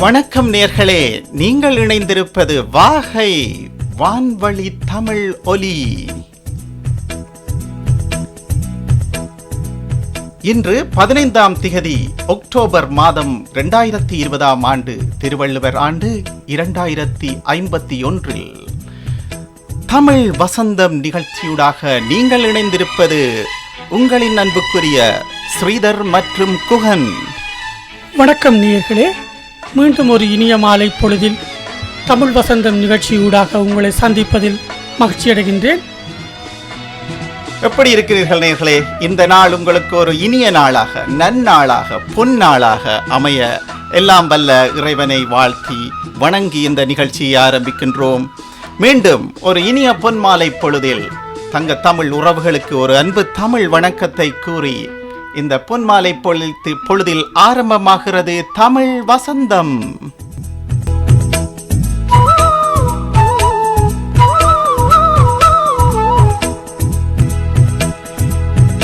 வணக்கம் நேர்களே, நீங்கள் இணைந்திருப்பது வாகை வான்வழி தமிழ் ஒலி. இன்று 15ஆம் திகதி அக்டோபர் மாதம் 2020ஆம் ஆண்டு, திருவள்ளுவர் ஆண்டு 2051. தமிழ் வசந்தம் நிகழ்ச்சியூடாக நீங்கள் இணைந்திருப்பது உங்களின் அன்புக்குரிய ஸ்ரீதர் மற்றும் குகன். வணக்கம் நேயர்களே, மீண்டும் ஒரு இனிய மாலை பொழுதில் தமிழ் வசந்தம் நிகழ்ச்சியூடாக உங்களை சந்திப்பதில் மகிழ்ச்சி அடைகின்றேன். எப்படி இருக்கிறீர்கள் நேயர்களே? இந்த நாள் உங்களுக்கு ஒரு இனிய நாளாக, நன்னாளாக, பொன்னாளாக அமைய எல்லாம் வல்ல இறைவனை வாழ்த்தி வணங்கி இந்த பொழுதியை ஆரம்பிக்கின்றோம். மீண்டும் ஒரு இனிய பொன்மாலை பொழுதில் தங்க தமிழ் உறவுகளுக்கு ஒரு அன்பு தமிழ் வணக்கத்தை கூறி இந்த பொன்மாலை பொழுதில் ஆரம்பமாகிறது தமிழ் வசந்தம்.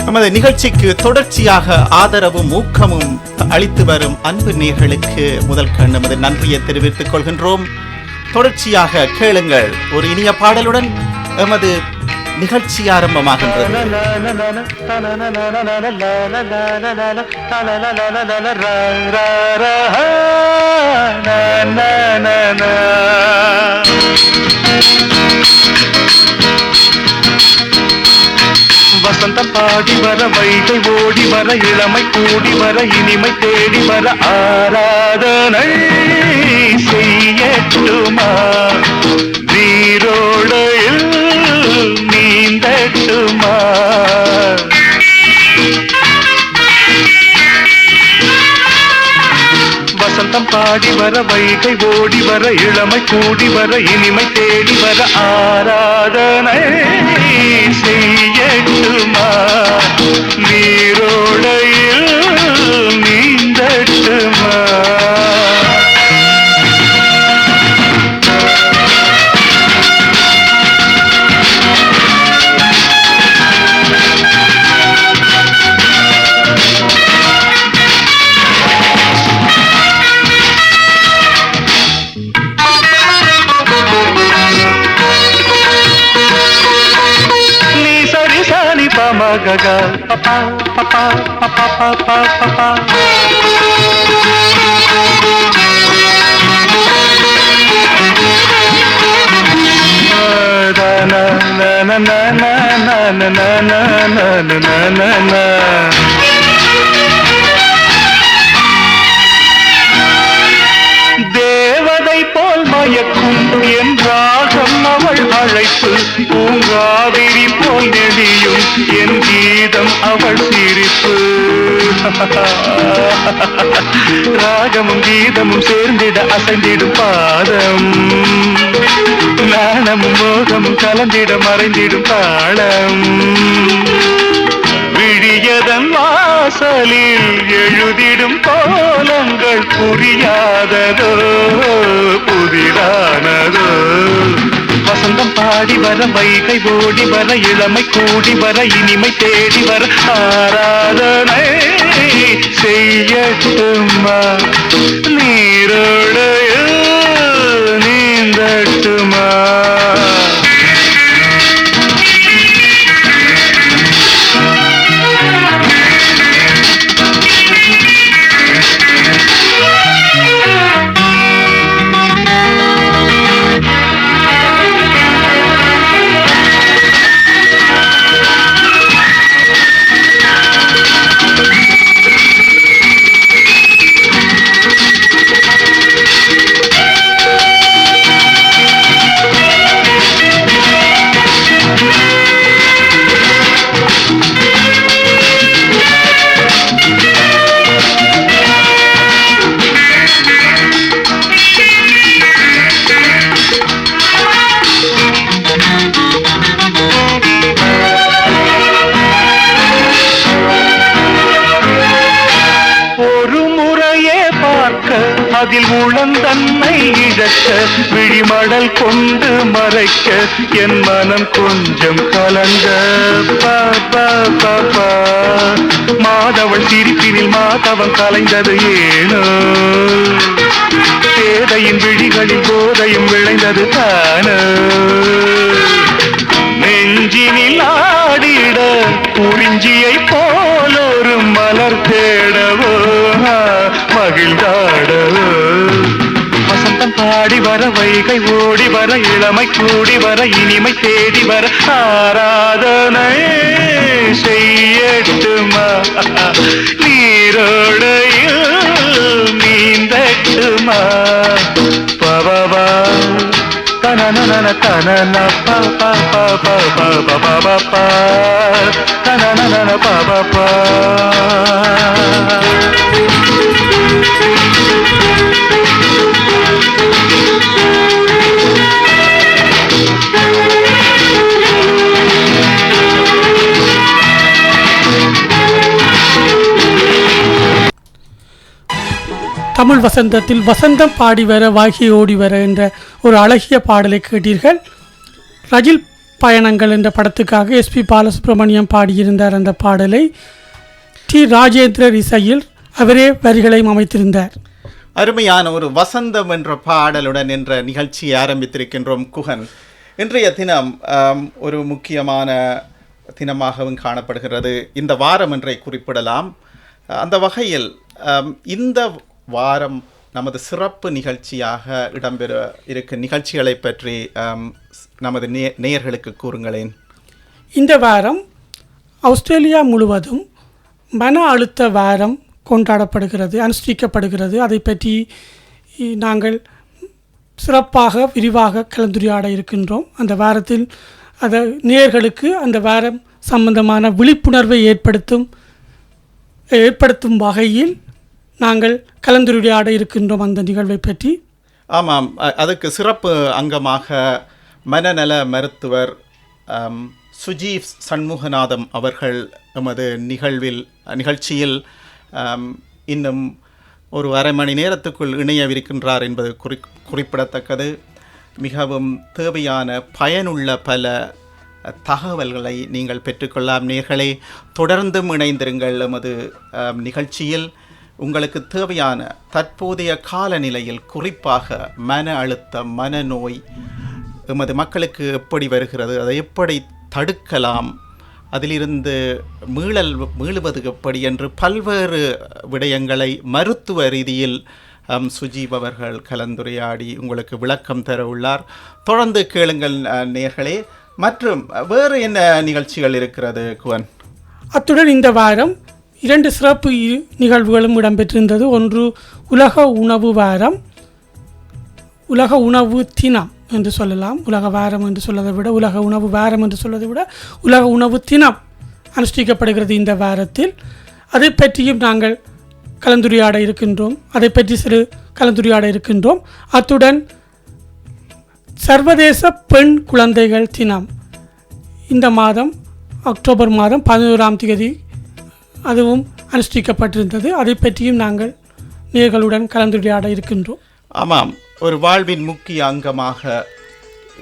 நமது நிகழ்ச்சிக்கு தொடர்ச்சியாக ஆதரவும் ஊக்கமும் அளித்து வரும் அன்பு நேயர்களுக்கு முதல் நமது நன்றியை தெரிவித்துக் கொள்கின்றோம். தொடர்ச்சியாக கேளுங்கள். ஒரு இனிய பாடலுடன் எமது நிகழ்ச்சி ஆரம்பமாகின்றது. வசந்தம் பாடி வர, வைகை ஓடி வர, இளமை கூடி வர, இனிமை தேடி வர, ஆராதனை செய்யட்டுமா நீரோடையில் நீந்தட்டுமா. வசந்தம் பாடி வர, வைகை ஓடி வர, இளமை கூடி வர, இனிமை தேடி வர, ஆராதனை செய்யட்டுமா நீரோடையில் நீந்தட்டுமா. Gaga papa papa papa papa papa na na na na na na na na na na na na. தேவதை போல் மயக்கும் என்றாகம் அவள் அழைப்பு, பூங்காவிரி போல் நெடியும் என் கீதம் அவள் சிரிப்பு. ராகமும் கீதமும் சேர்ந்திட அசைந்திடும் பாதம், நாணமும் மோகமும் கலந்திட மறைந்திடும் தாளம். விழியதன் வாசலில் எழுதிடும் கோலங்கள் புரியாததோ புதிரானதோ. வசந்தம் பாடி வர, வைகை ஓடி வர, இளமை கூடி வர, இனிமை தேடி வர, ஆராதனை செய்யட்டுமா நீரோடையில் நீந்தட்டுமா. அதில் உளந்தன்னை இழக்க, விழிமடல் கொண்டு மறைக்க, என் மனம் கொஞ்சம் கலங்க. மாதவள் சிரிப்பினில் மாதவன் கலைந்தது ஏனோ. பேதையின் விழிகளில் போதையும் விளைந்தது தானோ நெஞ்சினில் ஆடிட குறிஞ்சியை போலொரு மலர் தேடவோ மகிழ்ந்தாடவோ வசந்தம் பாடி வர வைகை ஓடி வர இளமை கூடி வர இனிமை தேடி வர ஆராதனை செய்யட்டுமா நீரோடையில் நீந்தட்டுமா பவா தனனன தனன பா தனனன பா தமிழ் வசந்தத்தில் வசந்தம் பாடி வர வாகி ஓடி வர என்ற ஒரு அழகிய பாடலை கேட்டீர்கள். ரஜில் பயணங்கள் என்ற படத்துக்காக எஸ்பி பாலசுப்ரமணியம் பாடியிருந்தார். அந்த பாடலை டி ராஜேந்திரர் இசையில் அவரே வரிகளையும் அமைத்திருந்தார். அருமையான ஒரு வசந்தம் என்ற பாடலுடன் என்ற நிகழ்ச்சியை ஆரம்பித்திருக்கின்றோம் குகன். இன்றைய தினம் ஒரு முக்கியமான தினமாகவும் காணப்படுகிறது. இந்த வாரம் என்றை குறிப்பிடலாம். அந்த வகையில் இந்த வாரம் நமது சிறப்பு நிகழ்ச்சியாக இடம்பெற இருக்கும் நிகழ்ச்சிகளை பற்றி நமது நேயர்களுக்கு கூறுங்களேன். இந்த வாரம் ஆஸ்திரேலியா முழுவதும் மன அழுத்த வாரம் கொண்டாடப்படுகிறது, அனுஷ்டிக்கப்படுகிறது. அதை பற்றி நாங்கள் சிறப்பாக விரிவாக கலந்துரையாட இருக்கின்றோம். அந்த வாரத்தில் நேயர்களுக்கு அந்த வாரம் சம்பந்தமான விழிப்புணர்வை ஏற்படுத்தும் வகையில் நாங்கள் கலந்துரையாட இருக்கின்றோம் அந்த நிகழ்வை பற்றி. ஆமாம், அதுக்கு சிறப்பு அங்கமாக மனநல மருத்துவர் சுஜீவ் சண்முகநாதம் அவர்கள் எமது நிகழ்ச்சியில் இன்னும் ஒரு அரை மணி நேரத்துக்குள் இணையவிருக்கின்றார் என்பது குறிப்பிடத்தக்கது. மிகவும் தேவையான பயனுள்ள பல தகவல்களை நீங்கள் பெற்றுக்கொள்ளலாம். நேயர்களே, தொடர்ந்தும் இணைந்திருங்கள். எமது நிகழ்ச்சியில் உங்களுக்கு தேவையான தற்போதைய காலநிலையில் குறிப்பாக மன அழுத்தம், மனநோய் எமது மக்களுக்கு எப்படி வருகிறது, அதை எப்படி தடுக்கலாம், அதிலிருந்து மீளுவது எப்படி என்று பல்வேறு விடயங்களை மருத்துவ ரீதியில் சுஜீவ் அவர்கள் கலந்துரையாடி உங்களுக்கு விளக்கம் தர உள்ளார். தொடர்ந்து கேளுங்கள் நேயர்களே. மற்றும் வேறு என்ன நிகழ்ச்சிகள் இருக்கிறது குவன்? அத்துடன் இந்த வாரம் 2 சிறப்பு நிகழ்வுகளும் இடம்பெற்றிருந்தது. ஒன்று உலக உணவு வாரம், உலக உணவு தினம் என்று சொல்லலாம். உலக வாரம் என்று சொல்வதை விட, உலக உணவு வாரம் என்று சொல்வதை விட உலக உணவு தினம் அனுஷ்டிக்கப்படுகிறது இந்த வாரத்தில். அதை பற்றியும் நாங்கள் கலந்துரையாட இருக்கின்றோம். அதை பற்றி சிறு கலந்துரையாட இருக்கின்றோம். அத்துடன் சர்வதேச பெண் குழந்தைகள் தினம் இந்த மாதம் அக்டோபர் மாதம் 11ஆம் தேதி அதுவும் அனுஷ்டிக்கப்பட்டிருந்தது. அதை பற்றியும் நாங்கள் நேயர்களுடன் கலந்துரையாட இருக்கின்றோம். ஆமாம், ஒரு வாழ்வின் முக்கிய அங்கமாக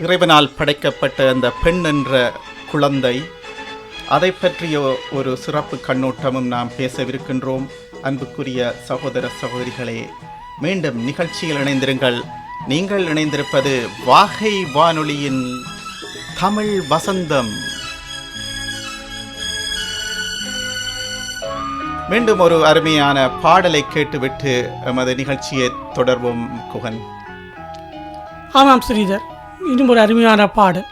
இறைவனால் படைக்கப்பட்ட அந்த பெண் என்ற குழந்தை, அதை பற்றிய ஒரு சிறப்பு கண்ணோட்டமும் நாம் பேசவிருக்கின்றோம். அன்புக்குரிய சகோதர சகோதரிகளே, மீண்டும் நிகழ்ச்சியில் இணைந்திருங்கள். நீங்கள் இணைந்திருப்பது வாகை வானொலியின் தமிழ் வசந்தம். மீண்டும் ஒரு அருமையான பாடலை கேட்டுவிட்டு எமது நிகழ்ச்சியை தொடர்வோம் குகன். ஆமாம் ஸ்ரீதர், இன்னும் ஒரு அருமையான பாடல்.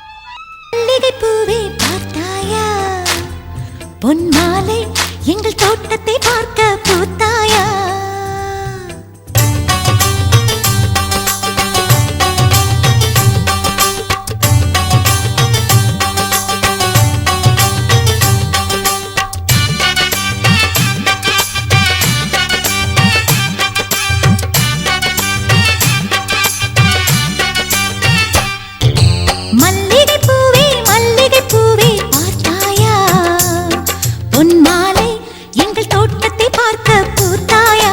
பொன்மாலை எங்கள் தோட்டத்தை பார்க்க பூத்தாயா? எங்கள் தோட்டத்தை பார்க்க பூத்தாயா?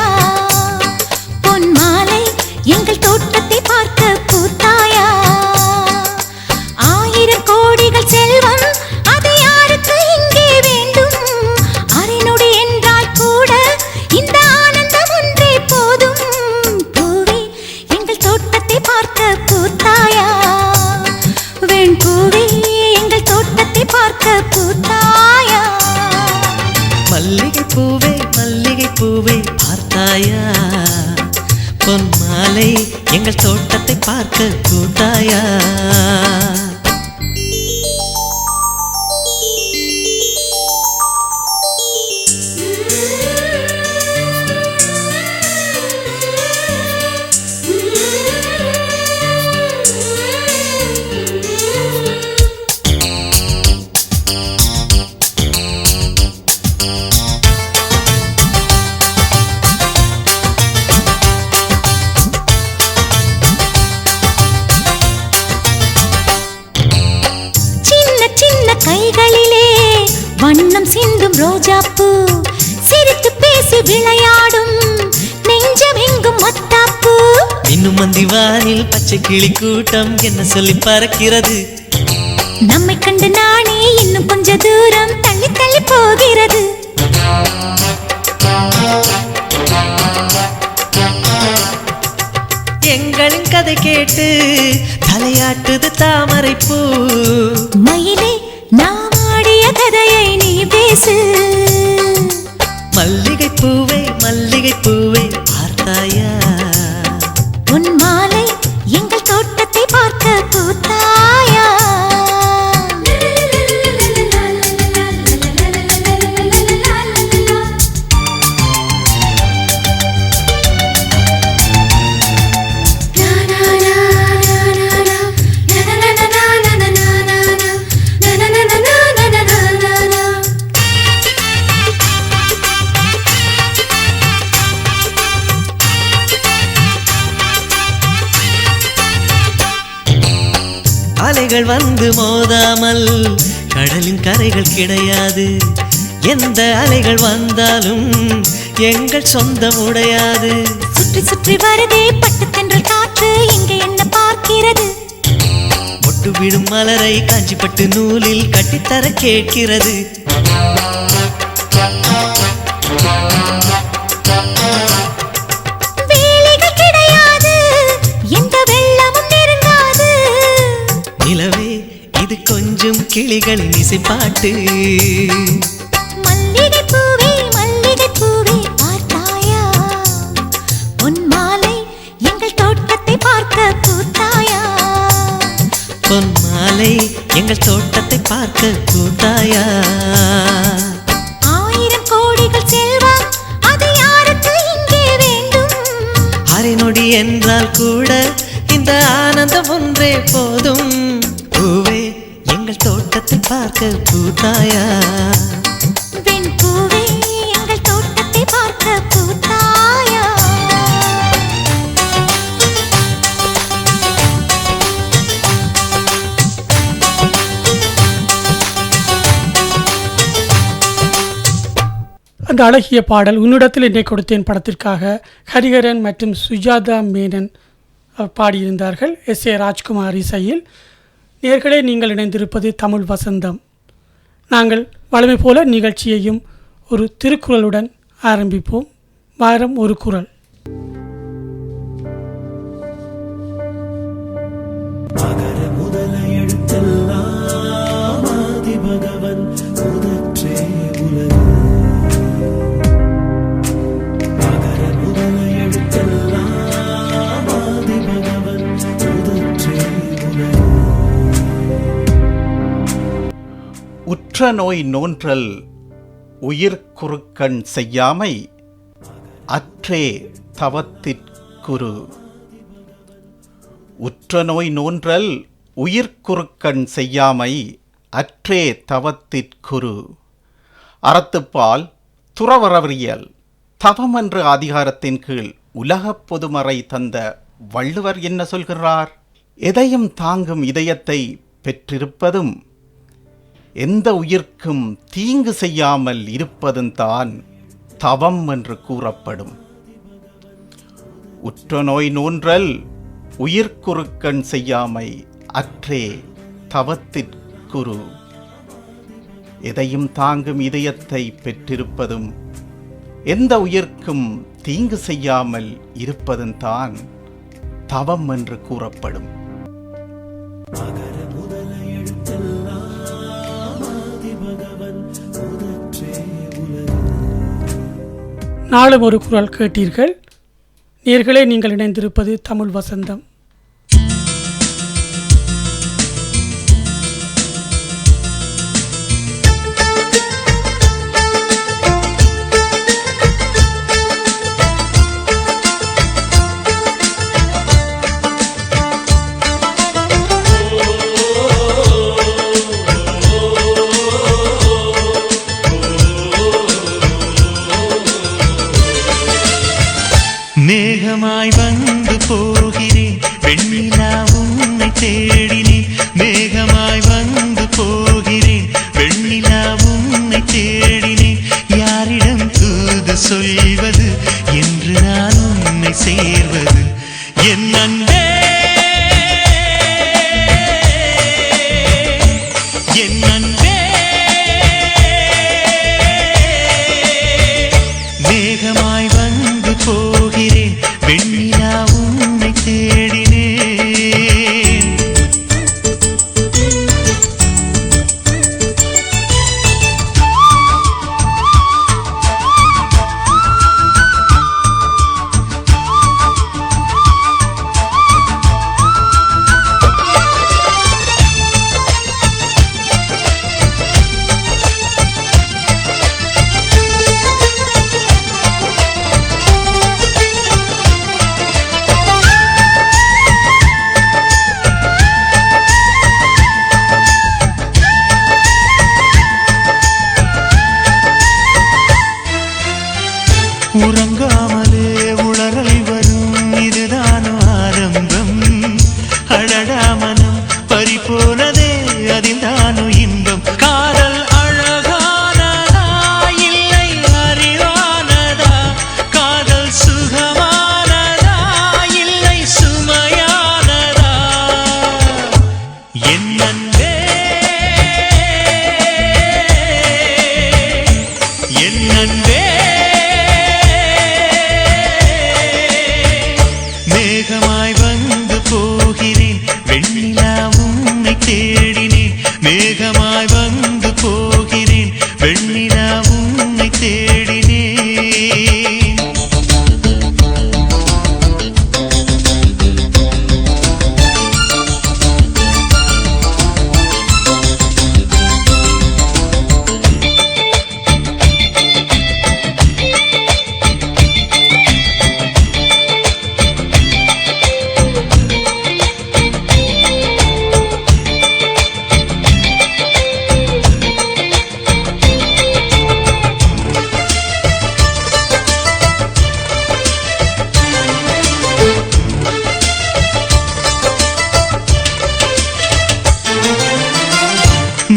பொன் மாலை எங்கள் தோட்டத்தை பார்க்க கூட்டாயா? கைகளிலே வண்ணம் சிந்தும் ரோஜாப்பூ, சிரித்து பேசி விளையாடும் நெஞ்சம் எங்கும் மத்தாப்பூ. இன்னும் மந்திவானில் பச்சை கிளி கூட்டம் என்ன சொல்லி பறக்கிறது? நம்மை கண்டு நானே இன்னும் கொஞ்ச தூரம் தள்ளி தள்ளி போகிறது. எங்களின் கதை கேட்டு தலையாட்டுது தாமரை பூ. மயிலே நாம் ஆடிய கதையை நீ பேசு. மல்லிகை பூவே மல்லிகை பூவே பார்த்தாயா? உன் மாலை எங்கள் தோட்டத்தை பார்க்க பூத்தாயா? அலைகள் வந்து மோதாமல் கடலின் கரைகள் கிடையாது. எந்த அலைகள் வந்தாலும் எங்கள் சொந்தம் உடையாது. சுற்றி சுற்றி வருதே பட்டுத்தென்றல் காற்று, இங்கே என்ன பார்க்கிறது? மொட்டு விடும் மலரை காஞ்சிப்பட்டு நூலில் கட்டித்தர கேட்கிறது. வேலைகள் கிடையாது, எந்த வெள்ளமும் நெருங்காது. நிலவே இது கொஞ்சம் கிளிகளின் இசைப்பாட்டு. மல்லிகை பூவே மல்லிகை பூவே பார்த்தாயா? உன் மாலை எங்கள் தோட்டத்தை பார்க்க பூத்தாயா? பொன் மாலை எங்கள் தோட்டத்தை பார்க்க கூட்டாயா? 1000 கோடிகள் செல்வம் அது யாருக்கு இங்கே வேண்டும்? அரை நொடி என்றால் கூட இந்த ஆனந்தம் ஒன்றே போதும். பூவே எங்கள் தோட்டத்தை பார்க்க பூத்தாயா? வெண் பூவே எங்கள் தோட்டத்தை பார்க்க பூத்தாயா? அந்த அழகிய பாடல் உன்னிடத்தில் என்னை கொடுத்தேன் படத்திற்காக ஹரிஹரன் மற்றும் சுஜாதா மேனன் பாடியிருந்தார்கள். S.A. ராஜ்குமார் இசையில். நேர்களே, நீங்கள் இணைந்திருப்பது தமிழ் வசந்தம். நாங்கள் வழமை போல நிகழ்ச்சியையும் ஒரு திருக்குறளுடன் ஆரம்பிப்போம். வாரம் ஒரு குறள். உற்ற நோய் நோன்றல் உயிர்க்குறுக்கண் செய்யாமை அற்றே தவத்திற்குரு. உற்ற நோய் நோன்றல் உயிர்க்குறுக்கண் செய்யாமை அற்றே தவத்திற்குரு. அறத்துப்பால் துறவறவியல் தவம் என்ற அதிகாரத்தின் கீழ் உலகப் பொதுமறை தந்த வள்ளுவர் என்ன சொல்கிறார்? எதையும் தாங்கும் இதயத்தை பெற்றிருப்பதும் எந்த உயிர்க்கும் தீங்கு செய்யாமல் இருப்பதும் தான் தவம் என்று கூறப்படும். உற்ற நோய் நோன்றல் உயிர்க்குறுக்கண் செய்யாமை அற்றே தவத்திற்குரு. எதையும் தாங்கும் இதயத்தை பெற்றிருப்பதும் எந்த உயிர்க்கும் தீங்கு செய்யாமல் இருப்பதும் தான் தவம் என்று கூறப்படும். நாளும் ஒரு குறள் கேட்டீர்கள். நேயர்களே, நீங்கள் இணைந்திருப்பது தமிழ் வசந்தம். மேகமாய் வந்து போகிறேன் வெண்ணிலா உன்னை தேடினேன். மேகமாய் வந்து போகிறேன் வெண்ணிலா உன்னை தேடினேன். யாரிடம் தூது சொல்வது என்று நான் உன்னை சேர்வது என் அன்பே என் அன்பே. மேகமாய் வந்து போகிறேன் வெண்ணிலா உன்னை தேடினேன். உறங்காமலே உளறல் வரும் இதுதான் ஆரம்பம். அழகாமனம் பறிபோனதே அதில் தானோ இன்பம். காதல் அழகானதா இல்லை அறிவானதா? காதல் சுகமானதா இல்லை சுமையானதா? என் அன்பே என் அன்பே. மேகமாய் வந்து போகிறேன் வெண்ணிலா உன்னை தேடினேன். மேகமாய் வந்து போகிறேன் வெண்ணிலா உன்னை தேடினேன்.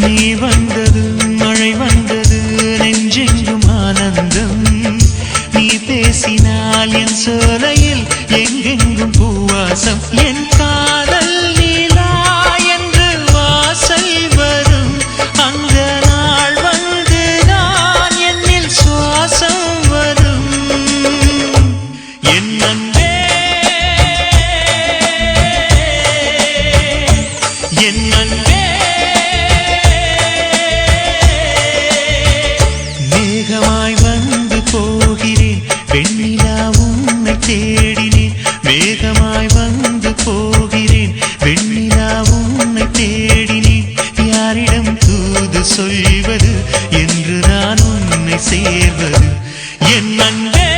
நீ வந்தது மழை வந்தது நெஞ்செங்கும் ஆனந்தம். நீ பேசினால் என் சோலையில் எங்கெங்கும் பூவாசம். என் காதல் நீலா என்று வாசல் வரும் அந்த நாள் வந்து நான் என்னில் சுவாசம் வரும். என் அன்பே என் அன்பே. மேகமாய் வந்து போகிறேன் வெண்ணிலா உன்னை தேடினேன். மேகமாய் வந்து போகிறேன் வெண்ணிலா உன்னை தேடினேன். யாரிடம் தூது சொல்வது என்று நான் உன்னை சேர்வது என் அன்பே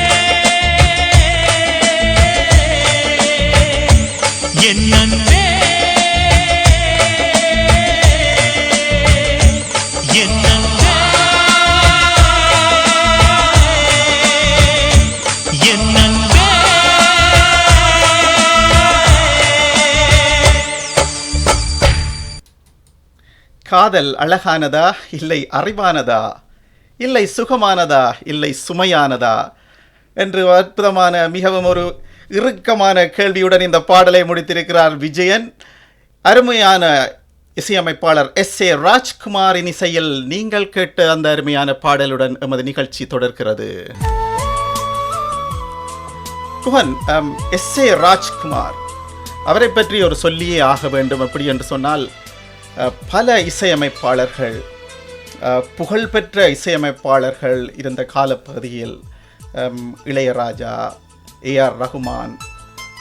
என் அன்பே என் அன்பே என் அன்பே. காதல் அழகானதா இல்லை அறிவானதா, இல்லை சுகமானதா இல்லை சுமையானதா என்று அற்புதமான மிகவும் ஒரு இறுக்கமான கேள்வியுடன் இந்த பாடலை முடித்திருக்கிறார் விஜயன். அருமையான இசையமைப்பாளர் S.A. ராஜ்குமாரின் இசையில் நீங்கள் கேட்ட அந்த அருமையான பாடலுடன் எமது நிகழ்ச்சி தொடர்கிறது. குஹன், S.A. ராஜ்குமார் அவரை பற்றி ஒரு சொல்லியே ஆக வேண்டும். எப்படி என்று சொன்னால், பல இசையமைப்பாளர்கள், புகழ்பெற்ற இசையமைப்பாளர்கள் இருந்த காலப்பகுதியில் இளையராஜா, ஏஆர் ரகுமான்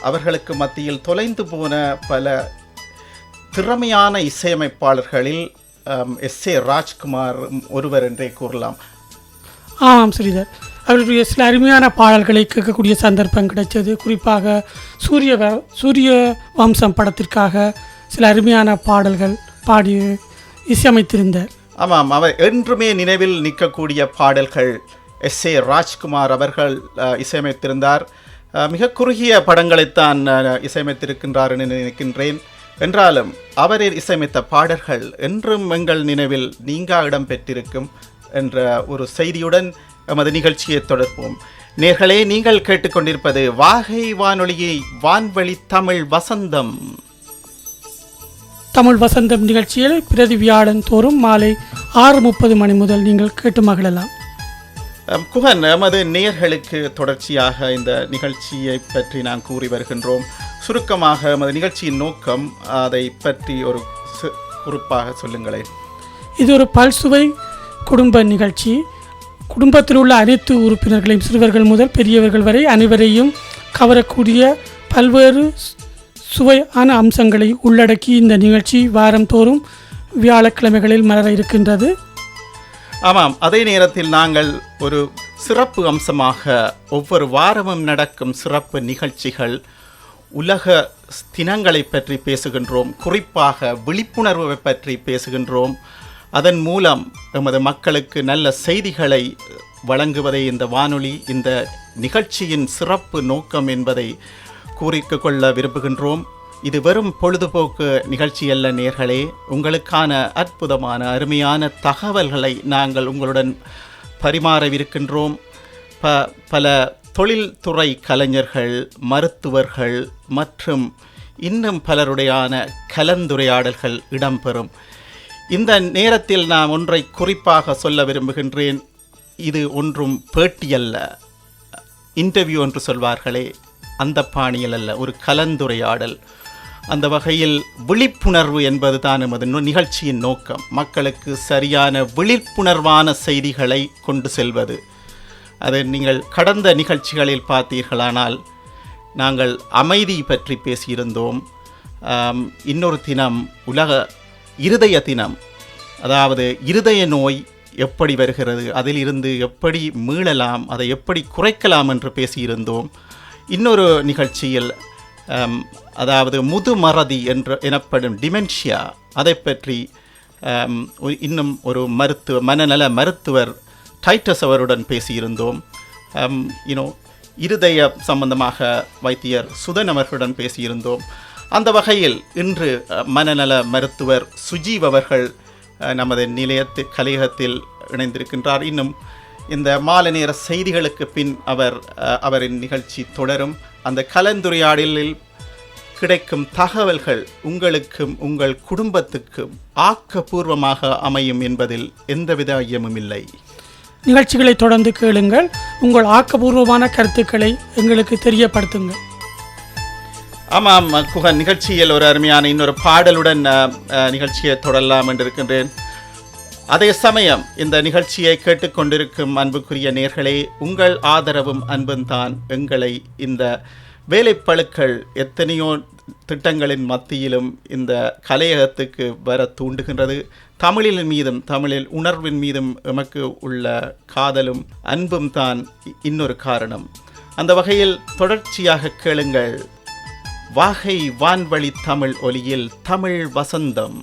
அவர்களுக்கு மத்தியில் தொலைந்து போன பல திறமையான இசையமைப்பாளர்களில் எஸ்.ஏ. ராஜ்குமார் ஒருவர் என்றே கூறலாம். ஆமாம் ஸ்ரீதர், அவருடைய சில அருமையான பாடல்களை கேட்கக்கூடிய சந்தர்ப்பம் கிடைச்சது. குறிப்பாக சூரிய வம்சம் படத்திற்காக சில அருமையான பாடல்கள் பாடி இசையமைத்திருந்தார். ஆமாம், அவர் என்றுமே நினைவில் நிற்கக்கூடிய பாடல்கள் எஸ்.ஏ. ராஜ்குமார் அவர்கள் இசையமைத்திருந்தார். மிக குறுகிய படங்களைத்தான் இசையமைத்திருக்கின்றார் என்று நினைக்கின்றேன். என்றாலும் அவரில் இசையமைத்த பாடல்கள் என்றும் எங்கள் நினைவில் நீங்கா இடம் பெற்றிருக்கும் என்ற ஒரு செய்தியுடன் எமது நிகழ்ச்சியை தொடர்போம். நேர்களே, நீங்கள் கேட்டுக்கொண்டிருப்பது வாகை வானொலியை வான்வழி தமிழ் வசந்தம். தமிழ் வசந்தம் நிகழ்ச்சியில் பிரதி வியாழன் தோறும் மாலை 6:30 மணி முதல் நீங்கள் கேட்டு மகிழலாம். குகன், எமது நேயர்களுக்கு தொடர்ச்சியாக இந்த நிகழ்ச்சியை பற்றி நான் கூறி வருகின்றோம். சுருக்கமாக எமது நிகழ்ச்சியின் நோக்கம் அதை பற்றி ஒரு குறிப்பாக சொல்லுங்களேன். இது ஒரு பல்சுவை குடும்ப நிகழ்ச்சி. குடும்பத்தில் உள்ள அனைத்து உறுப்பினர்களையும், சிறுவர்கள் முதல் பெரியவர்கள் வரை அனைவரையும் கவரக்கூடிய பல்வேறு சுவையான அம்சங்களை உள்ளடக்கி இந்த நிகழ்ச்சி வாரம் தோறும் வியாழக்கிழமைகளில் மலர இருக்கின்றது. ஆமாம், அதே நேரத்தில் நாங்கள் ஒரு சிறப்பு அம்சமாக ஒவ்வொரு வாரமும் நடக்கும் சிறப்பு நிகழ்ச்சிகள், உலக தினங்களை பற்றி பேசுகின்றோம். குறிப்பாக விழிப்புணர்வை பற்றி பேசுகின்றோம். அதன் மூலம் எமது மக்களுக்கு நல்ல செய்திகளை வழங்குவதே இந்த வானொலி, இந்த நிகழ்ச்சியின் சிறப்பு நோக்கம் என்பதை கூறிக்கொள்ள விரும்புகின்றோம். இது வெறும் பொழுதுபோக்கு நிகழ்ச்சி அல்ல நேர்களே. உங்களுக்கான அற்புதமான அருமையான தகவல்களை நாங்கள் உங்களுடன் பரிமாறவிருக்கின்றோம். பல தொழில்துறை கலைஞர்கள், மருத்துவர்கள் மற்றும் இன்னும் பலருடையான கலந்துரையாடல்கள் இடம்பெறும். இந்த நேரத்தில் நான் ஒன்றை குறிப்பாக சொல்ல விரும்புகின்றேன். இது ஒன்றும் பேட்டி அல்ல, இன்டர்வியூ என்று சொல்வார்களே, அந்த பாணியில் அல்ல, ஒரு கலந்துரையாடல். அந்த வகையில் விழிப்புணர்வு என்பது தான் எமது நிகழ்ச்சியின் நோக்கம். மக்களுக்கு சரியான விழிப்புணர்வான செய்திகளை கொண்டு செல்வது. அது நீங்கள் கடந்த நிகழ்ச்சிகளில் பார்த்தீர்களானால் நாங்கள் அமைதி பற்றி பேசியிருந்தோம். இன்னொரு தினம் உலக இருதய தினம், அதாவது இருதய நோய் எப்படி வருகிறது, அதில் இருந்து எப்படி மீளலாம், அதை எப்படி குறைக்கலாம் என்று பேசியிருந்தோம். இன்னொரு நிகழ்ச்சியில் அதாவது முதுமறதி எனப்படும் டிமென்ஷியா, அதை பற்றி இன்னும் ஒரு மனநல மருத்துவர் டைட்டஸ் அவருடன் பேசியிருந்தோம். இருதய சம்பந்தமாக வைத்தியர் சுதன் அவர்களுடன் பேசியிருந்தோம். அந்த வகையில் இன்று மனநல மருத்துவர் சுஜீவ் அவர்கள் நமது கலையகத்தில் இணைந்திருக்கின்றார். இன்னும் இந்த மாலை நேர செய்திகளுக்கு பின் அவரின் நிகழ்ச்சி தொடரும். அந்த கலந்துரையாடலில் கிடைக்கும் தகவல்கள் உங்களுக்கும் உங்கள் குடும்பத்துக்கும் ஆக்கப்பூர்வமாக அமையும் என்பதில் எந்தவித ஐயமும் இல்லை. நிகழ்ச்சிகளை தொடர்ந்து கேளுங்கள். உங்கள் ஆக்கப்பூர்வமான கருத்துக்களை எங்களுக்கு தெரியப்படுத்துங்கள். ஆமாம் குகன், நிகழ்ச்சியில் ஒரு அருமையான இன்னொரு பாடலுடன் நிகழ்ச்சியை தொடரலாம் என்றிருக்கின்றேன். அதே சமயம் இந்த நிகழ்ச்சியை கேட்டுக்கொண்டிருக்கும் அன்புக்குரிய நேர்களே, உங்கள் ஆதரவும் அன்பும் தான் எங்களை இந்த வேலைப்பளுக்கள் எத்தனையோ திட்டங்களின் மத்தியிலும் இந்த கலையகத்துக்கு வர தூண்டுகின்றது. தமிழின் மீதும் தமிழில் உணர்வின் மீதும் எமக்கு உள்ள காதலும் அன்பும் தான் இன்னொரு காரணம். அந்த வகையில் தொடர்ச்சியாக கேளுங்கள் வாகை வான்வழி தமிழ் ஒலியில் தமிழ் வசந்தம்.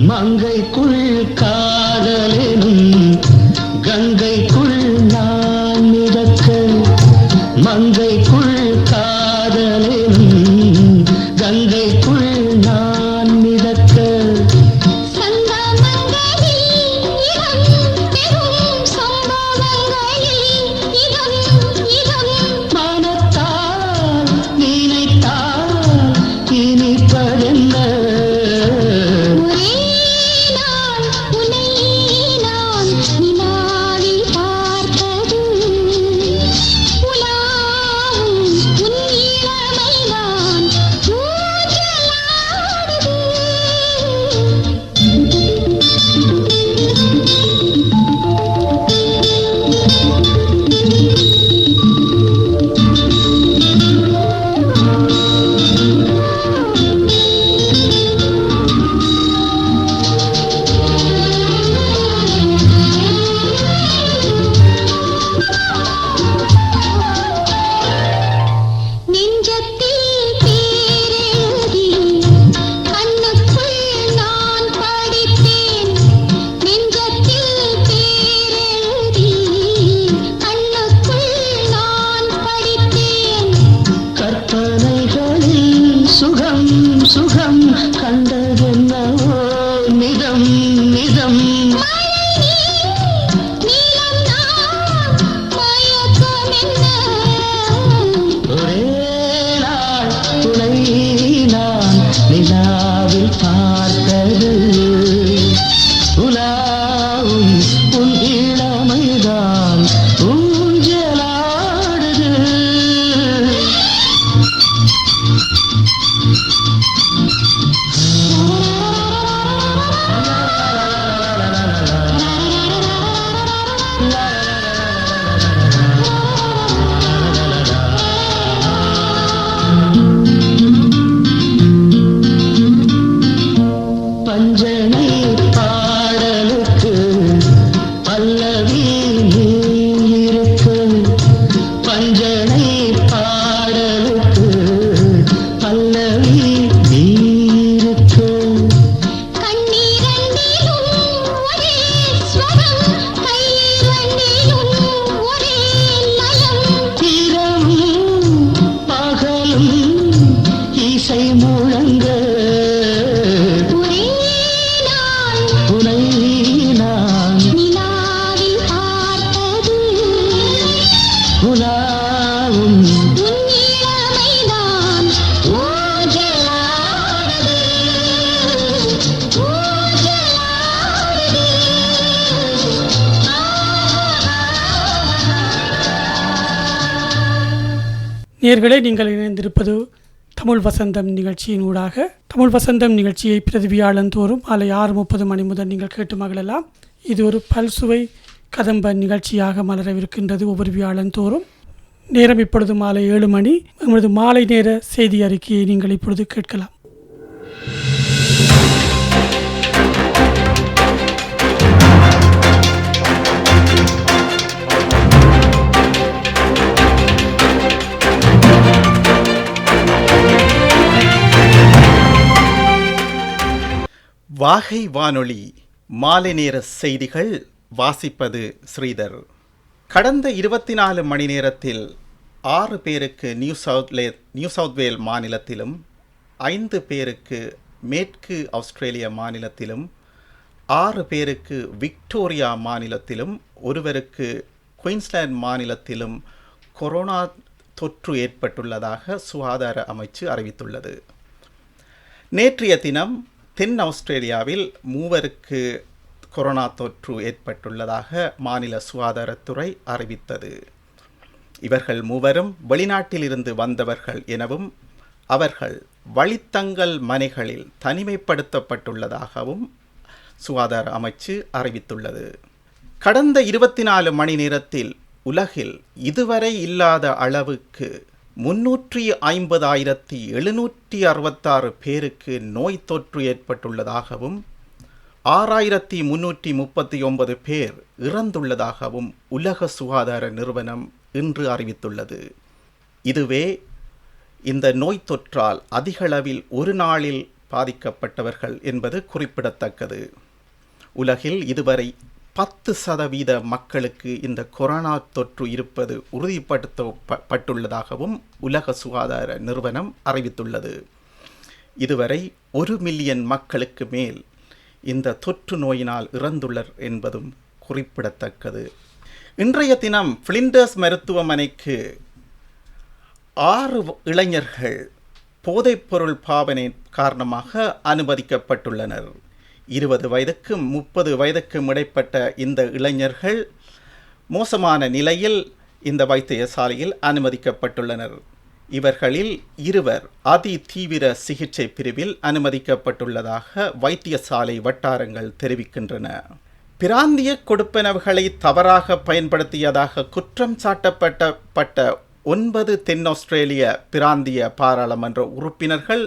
மங்கைக்குள் காதலெனும் கங்கைக்குள் நான் மிதக்க மங்கைக்குள் காதலெனும் கங்கைக்குள் நான் மிதக்க மனத்தால் நினைத்தால் இனிப்பதென்ன சுகம் சுகம் கண்டதென்னவோ நிதம் நிதம் ஒரே நாள் துணை நான் நிலாவில் பார்த்தது உலாவும் உன் இளமைதான் ஊஞ்சலாடுது பஞ்சனை பாடலுக்கு பல்லவி நீ இருக்கு பஞ்சனை பாடலுக்கு பல்லவி நீ இருக்கு இரவும் பகலும் இசை முழங்க உனை நான் உலாவும் நேயர்களே, நீங்கள் இணைந்திருப்பது தமிழ் வசந்தம் நிகழ்ச்சியின் ஊடாக. தமிழ் வசந்தம் நிகழ்ச்சியை பிரதிவியாளன் தோறும் மாலை 6:30 மணி முதல் நீங்கள் கேட்டு மகிழலாம். இது ஒரு பல்சுவை கதம்ப நிகழ்ச்சியாக மலரவிருக்கின்றது ஒவ்வொரு வியாழன் தோறும். நேரம் இப்பொழுது மாலை 7 மணி. நமது மாலை நேர செய்தி அறிக்கையை நீங்கள் இப்பொழுது கேட்கலாம். வாகை வானொலி மாலை நேர செய்திகள். வாசிப்பது ஸ்ரீதர். கடந்த 24 மணி நேரத்தில் 6 பேருக்கு நியூ சவுத் வேல் மாநிலத்திலும் 5 பேருக்கு மேற்கு ஆஸ்திரேலியா மாநிலத்திலும் 6 பேருக்கு விக்டோரியா மாநிலத்திலும் ஒருவருக்கு குயின்ஸ்லாந்து மாநிலத்திலும் கொரோனா தொற்று ஏற்பட்டுள்ளதாக சுகாதார அமைச்சு அறிவித்துள்ளது. நேற்றைய தினம் தென் ஆஸ்திரேலியாவில் 3 கொரோனா தொற்று ஏற்பட்டுள்ளதாக மாநில சுகாதாரத்துறை அறிவித்தது. இவர்கள் 3 வெளிநாட்டிலிருந்து வந்தவர்கள் எனவும் அவர்கள் வழித்தங்கல் மனைகளில் தனிமைப்படுத்தப்பட்டுள்ளதாகவும் சுகாதார அமைச்சு அறிவித்துள்ளது. கடந்த 24 மணி நேரத்தில் உலகில் இதுவரை இல்லாத அளவுக்கு 350,766 பேருக்கு நோய் தொற்று ஏற்பட்டுள்ளதாகவும் 6,339 பேர் இறந்துள்ளதாகவும் உலக சுகாதார நிறுவனம் இன்று அறிவித்துள்ளது. இதுவே இந்த நோய் தொற்றால் அதிகளவில் ஒரு நாளில் பாதிக்கப்பட்டவர்கள் என்பது குறிப்பிடத்தக்கது. உலகில் இதுவரை 10% மக்களுக்கு இந்த கொரோனா தொற்று இருப்பது உறுதிப்படுத்தப்பட்டுள்ளதாகவும் உலக சுகாதார நிறுவனம் அறிவித்துள்ளது. இதுவரை 1 மில்லியன் மக்களுக்கு மேல் இந்த தொற்று நோயினால் இறந்துள்ளனர் என்பதும் குறிப்பிடத்தக்கது. இன்றைய தினம் பிளிண்டர்ஸ் மருத்துவமனைக்கு 6 இளைஞர்கள் போதைப்பொருள் பாவனை காரணமாக அனுமதிக்கப்பட்டுள்ளனர். 20 வயதுக்கும் 30 வயதுக்கும் இடைப்பட்ட இந்த இளைஞர்கள் மோசமான நிலையில் இந்த வைத்தியசாலையில் அனுமதிக்கப்பட்டுள்ளனர். இவர்களில் 2 அதி தீவிர சிகிச்சை பிரிவில் அனுமதிக்கப்பட்டுள்ளதாக வைத்தியசாலை வட்டாரங்கள் தெரிவிக்கின்றன. பிராந்திய கொடுப்பனவுகளை தவறாக பயன்படுத்தியதாக குற்றம் சாட்டப்பட்ட 9 தென் ஆஸ்திரேலிய பிராந்திய பாராளுமன்ற உறுப்பினர்கள்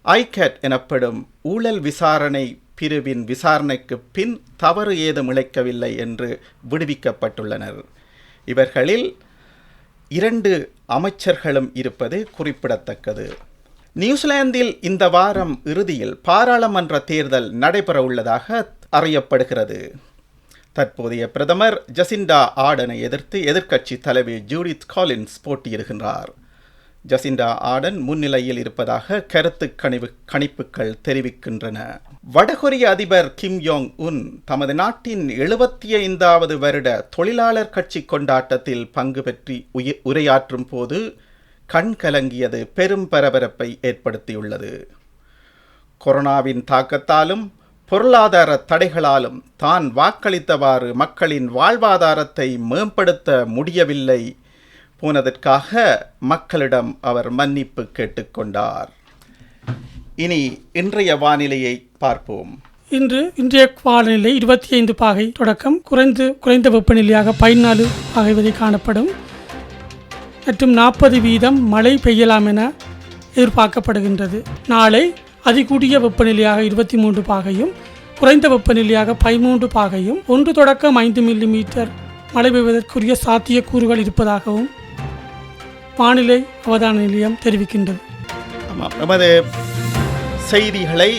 ஐகேட் எனப்படும் ஊழல் விசாரணை பிரிவின் விசாரணைக்கு பின் தவறு ஏதும் இழைக்கவில்லை என்று விடுவிக்கப்பட்டுள்ளனர். இவர்களில் 2 அமைச்சர்களும் இருப்பது குறிப்பிடத்தக்கது. நியூசிலாந்தில் இந்த வாரம் இறுதியில் பாராளுமன்ற தேர்தல் நடைபெற உள்ளதாக அறியப்படுகிறது. தற்போதைய பிரதமர் ஜசிண்டா ஆர்டனை எதிர்த்து எதிர்க்கட்சி தலைவி ஜூடித் காலின்ஸ் போட்டியிடுகின்றார். ஜசிண்டா ஆர்டன் முன்னிலையில் இருப்பதாக கருத்து கணிப்புகள் தெரிவிக்கின்றன. வடகொரிய அதிபர் கிம் யோங் உன் தமது நாட்டின் 75வது வருட தொழிலாளர் கட்சி கொண்டாட்டத்தில் பங்கு பெற்றி உரையாற்றும் போது கண் கலங்கியது பெரும் பரபரப்பை ஏற்படுத்தியுள்ளது. கொரோனாவின் தாக்கத்தாலும் பொருளாதார தடைகளாலும் தான் வாக்களித்தவாறு மக்களின் வாழ்வாதாரத்தை மேம்படுத்த முடியவில்லை போனதற்காக மக்களிடம் அவர் மன்னிப்பு கேட்டுக்கொண்டார். இனி இன்றைய வானிலையை பார்ப்போம். இன்றைய வானிலை 25 பாகை தொடக்கம் குறைந்த வெப்பநிலையாக 14 பாகை வரை காணப்படும் மற்றும் 40% மழை பெய்யலாம் என எதிர்பார்க்கப்படுகின்றது. நாளை அதிகூடிய வெப்பநிலையாக 23 பாகையும் குறைந்த வெப்பநிலையாக 13 பாகையும் 1 தொடக்கம் 5 மில்லிமீட்டர் மழை பெய்வதற்குரிய சாத்தியக்கூறுகள் இருப்பதாகவும் வானிலை அவதான நிலையம் தெரிவிக்கின்றது. ஆமாம், நமது செய்திகளை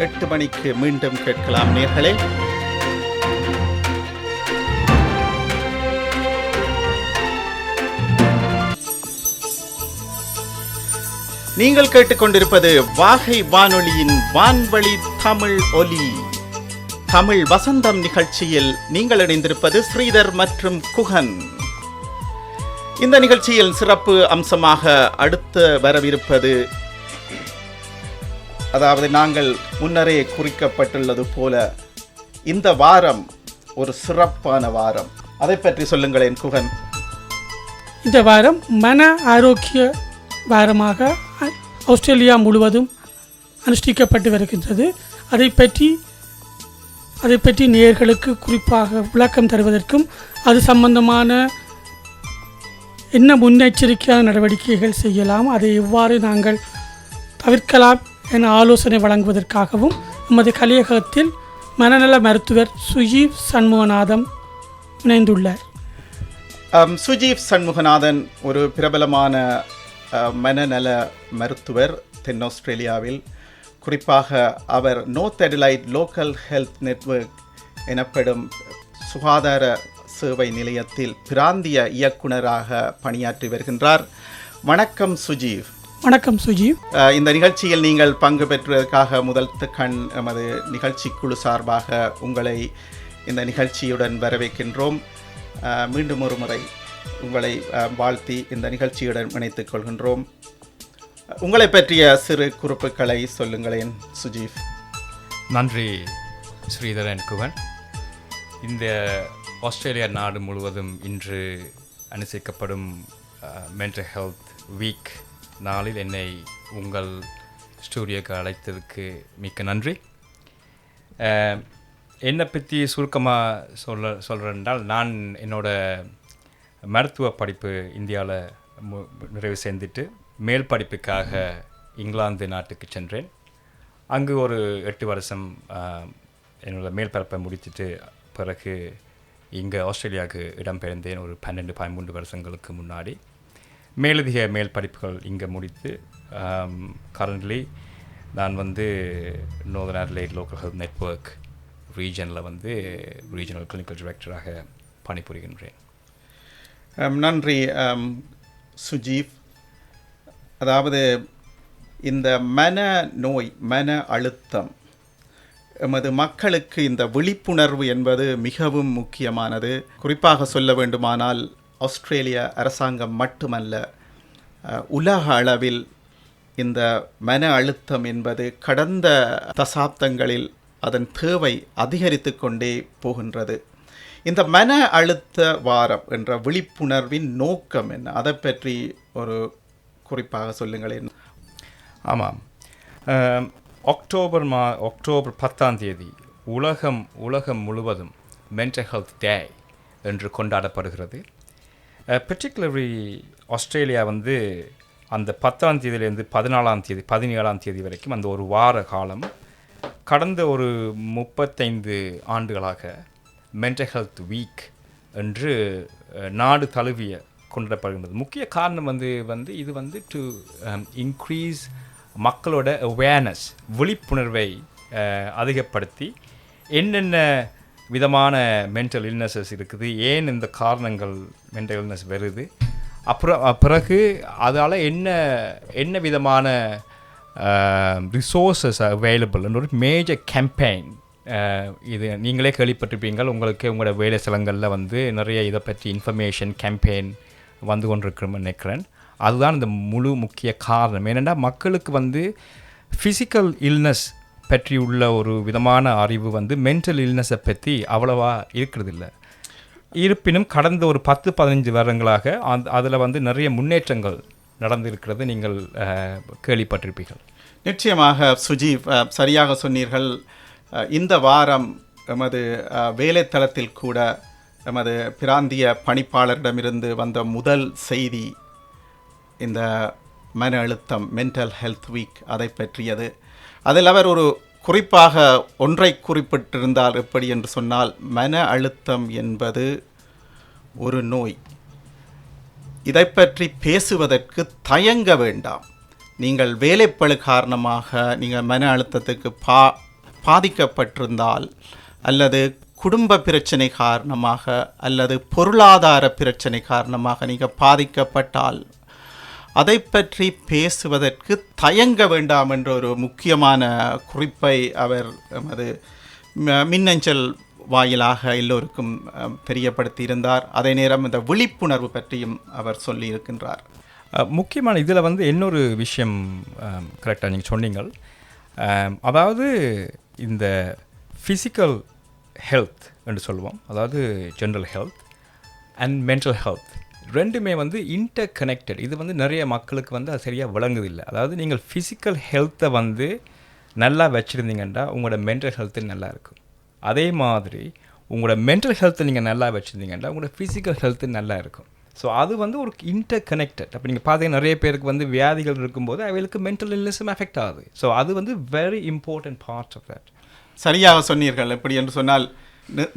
8 மணிக்கு மீண்டும் கேட்கலாம் நேயர்களே. நீங்கள் கேட்டுக்கொண்டிருப்பது வாகை வானொலியின் வான்வழி தமிழ் ஒலி. தமிழ் வசந்தம் நிகழ்ச்சியில் நீங்கள் இணைந்திருப்பது ஸ்ரீதர் மற்றும் குகன். இந்த நிகழ்ச்சியில் சிறப்பு அம்சமாக அடுத்து வரவிருப்பது, அதாவது நாங்கள் முன்னரே குறிக்கப்பட்டுள்ளது போல இந்த வாரம் ஒரு சிறப்பான வாரம். அதை பற்றி சொல்லுங்களேன் குகன். இந்த வாரம் மன ஆரோக்கிய வாரமாக ஆஸ்திரேலியா முழுவதும் அனுஷ்டிக்கப்பட்டு வருகின்றது. அதை பற்றி நேயர்களுக்கு குறிப்பாக விளக்கம் தருவதற்கும் அது சம்பந்தமான என்ன முன்னெச்சரிக்கையான நடவடிக்கைகள் செய்யலாம், அதை எவ்வாறு நாங்கள் தவிர்க்கலாம் என ஆலோசனை வழங்குவதற்காகவும் நமது கலையகத்தில் மனநல மருத்துவர் சுஜீவ் சண்முகநாதன் இணைந்துள்ளார். சுஜீவ் சண்முகநாதன் ஒரு பிரபலமான மனநல மருத்துவர் தென் ஆஸ்திரேலியாவில். குறிப்பாக அவர் North Adelaide local health network எனப்படும் சுகாதார சேவை நிலையத்தில் பிராந்திய இயக்குனராக பணியாற்றி வருகின்றார். வணக்கம் சுஜீவ். வணக்கம் சுஜீவ். இந்த நிகழ்ச்சியில் நீங்கள் பங்கு பெற்றதற்காக முதல் கண் நமது நிகழ்ச்சி குழு சார்பாக உங்களை இந்த நிகழ்ச்சியுடன் வரவேற்கின்றோம். மீண்டும் ஒரு முறை உங்களை வாழ்த்தி இந்த நிகழ்ச்சியுடன் இணைத்துக் கொள்கின்றோம். உங்களை பற்றிய சிறு குறிப்புகளை சொல்லுங்களேன் சுஜீவ். நன்றி ஸ்ரீதரன் குகன். இந்த ஆஸ்திரேலியா நாடு முழுவதும் இன்று அனுசரிக்கப்படும் மென்டல் ஹெல்த் வீக் நாளில் என்னை உங்கள் ஸ்டூடியோக்கு அழைத்ததுக்கு மிக்க நன்றி. என்னை பற்றி சுருக்கமாக சொல்கிறேன்னால், நான் என்னோட மருத்துவ படிப்பு இந்தியாவில் நிறைவு செய்துட்டு மேல் படிப்புக்காக இங்கிலாந்து நாட்டுக்கு சென்றேன். அங்கு ஒரு 8 வருஷம் என்னோடய மேல் படிப்பை முடித்துட்டு பிறகு இங்கே ஆஸ்திரேலியாவுக்கு இடம்பெயர்ந்தேன். ஒரு 12-13 வருஷங்களுக்கு முன்னாடி மேலதிக மேல் படிப்புகள் இங்கே முடித்து கரண்ட்லி நான் வந்து northern Adelaide local health network ரீஜனில் வந்து ரீஜனல் கிளினிக்கல் டைரக்டராக பணிபுரிகின்றேன். நன்றி சுஜீவ். அதாவது இந்த மன அழுத்தம் எமது மக்களுக்கு இந்த விழிப்புணர்வு என்பது மிகவும் முக்கியமானது. குறிப்பாக சொல்ல வேண்டுமானால் ஆஸ்திரேலிய அரசாங்கம் மட்டுமல்ல, உலக அளவில் இந்த மன அழுத்தம் என்பது கடந்த தசாப்தங்களில் அதன் தேவை அதிகரித்து கொண்டே போகின்றது. இந்த மன அழுத்த வாரம் என்ற விழிப்புணர்வின் நோக்கம் என்ன? அதை பற்றி ஒரு குறிப்பாக சொல்லுங்களேன். ஆமாம், அக்டோபர் 10 உலகம் முழுவதும் மென்டல் ஹெல்த் டே என்று கொண்டாடப்படுகிறது. பர்டிகுலர்லி ஆஸ்திரேலியா வந்து அந்த 10 17 வரைக்கும் அந்த ஒரு வார காலம் கடந்த ஒரு 35 ஆண்டுகளாக மென்டல் ஹெல்த் வீக் என்று நாடு தழுவிய கொண்டாடப்படுகின்றது. முக்கிய காரணம் வந்து இது வந்து டு இன்க்ரீஸ் மக்களோட அவேர்னஸ், விழிப்புணர்வை அதிகப்படுத்தி என்னென்ன விதமான மென்டல் இல்னஸஸ் இருக்குது, ஏன் இந்த காரணங்கள் மென்டல் இல்னஸ் வருது, பிறகு அதால் என்ன விதமான ரிசோர்ஸஸ் அவைலபிள் என்ற ஒரு மேஜர் கேம்பெயின். இது நீங்களே கேள்விப்பட்டிருப்பீங்கள், உங்களோட வேலை ஸ்தலங்களில் வந்து நிறைய இதை பற்றி இன்ஃபர்மேஷன் கேம்பெயின் வந்து கொண்டிருக்கிறோம்னு நினைக்கிறேன். அதுதான் இந்த முழு முக்கிய காரணம். ஏனென்னா மக்களுக்கு வந்து ஃபிசிக்கல் இல்னஸ் பற்றி உள்ள ஒரு விதமான அறிவு வந்து மென்டல் இல்னஸை பற்றி அவ்வளவா இருக்கிறதில்ல. இருப்பினும் கடந்த ஒரு 10-15 வருடங்களாக அதில் வந்து நிறைய முன்னேற்றங்கள் நடந்திருக்கிறது, நீங்கள் கேள்விப்பட்டிருப்பீர்கள். நிச்சயமாக சுஜீவ், சரியாக சொன்னீர்கள். இந்த வாரம் எமது வேலைத்தளத்தில் கூட எமது பிராந்திய பணிப்பாளரிடமிருந்து வந்த முதல் செய்தி இந்த மன அழுத்தம், மென்டல் ஹெல்த் வீக், அதை பற்றியது. அதில் அவர் ஒரு குறிப்பாக ஒன்றை குறிப்பிட்டிருந்தால் எப்படி என்று சொன்னால், மன அழுத்தம் என்பது ஒரு நோய். இதை பற்றி பேசுவதற்கு தயங்க வேண்டாம். நீங்கள் வேலைப்பளு காரணமாக நீங்கள் மன அழுத்தத்துக்கு பாதிக்கப்பட்டிருந்தால், அல்லது குடும்ப பிரச்சனை காரணமாக, அல்லது பொருளாதார பிரச்சனை காரணமாக நீங்கள் பாதிக்கப்பட்டால் அதை பற்றி பேசுவதற்கு தயங்க வேண்டாம் என்ற ஒரு முக்கியமான குறிப்பை அவர் அது மின்னஞ்சல் வாயிலாக எல்லோருக்கும் தெரியப்படுத்தியிருந்தார். அதே நேரம் இந்த விழிப்புணர்வு பற்றியும் அவர் சொல்லியிருக்கின்றார். முக்கியமான இதில் வந்து இன்னொரு விஷயம் கரெக்டாக நீங்கள் சொன்னீங்கள். அதாவது இந்த ஃபிசிக்கல் ஹெல்த் என்று சொல்லுவோம், அதாவது general health and mental health ரெண்டுமே வந்து இன்டர் கனெக்டட். இது வந்து நிறைய மக்களுக்கு வந்து அது சரியாக விளங்குதில்லை. அதாவது நீங்கள் ஃபிசிக்கல் ஹெல்த்தை வந்து நல்லா வச்சுருந்தீங்கன்னா உங்களோட மென்டல் ஹெல்த்து நல்லா இருக்கும். அதே மாதிரி உங்களோட மென்டல் ஹெல்த்தை நீங்கள் நல்லா வச்சுருந்தீங்கன்னா உங்களோட ஃபிசிக்கல் ஹெல்த்து நல்லா இருக்கும். ஸோ அது வந்து ஒரு இன்டர் கனெக்டட். அப்போ நீங்கள் பார்த்தீங்கன்னா நிறைய பேருக்கு வந்து வியாதிகள் இருக்கும்போது அவங்களுக்கு மென்டல் இல்னஸும் எஃபெக்ட் ஆகுது. ஸோ அது வந்து very important part of that. சரியாக சொன்னீர்கள். எப்படி என்று சொன்னால்,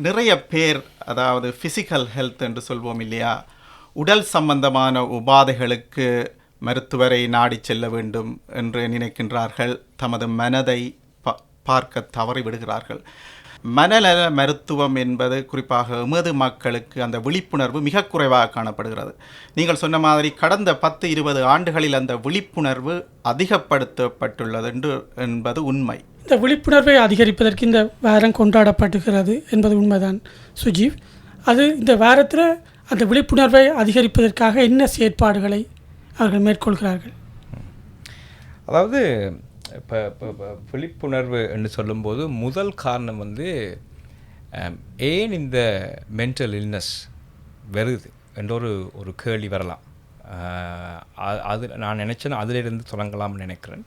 நிறைய பேர் அதாவது ஃபிசிக்கல் ஹெல்த் என்று சொல்வோம் இல்லையா, உடல் சம்பந்தமான உபாதைகளுக்கு மருத்துவரை நாடி செல்ல வேண்டும் என்று நினைக்கின்றார்கள். தமது மனதை பார்க்க தவறிவிடுகிறார்கள். மனநல மருத்துவம் என்பது குறிப்பாக எமது மக்களுக்கு அந்த விழிப்புணர்வு மிக குறைவாக காணப்படுகிறது. நீங்கள் சொன்ன மாதிரி கடந்த 10-20 ஆண்டுகளில் அந்த விழிப்புணர்வு அதிகப்படுத்தப்பட்டுள்ளது என்பது உண்மை. இந்த விழிப்புணர்வை அதிகரிப்பதற்கு இந்த வாரம் கொண்டாடப்படுகிறது என்பது உண்மைதான் சுஜீவ். அது இந்த வாரத்தில் அந்த விழிப்புணர்வை அதிகரிப்பதற்காக என்ன செயற்பாடுகளை அவர்கள் மேற்கொள்கிறார்கள்? அதாவது இப்போ விழிப்புணர்வு என்று சொல்லும்போது முதல் காரணம் வந்து ஏன் இந்த மென்டல் இல்னஸ் வருது என்ற ஒரு கேள்வி வரலாம். அது நான் நினச்சேன் அதிலிருந்து தொடங்கலாம்னு நினைக்கிறேன்.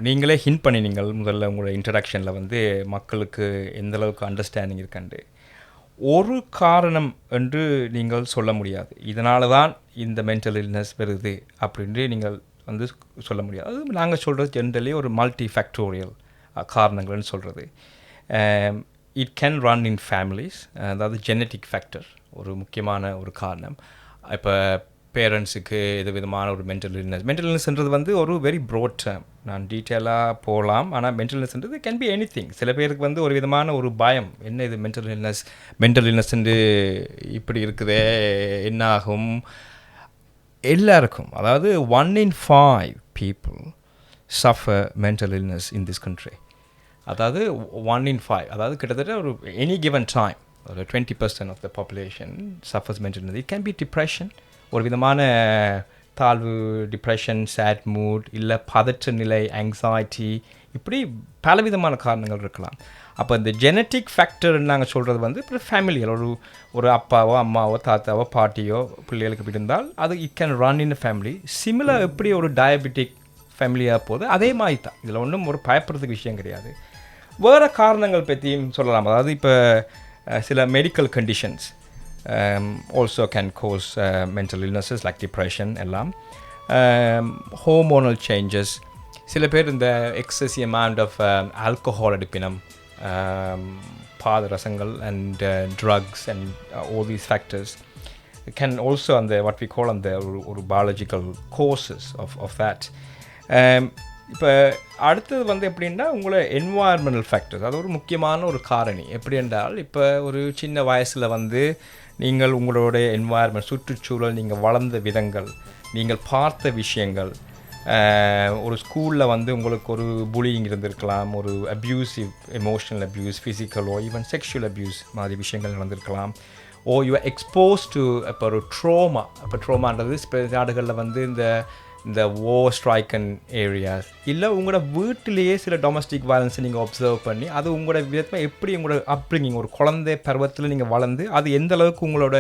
நீங்களே ஹிண்ட் பண்ணினீங்கள் முதல்ல உங்களோட இன்ட்ரடக்ஷனில் வந்து மக்களுக்கு எந்தளவுக்கு அண்டர்ஸ்டாண்டிங் இருக்காண்டு. ஒரு காரணம் என்று நீங்கள் சொல்ல முடியாது, இதனால தான் இந்த மென்டல் இல்னஸ் வருது அப்படின்னு நீங்கள் வந்து சொல்ல முடியாது. அது நாங்கள் சொல்கிறது ஜென்ரலி ஒரு மல்டி ஃபேக்டோரியல் காரணங்கள்னு சொல்கிறது. It can run in families, அதாவது ஜெனட்டிக் ஃபேக்டர் ஒரு முக்கியமான ஒரு காரணம். இப்போ பேரண்ட்ஸுக்கு எது விதமான ஒரு மென்டல் இல்னஸ்ன்றது வந்து ஒரு வெரி ப்ரோட் டேர்ம். நான் டீட்டெயிலாக போகலாம். ஆனால் மென்டல் இல்னஸ்ன்றது கேன் பி எனிதிங். சில பேருக்கு வந்து ஒரு விதமான ஒரு பயம், என்ன இது மென்டல் இல்னஸ்ன்ட்டு இப்படி இருக்குதே, என்ன ஆகும். எல்லாருக்கும், அதாவது 1 in 5 people suffer mental illness in this country. அதாவது 1 in 5, அதாவது கிட்டத்தட்ட ஒரு எனி given time ஒரு 20% of the population suffers mental illness. It can be depression, ஒரு விதமான தாழ்வு, டிப்ரெஷன், சேட் மூட், இல்லை பதற்ற நிலை, ஆங்ஸைட்டி, இப்படி பலவிதமான காரணங்கள் இருக்கலாம். அப்போ இந்த ஜெனட்டிக் ஃபேக்டர்னு நாங்கள் சொல்கிறது வந்து இப்போ ஃபேமிலியில் ஒரு அப்பாவோ அம்மாவோ தாத்தாவோ பாட்டியோ பிள்ளைகளுக்கு இப்படி இருந்தால் அது it can run in family. Similar எப்படி ஒரு டயபெட்டிக் ஃபேமிலியாக போகுது அதே மாதிரி தான். இதில் ஒன்றும் ஒரு பயப்படுறதுக்கு விஷயம் கிடையாது. வேறு காரணங்கள் பற்றியும் சொல்லலாம். அதாவது இப்போ சில medical conditions also can cause mental illnesses like depression எல்லாம். Hormonal changes, சில பேர் இந்த excessive amount of alcohol எடுப்பினம், பாதரசங்கள் and drugs and all these factors can also on the what we call on the ஒரு biological causes of that. இப்போ அடுத்தது வந்து எப்படின்னா உங்களை என்வாயர்மெண்டல் ஃபேக்டர்ஸ், அது ஒரு முக்கியமான ஒரு காரணி. எப்படி என்றால் இப்போ ஒரு சின்ன வயசில் வந்து நீங்கள் உங்களோட என்வாயர்மெண்ட், சுற்றுச்சூழல், நீங்கள் வளர்ந்த விதங்கள், நீங்கள் பார்த்த விஷயங்கள், ஒரு ஸ்கூலில் வந்து உங்களுக்கு ஒரு புலியிங் இருந்திருக்கலாம், ஒரு அப்யூசிவ், எமோஷனல் அப்யூஸ், ஃபிசிக்கலோ ஈவன் செக்ஷுவல் அப்யூஸ் மாதிரி விஷயங்கள் நடந்திருக்கலாம். Or you are expose to இப்போ ஒரு ட்ரோமா. இப்போ ட்ரோமான்றது இப்போ நாடுகளில் வந்து இந்த war stricken areas, இல்லை உங்களோட வீட்டிலேயே சில டொமஸ்டிக் வயலன்ஸை நீங்கள் ஒப்சர்வ் பண்ணி அது உங்களோட விதமாக எப்படி உங்களோட அப்ரிங்கிங், ஒரு குழந்தை பருவத்தில் நீங்கள் வளர்ந்து அது எந்த அளவுக்கு உங்களோட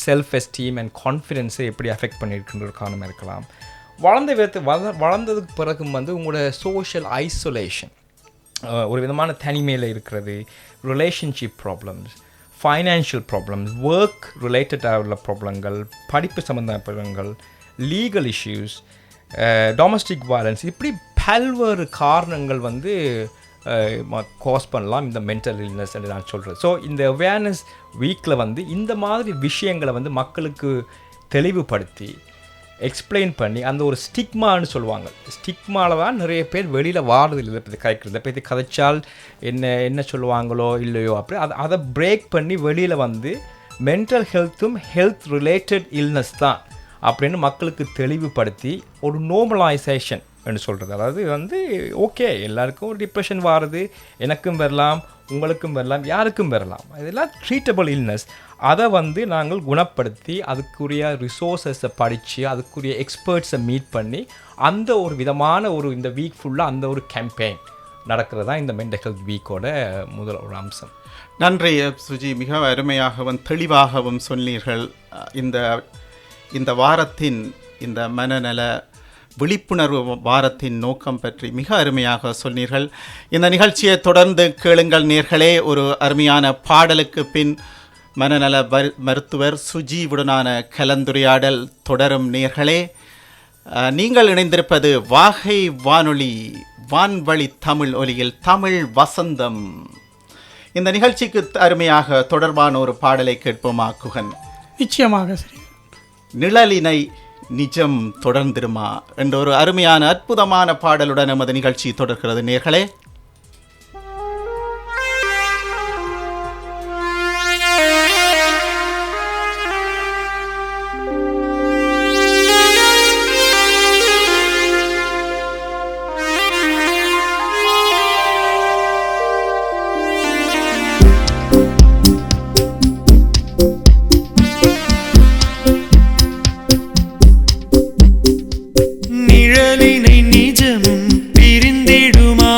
செல்ஃப் எஸ்டீம் அண்ட் கான்ஃபிடென்ஸை எப்படி அஃபெக்ட் பண்ணியிருக்குன்ற ஒரு காரணமாக இருக்கலாம். வளர்ந்த விதத்தை வளர்ந்ததுக்கு பிறகும் வந்து உங்களோட சோஷியல் ஐசோலேஷன், ஒரு விதமான தனிமையில் இருக்கிறது, relationship problems, financial problems, work ரிலேட்டடாக உள்ள ப்ராப்ளங்கள், படிப்பு சம்மந்தமான ப்ராப்ளங்கள், லீகல் இஷ்யூஸ், டொமஸ்டிக் வயலன்ஸ், இப்படி பல்வேறு காரணங்கள் வந்து காஸ் பண்ணலாம் இந்த மென்டல் இல்னஸ் என்று நான் சொல்கிறேன். ஸோ இந்த அவேர்னஸ் வீக்கில் வந்து இந்த மாதிரி விஷயங்களை வந்து மக்களுக்கு தெளிவுபடுத்தி எக்ஸ்பிளைன் பண்ணி அந்த ஒரு ஸ்டிக்மான்னு சொல்லுவாங்க. ஸ்டிக்மாவில் தான் நிறைய பேர் வெளியில் வாடுறது இல்லை. இதை கதைக்கிறது, இப்போ இது கதைச்சால் என்ன சொல்லுவாங்களோ இல்லையோ அப்படி அதை பிரேக் பண்ணி வெளியில் வந்து மென்டல் ஹெல்த்தும் ஹெல்த் ரிலேட்டட் இல்னஸ் தான் அப்படின்னு மக்களுக்கு தெளிவுபடுத்தி ஒரு நார்மலைசேஷன் என்று சொல்கிறது. அதாவது வந்து ஓகே, எல்லாருக்கும் ஒரு டிப்ரெஷன் வாருது, எனக்கும் வரலாம், உங்களுக்கும் வரலாம், யாருக்கும் வரலாம், இதெல்லாம் ட்ரீட்டபிள் இல்னஸ். அதை வந்து நாங்கள் குணப்படுத்தி அதுக்குரிய ரிசோர்ஸஸை படித்து அதுக்குரிய எக்ஸ்பர்ட்ஸை மீட் பண்ணி அந்த ஒரு விதமான ஒரு இந்த வீக் ஃபுல்லாக அந்த ஒரு கேம்பெயின் நடக்கிறது தான் இந்த மென்டல் ஹெல்த் வீக்கோட முதல் ஒரு அம்சம். நன்றி சுஜி, மிக அருமையாகவும் தெளிவாகவும் சொன்னீர்கள். இந்த வாரத்தின், இந்த மனநல விழிப்புணர்வு வாரத்தின் நோக்கம் பற்றி மிக அருமையாக சொன்னீர்கள். இந்த நிகழ்ச்சியை தொடர்ந்து கேளுங்கள் நேர்களே. ஒரு அருமையான பாடலுக்கு பின் மனநல மருத்துவர் சுஜிவுடனான கலந்துரையாடல் தொடரும் நேர்களே. நீங்கள் இணைந்திருப்பது வாகை வானொலி, வான்வழி தமிழ் ஒலியில் தமிழ் வசந்தம். இந்த நிகழ்ச்சிக்கு அருமையாக தொடர்பான ஒரு பாடலை கேட்போமா குகன்? நிச்சயமாக. சரி. நிழலினை நிஜம் தொடர்ந்திருமா என்ற ஒரு அருமையான அற்புதமான பாடலுடன் நமது நிகழ்ச்சி தொடர்கிறது நேர்களே. நிழலினை நிஜமும் பிரிந்திடுமா?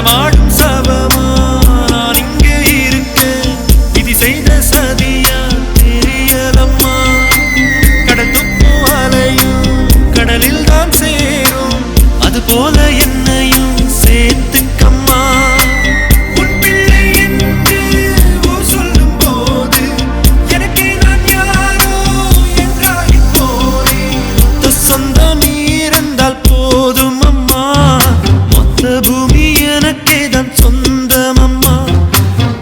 நடமாடும் சபமா நான் இங்கே இருக்கேன் விதி செய்த சதியா தெரியலம்மா கடல் துப்பும் அலையும் கடலில் தான் சேரும் அது போல என்னையும் சேர்த்துக்கம்மா உன் பிள்ளை என்று ஊர் சொல்லும் போது எனக்கு நான் யாரோ என்றாகி போனேன் மொத்த சொந்தம் நீ இருந்தால் போதும் அம்மா மொத்த பூமி எனக்கே தான் சொந்தம் அம்மா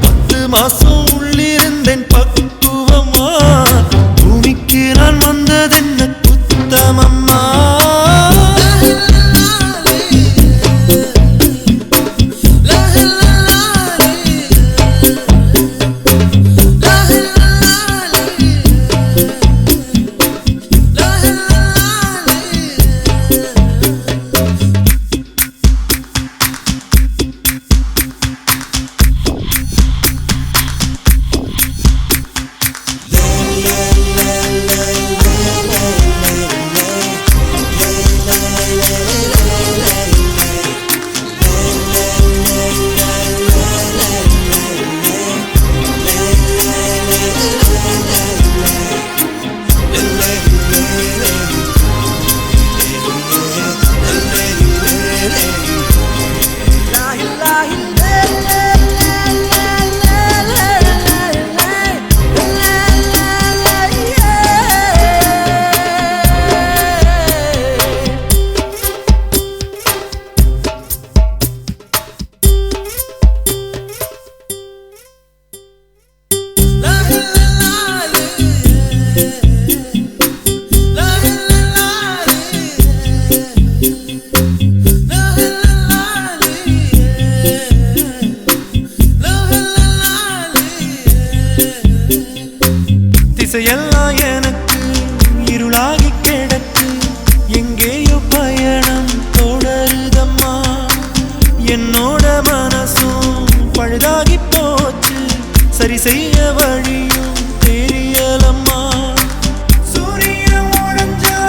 10 மாசம் உள்ளிருந்தேன் பக்குவமா பூமிக்கு நான் வந்ததென்ன குத்தமம்மா திசையெல்லாம் எனக்கு இருளாகி கிடக்கு எங்கேயோ பயணம் தொடருதம்மா என்னோட மனசும் பழுதாகி போச்சு சரி செய்ய வழியும் தெரியலம்மா சூரியன் உடைஞ்சா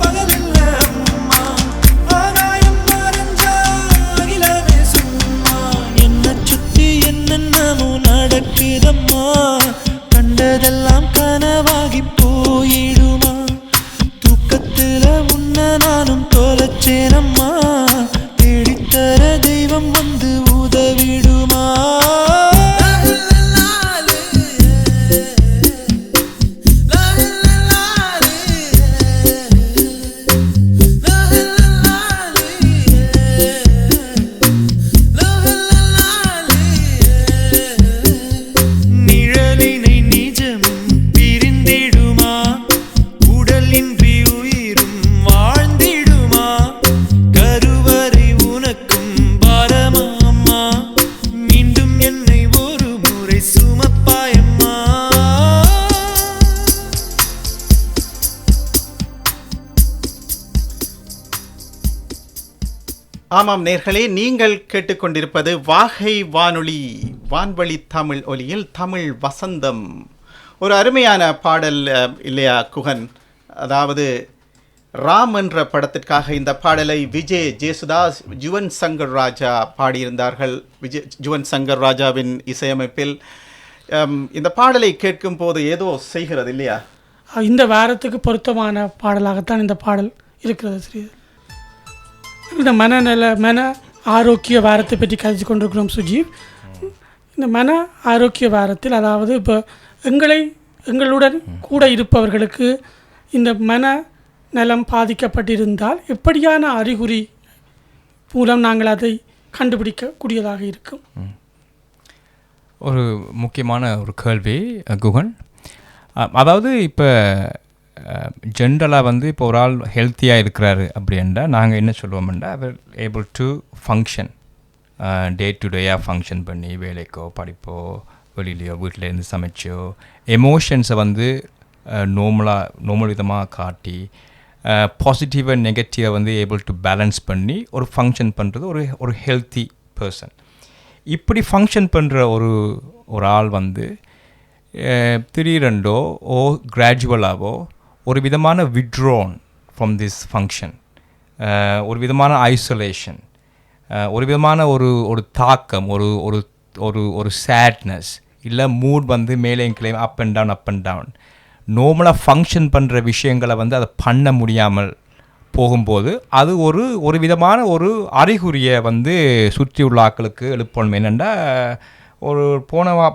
பகலில்ல அம்மா ஆகாயம் மறைஞ்சா அகிலமே சும்மா என்ன சுத்தி என்னென்னமோ நடக்குதம்மா கண்டதெல்லாம் கனவாகி போயிடுமா தூக்கத்துல உன்ன நானும் தொலைச்சேனம்மா தேடித்தர தெய்வம் வந்து உதவிடுமா நிழலினை நிஜமும் பிரிந்திடுமா உடலின்றி உயிரும் வாழ்ந்திடுமா கருவறை உனக்கும் பாரமா அம்மா மீண்டும் என்னை ஒரு முறை சுமப்பாயம்மா ஆமாம் நேர்களே, நீங்கள் கேட்டுக்கொண்டிருப்பது வாகை வானொலி வான்வழி தமிழ் ஒலியில் தமிழ் வசந்தம். ஒரு அருமையான பாடல் இல்லையா குகன்? அதாவது ராம் என்ற படத்திற்காக இந்த பாடலை விஜய் ஜேசுதாஸ், ஜுவன் சங்கர் ராஜா பாடியிருந்தார்கள். ஜுவன் சங்கர் ராஜாவின் இசையமைப்பில் இந்த பாடலை கேட்கும் போது ஏதோ செய்கிறது இல்லையா? இந்த வாரத்துக்கு பொருத்தமான பாடலாகத்தான் இந்த பாடல் இருக்கிறது. ஸ்ரீ இந்த மன ஆரோக்கிய வாரத்தை பற்றி கழிச்சு கொண்டிருக்கிறோம் சுஜீவ். இந்த மன ஆரோக்கிய வாரத்தில் அதாவது இப்போ எங்களுடன் கூட இருப்பவர்களுக்கு இந்த மன நலம் பாதிக்கப்பட்டிருந்தால் எப்படியான அறிகுறி மூலம் நாங்கள் அதை கண்டுபிடிக்கக்கூடியதாக இருக்கும்? ஒரு முக்கியமான ஒரு கேள்வி குகன். அதாவது இப்போ ஜென்ரலாக வந்து இப்போ ஒரு ஆள் ஹெல்த்தியாக இருக்கிறாரு அப்படின்னா நாங்கள் என்ன சொல்லுவோம்னா அவர் able to function day to டேயாக ஃபங்க்ஷன் பண்ணி வேலைக்கோ படிப்போ வெளியிலையோ வீட்டிலேருந்து சமைச்சோ எமோஷன்ஸை வந்து நார்மல் விதமாக காட்டி பாசிட்டிவ் அண்ட் நெகட்டிவை வந்து ஏபிள் டு பேலன்ஸ் பண்ணி ஒரு ஃபங்க்ஷன் பண்ணுறது ஒரு ஹெல்த்தி பர்சன். இப்படி ஃபங்க்ஷன் பண்ணுற ஒரு ஆள் வந்து திடீரெண்டோ கிராஜுவலாகவோ ஒரு விதமான விட்ரோன் ஃப்ரம் திஸ் ஃபங்க்ஷன், ஒரு விதமான ஐசோலேஷன், ஒரு விதமான ஒரு தாக்கம், ஒரு ஒரு ஒரு ஒரு சேட்னஸ், இல்லை மூட் வந்து மேலே கீழே அப் அண்ட் டவுன் நார்மலாக ஃபங்க்ஷன் பண்ணுற விஷயங்களை வந்து அதை பண்ண முடியாமல் போகும்போது அது ஒரு விதமான ஒரு அறிகுறியை வந்து சுற்றி உள்ள ஆட்களுக்கு எழுப்பணும். என்னென்னா ஒரு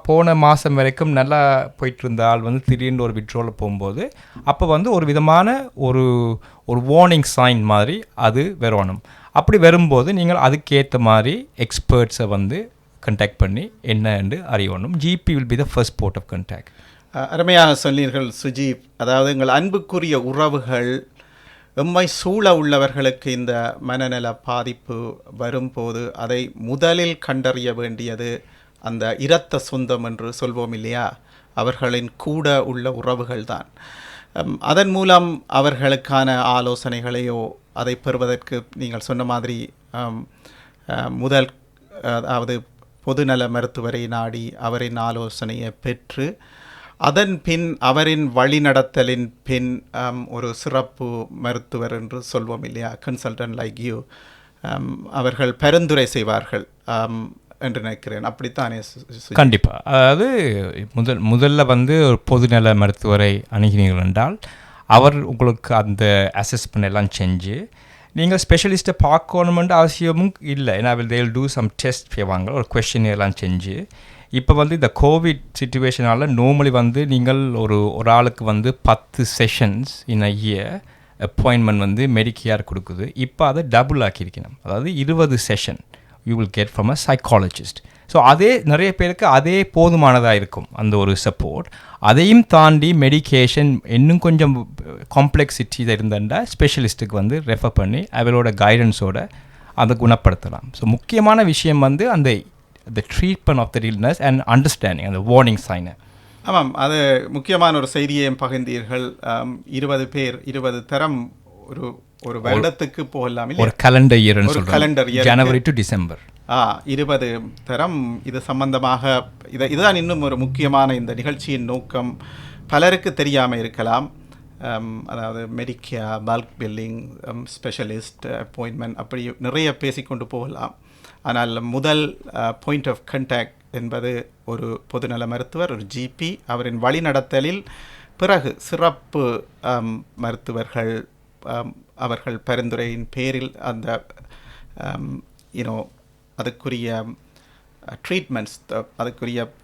போன மாதம் வரைக்கும் நல்லா போயிட்டு இருந்த ஆள் வந்து திடீர்னு ஒரு விட்ரோவில் போகும்போது அப்போ வந்து ஒரு விதமான ஒரு வார்னிங் சைன் மாதிரி அது வரணும். அப்படி வரும்போது நீங்கள் அதுக்கேற்ற மாதிரி எக்ஸ்பர்ட்ஸை வந்து கண்டாக்ட் பண்ணி என்னன்னு அறியணும். GP will be the first port of contact. அருமையாக சொன்னீர்கள் சுஜீப். அதாவது எங்கள் அன்புக்குரிய உறவுகள் எம்மை சூழ உள்ளவர்களுக்கு இந்த மனநல பாதிப்பு வரும்போது அதை முதலில் கண்டறிய வேண்டியது அந்த இரத்த சொந்தம் என்று சொல்வோம் இல்லையா, அவர்களின் கூட உள்ள உறவுகள் தான். அதன் மூலம் அவர்களுக்கான ஆலோசனைகளையோ அதை பெறுவதற்கு நீங்கள் சொன்ன மாதிரி முதல் அதாவது பொதுநல மருத்துவரை நாடி அவரின் ஆலோசனையை பெற்று அதன் பின் அவரின் வழிநடத்தலின் பின் ஒரு சிறப்பு மருத்துவர் என்று சொல்வோம் இல்லையா, கன்சல்டன்ட் லைக் யூ, அவர்கள் பரிந்துரை செய்வார்கள் என்று நினைக்கிறேன். அப்படித்தானே? கண்டிப்பாக. அதாவது முதல்ல வந்து ஒரு பொதுநல மருத்துவரை அணுகினீர்கள் என்றால் அவர் உங்களுக்கு அந்த அசஸ்மெண்ட் எல்லாம் செஞ்சு நீங்கள் ஸ்பெஷலிஸ்ட்டை பார்க்கணுமென்ற அவசியமும் இல்லை. ஏன்னா தேல் டூ சம் டெஸ்ட் செய்வாங்க, ஒரு கொஸ்டின் எல்லாம் செஞ்சு. இப்போ வந்து இந்த கோவிட் சிச்சுவேஷனால் நார்மலி வந்து நீங்கள் ஒரு ஆளுக்கு வந்து 10 sessions in a year appointment வந்து மெடிக்கேர் கொடுக்குது. இப்போ அதை டபுள் ஆக்கியிருக்கணும், அதாவது 20 session you will get from a psychologist. So அதே நிறைய பேருக்கு அதே போதுமானதாக இருக்கும் அந்த ஒரு சப்போர்ட். அதையும் தாண்டி மெடிக்கேஷன் இன்னும் கொஞ்சம் காம்ப்ளெக்சிட்டி இருந்தால் ஸ்பெஷலிஸ்ட்டுக்கு வந்து ரெஃபர் பண்ணி அவளோட கைடன்ஸோடு அதை குணப்படுத்தலாம். ஸோ முக்கியமான விஷயம் வந்து அந்த treatment of the illness and understanding, அந்த வார்னிங் சைனை. ஆமாம், அது முக்கியமான ஒரு செய்தியையும் பகிர்ந்தீர்கள். 20 பேர் 20 தரம் ஒரு வருடத்துக்கு போகலாம், ஒரு கலண்டர் இயர்னு ஒரு calendar year, January to December 20 தரம் இது சம்பந்தமாக. இதுதான் இன்னும் ஒரு முக்கியமான இந்த நிகழ்ச்சியின் நோக்கம். பலருக்கு தெரியாமல் இருக்கலாம். அதாவது Medicare, bulk billing, specialist appointment, அப்படி நிறைய பேசிக்கொண்டு போகலாம். ஆனால் முதல் பாயிண்ட் ஆஃப் கண்டாக்ட் என்பது ஒரு பொதுநல மருத்துவர், ஒரு ஜிபி, அவரின் வழிநடத்தலில் பிறகு சிறப்பு மருத்துவர்கள் அவர்கள் பரிந்துரையின் பேரில் அந்த அதுக்குரிய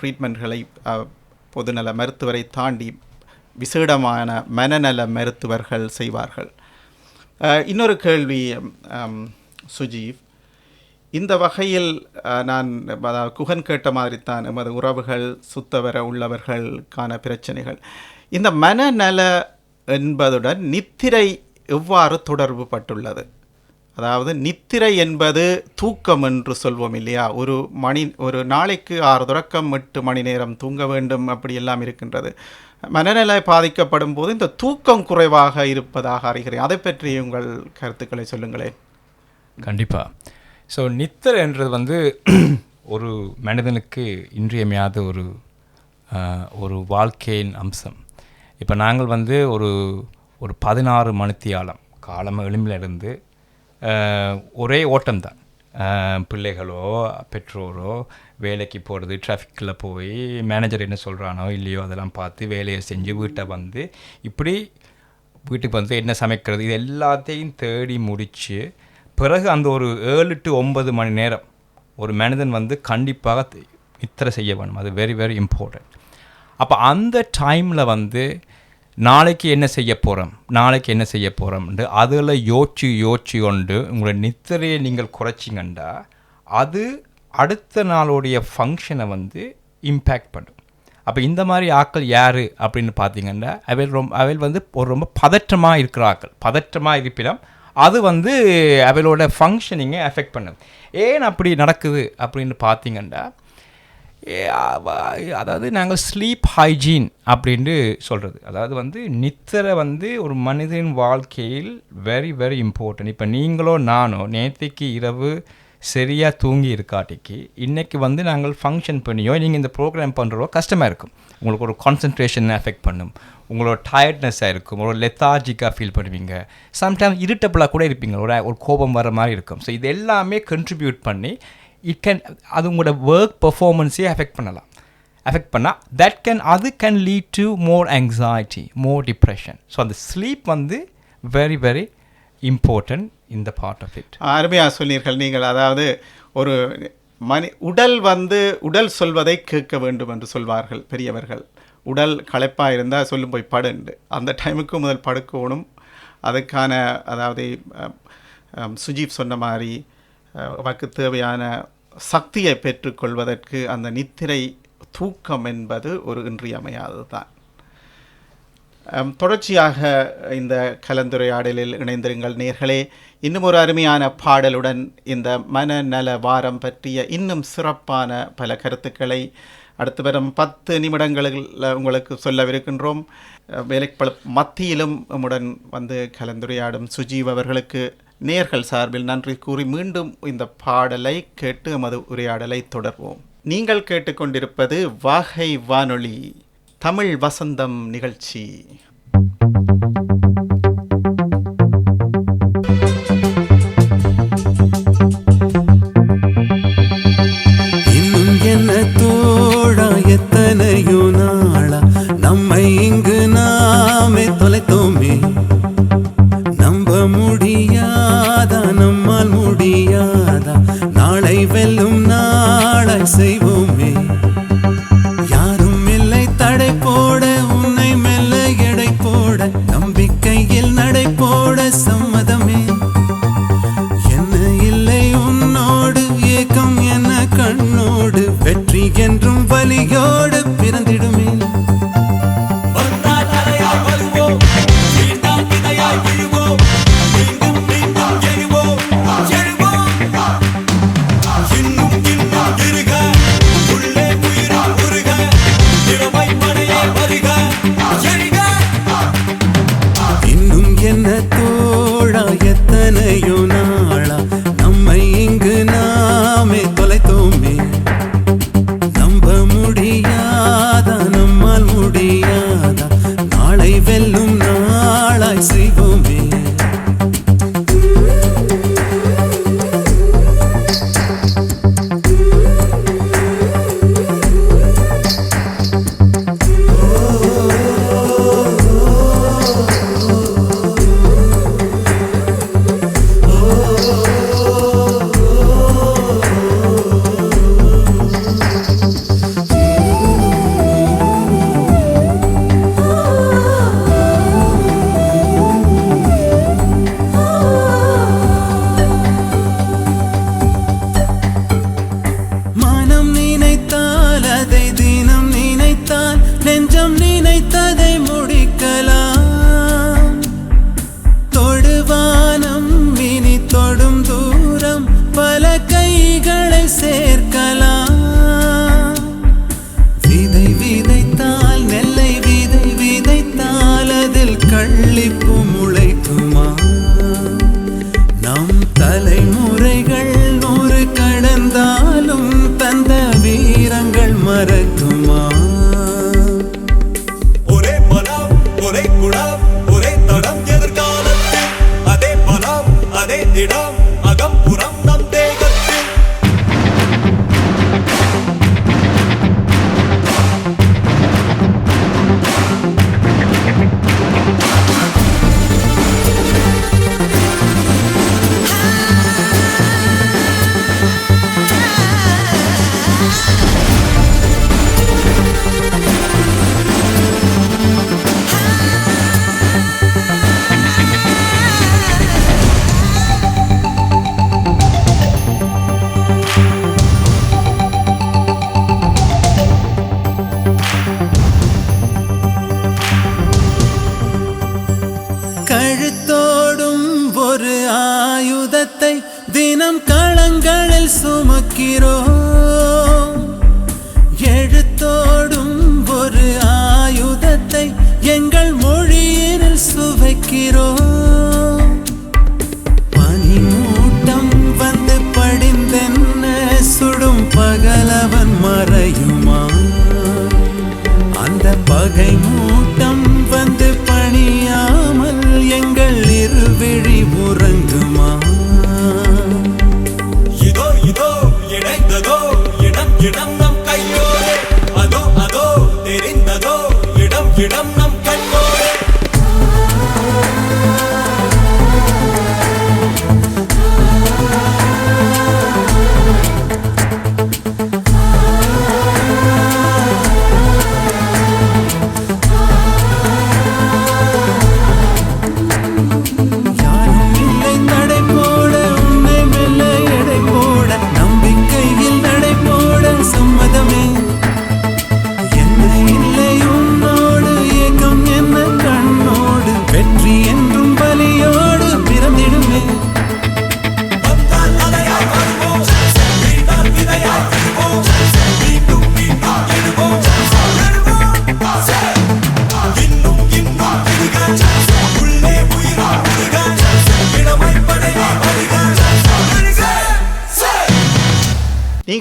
ட்ரீட்மெண்ட்களை பொதுநல மருத்துவரை தாண்டி விசேடமான மனநல மருத்துவர்கள் செய்வார்கள். இன்னொரு கேள்வி சுஜீவ், இந்த வகையில் நான் குகன் கேட்ட மாதிரி தான் எமது உறவுகள் சுத்தவர உள்ளவர்களுக்கான பிரச்சனைகள், இந்த மனநல என்பதுடன் நித்திரை எவ்வாறு தொடர்பு பட்டுள்ளது? அதாவது நித்திரை என்பது தூக்கம் என்று சொல்வோம் இல்லையா, ஒரு நாளைக்கு 6 தொடக்கம் 8 மணி நேரம் தூங்க வேண்டும், அப்படி எல்லாம் இருக்கின்றது. மனநிலை பாதிக்கப்படும் போது இந்த தூக்கம் குறைவாக இருப்பதாக அறிகிறேன். அதை பற்றி உங்கள் கருத்துக்களை சொல்லுங்களேன். கண்டிப்பாக. ஸோ நித்திரைன்றது வந்து ஒரு மனிதனுக்கு இன்றியமையாத ஒரு வாழ்க்கையின் அம்சம். இப்போ நாங்கள் வந்து ஒரு 16 மணித்தியாலம் காலம் எலும்பிலிருந்து ஒரே ஓட்டம்தான். பிள்ளைகளோ பெற்றோரோ வேலைக்கு போகிறது, டிராஃபிக்கில் போய் மேனேஜர் என்ன சொல்கிறானோ இல்லையோ அதெல்லாம் பார்த்து வேலையை செஞ்சு வீட்டை வந்து இப்படி வீட்டுக்கு வந்து என்ன சமைக்கிறது இது எல்லாத்தையும் தேடி முடித்து பிறகு அந்த ஒரு 7 to 9 மணி நேரம் ஒரு மனிதன் வந்து கண்டிப்பாக நித்திரை செய்ய வேணும். அது வெரி வெரி இம்பார்ட்டன்ட். அப்போ அந்த டைமில் வந்து நாளைக்கு என்ன செய்ய போகிறோம்னு அதில் யோசிச்சு கொண்டு உங்களோட நித்திரையை நீங்கள் குறைச்சிங்கண்டா அது அடுத்த நாளுடைய ஃபங்க்ஷனை வந்து இம்பேக்ட் பண்ணும். அப்போ இந்த மாதிரி ஆட்கள் யார் அப்படின்னு பார்த்தீங்கன்னா அவள் வந்து ரொம்ப பதற்றமாக இருக்கிற ஆட்கள். பதற்றமாக இருப்பிடம் அது வந்து அவளோட ஃபங்க்ஷனிங்கை எஃபெக்ட் பண்ணும். ஏன் அப்படி நடக்குது அப்படின்னு பார்த்தீங்கன்னா, அதாவது நாங்கள் ஸ்லீப் ஹைஜீன் அப்படின்ட்டு சொல்கிறது. அதாவது வந்து நித்திரை வந்து ஒரு மனிதனின் வாழ்க்கையில் வெரி வெரி இம்பார்ட்டன்ட். இப்போ நீங்களோ நானோ நேற்றுக்கு இரவு சரியாக தூங்கி இருக்காட்டிக்கு இன்றைக்கி வந்து நாங்கள் ஃபங்க்ஷன் பண்ணியோ நீங்கள் இந்த ப்ரோக்ராம் பண்ணுறோ கஷ்டமாக இருக்கும். உங்களுக்கு ஒரு கான்சன்ட்ரேஷனை எஃபெக்ட் பண்ணும், உங்களோட டயர்ட்னஸாக இருக்கும், ஒரு லெத்தார்ஜிக்காக ஃபீல் பண்ணுவீங்க, சம்டைம்ஸ் இரிட்டபிளாக கூட இருப்பீங்க, ஒரு கோபம் வர மாதிரி இருக்கும். ஸோ இது எல்லாமே கண்ட்ரிபியூட் பண்ணி அது உங்களோட ஒர்க் பர்ஃபார்மன்ஸே அஃபெக்ட் பண்ணால் அது can lead to more anxiety, more depression. So அந்த ஸ்லீப் வந்து வெரி வெரி இம்பார்ட்டன்ட் இந்த பார்ட் ஆஃப் இட். அருமையாக சொன்னீர்கள் நீங்கள். அதாவது ஒரு உடல் சொல்வதை கேட்க வேண்டும் என்று சொல்வார்கள் பெரியவர்கள். உடல் களைப்பாக இருந்தால் சொல்லும் போய் படுண்டு, அந்த டைமுக்கு முதல் படுக்கணும். அதுக்கான அதாவது சுஜீப் சொன்ன மாதிரி நமக்கு தேவையான சக்தியை பெற்றுக்கொள்வதற்கு அந்த நித்திரை தூக்கம் என்பது ஒரு இன்றியமையாதது தான். தொடர்ச்சியாக இந்த கலந்துரையாடலில் இணைந்திருங்கள் நேர்களே. இன்னும் ஒரு அருமையான பாடலுடன் இந்த மனநல வாரம் பற்றிய இன்னும் சிறப்பான பல கருத்துக்களை அடுத்து வரும் 10 நிமிடங்களில் உங்களுக்கு சொல்லவிருக்கின்றோம். வேலைப்பள மத்தியிலும் நம்முடன் வந்து கலந்துரையாடும் சுஜீவ் அவர்களுக்கு நேர்கள் சார்பில் நன்றி கூறி மீண்டும் இந்த பாடலை கேட்டு எமது உரையாடலை தொடர்வோம். நீங்கள் கேட்டுக்கொண்டிருப்பது வாகை வானொலி தமிழ் வசந்தம் நிகழ்ச்சி. இன்னும் என்ன தோழா எத்தனையோ நாளா நம்மை இங்கு நாமே தொலைத்தோமே. நம்ப முடியாதா நம்மால் முடியாதா, நாளை வெல்லும் நாளை செய்வோமே. யாரும் இல்லை தடை போட, உன்னை மெல்ல எடை போட, நம்பிக்கையில் நடை போட சம்மதமே. என்ன இல்லை உன்னோடு ஏக்கம் என்ன கண்ணோடு, வெற்றி என்றும் வலியோடு பிறந்திடுமே. இன்னும் என்ன தோழா எத்தனையோ நாளா நம்மை இங்கு நாமே தொலைத்தோமே. நம்ப முடியாதா நம்மால் முடியாதா, நாளை வெல்லும் நாளாய் செய்வோமே. மனம் நினைத்தால் அதை தினம் நினைத்தால், நெஞ்சம் நினைத்ததை முடிக்கலாம். தொடுவானம் இனி தொடும் தூரம், பல கைகளை சேர்க்கலாம். விதை விதைத்தால் நெல்லை விதை விதைத்தால், அதில் கள்ளிப்பு முளைக்குமா. நம் தலைமுறைகள் 100 கடந்தாலும் தந்த வீரங்கள் மறக்குமா. ஒரே பலம் ஒரே குணம் ஒரே தடம் எதிர்காலத்தில், அதே பலம் அதே திடம் அகம் புறம் நம் தேகத்தில். கழுத்தோடும் ஒரு ஆயுதத்தை தினம் களங்களில் சுமக்கிறோம். எழுத்தோடும் ஒரு ஆயுதத்தை எங்கள் மொழியில் சுவைக்கிறோம். பனிமூட்டம் வந்து படிந்த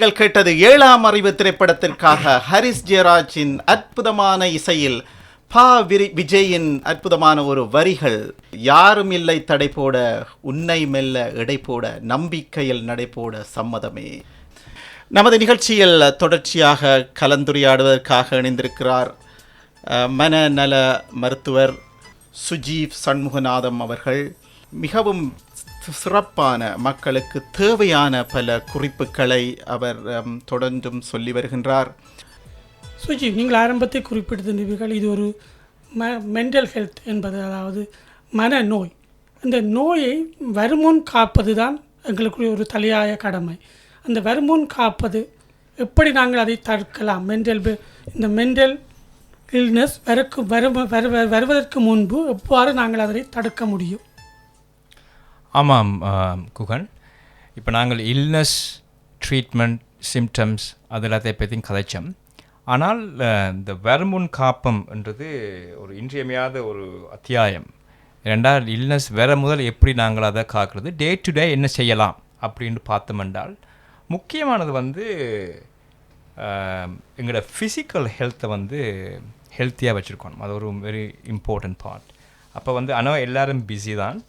நீங்கள் கேட்டது 7ஆம் அறிவு திரைப்படத்திற்காக ஹரிஸ் ஜெயராஜின் அற்புதமான இசையில் விஜயின் அற்புதமான ஒரு வரிகள். யாரும் இல்லை தடை போட, உன்னை மெல்ல எடை போட, நம்பிக்கையில் நடை போட சம்மதமே. நமது நிகழ்ச்சியில் தொடர்ச்சியாக கலந்துரையாடுவதற்காக இணைந்திருக்கிறார் மனநல மருத்துவர் சுஜீவ் சண்முகநாதம் அவர்கள். மிகவும் சிறப்பான, மக்களுக்கு தேவையான பல குறிப்புகளை அவர் தொடர்ந்தும் சொல்லி வருகின்றார். சுஜீவ், நீங்கள் ஆரம்பத்தை குறிப்பிட்டிருந்தீர்கள், இது ஒரு மென்டல் ஹெல்த் என்பது, அதாவது மனநோய். அந்த நோயை வருமுன் காப்பது தான் எங்களுக்குரிய ஒரு தலையாய கடமை. அந்த வருமுன் காப்பது எப்படி நாங்கள் அதை தடுக்கலாம்? இந்த மென்டல் இல்னஸ் வருவதற்கு முன்பு எவ்வாறு நாங்கள் அதை தடுக்க முடியும்? ஆமாம் குகன், இப்போ நாங்கள் இல்னஸ், ட்ரீட்மெண்ட், சிம்டம்ஸ் அது எல்லாத்தையும் பற்றியும் கதைச்சோம். ஆனால் இந்த வருமுன் காப்பம் என்றது ஒரு இன்றியமையாத ஒரு அத்தியாயம். ரெண்டாவது, இல்னஸ் வர முதல் எப்படி நாங்கள் அதை காக்கிறது, டே டு டே என்ன செய்யலாம் அப்படின்னு பார்த்தோம்னால், முக்கியமானது வந்து எங்களோட ஃபிசிக்கல் ஹெல்த்தை வந்து ஹெல்த்தியாக வச்சுருக்கணும். அது ஒரு வெரி இம்பார்ட்டன்ட் பார்ட். அப்போ வந்து ஆனால் எல்லோரும் பிஸி தான்,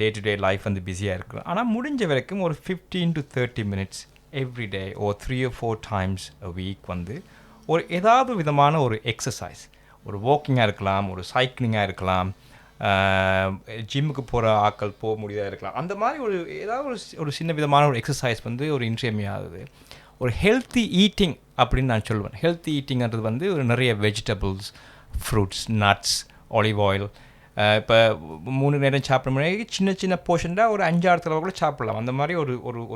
டே டு டே லைஃப் வந்து பிஸியாக இருக்கும். ஆனால் முடிஞ்ச வரைக்கும் ஒரு 15 to 30 minutes எவ்ரி டே ஒரு 3 or 4 times a week வந்து ஒரு ஏதாவது விதமான ஒரு எக்ஸசைஸ், ஒரு வாக்கிங்காக இருக்கலாம், ஒரு சைக்கிளிங்காக இருக்கலாம், ஜிம்முக்கு போகிற ஆட்கள் போக முடியாத இருக்கலாம். அந்த மாதிரி ஏதாவது ஒரு சின்ன விதமான ஒரு எக்ஸசைஸ் வந்து ஒரு இன்றியமையாதது. ஒரு ஹெல்த்தி ஈட்டிங் அப்படின்னு நான் சொல்லுவேன். ஹெல்த்தி ஈட்டிங்கிறது வந்து ஒரு நிறைய vegetables, fruits, nuts, olive oil. இப்போ 3 நேரம் சாப்பிட்ற மாதிரி சின்ன சின்ன போர்ஷன்டாக ஒரு 5-6 தடவை கூட சாப்பிடலாம். அந்த மாதிரி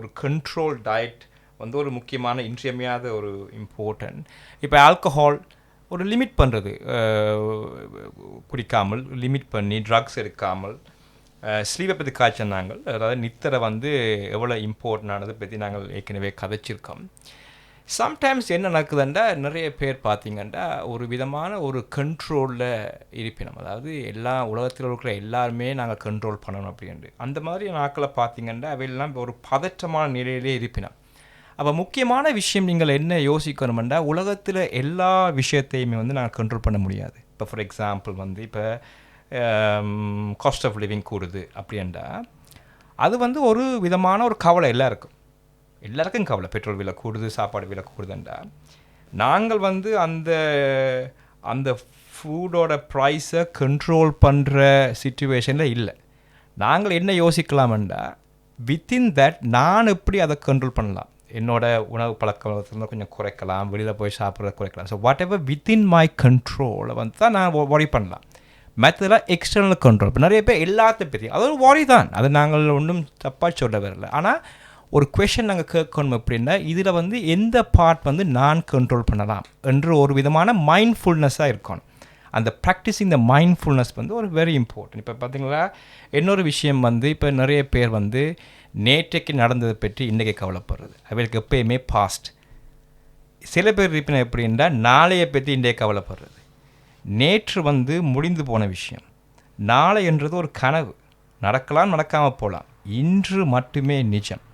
ஒரு கண்ட்ரோல் டயட் வந்து ஒரு முக்கியமான இன்றியமையாத ஒரு இம்பார்ட்டன்ட். இப்போ ஆல்கஹால் ஒரு லிமிட் பண்ணுறது, குடிக்காமல் லிமிட் பண்ணி, ட்ரக்ஸ் எடுக்காமல், ஸ்லீப்பை பற்றி காய்ச்சல் நாங்கள், அதாவது நித்திரை வந்து எவ்வளோ இம்பார்ட்டண்டானதை பற்றி நாங்கள் ஏற்கனவே கதைச்சிருக்கோம். சம்டைம்ஸ் என்ன நடக்குதுண்டா, நிறைய பேர் பார்த்திங்கன்னா ஒரு விதமான ஒரு கண்ட்ரோலில் இருப்பினோம். அதாவது எல்லா உலகத்தில் இருக்கிற எல்லாருமே நாங்கள் கண்ட்ரோல் பண்ணணும் அப்படின்ட்டு. அந்த மாதிரி நாட்களை பார்த்திங்கன்னா அவையெல்லாம் ஒரு பதற்றமான நிலையிலே இருப்பினோம். அப்போ முக்கியமான விஷயம் நீங்கள் என்ன யோசிக்கணுமெண்டா, உலகத்தில் எல்லா விஷயத்தையுமே வந்து நாங்கள் கண்ட்ரோல் பண்ண முடியாது. இப்போ ஃபார் எக்ஸாம்பிள் வந்து இப்போ காஸ்ட் ஆஃப் லிவிங் கூடுது அப்படின்டா, அது வந்து ஒரு விதமான ஒரு கவலை எல்லாருக்கும் கவலை. பெட்ரோல் விலை கூடுது, சாப்பாடு விலை கூடுதுண்டா, நாங்கள் வந்து அந்த ஃபுட்டோட ப்ரைஸை கண்ட்ரோல் பண்ணுற சிச்சுவேஷனில் இல்லை. நாங்கள் என்ன யோசிக்கலாம்டா, வித்தின் தட் நான் எப்படி அதை கண்ட்ரோல் பண்ணலாம், என்னோட உணவு பழக்கத்தில் கொஞ்சம் குறைக்கலாம், வெளியில் போய் சாப்பிட்றத குறைக்கலாம். So whatever within my கண்ட்ரோலை வந்து தான் நான் ஒரி பண்ணலாம். மற்றதெல்லாம் எக்ஸ்டர்னல் கண்ட்ரோல். இப்போ நிறைய பேர் எல்லாத்தையும் பற்றி அது ஒரு ஒரி தான், அது நாங்கள் ஒன்றும் தப்பாக சொல்ல வரல. ஆனால் ஒரு கொஷன் நாங்கள் கேட்கணும் அப்படின்னா, இதில் வந்து எந்த பார்ட் வந்து நான் கண்ட்ரோல் பண்ணலாம் என்று ஒரு விதமான மைண்ட்ஃபுல்னஸாக இருக்கணும். அந்த ப்ராக்டிஸிங் த மைண்ட்ஃபுல்னஸ் வந்து ஒரு வெரி இம்பார்ட்டன்ட். இப்போ பார்த்தீங்களா, இன்னொரு விஷயம் வந்து இப்போ நிறைய பேர் வந்து நேற்றைக்கு நடந்ததை பற்றி இன்றைக்கி கவலைப்படுறது, அவருக்கு எப்போயுமே பாஸ்ட். சில பேர் இருப்பின எப்படின்னா நாளையை பற்றி இன்றைய கவலைப்படுறது. நேற்று வந்து முடிந்து போன விஷயம், நாளை என்றது ஒரு கனவு, நடக்கலாம் நடக்காமல் போகலாம், இன்று மட்டுமே நிஜம்.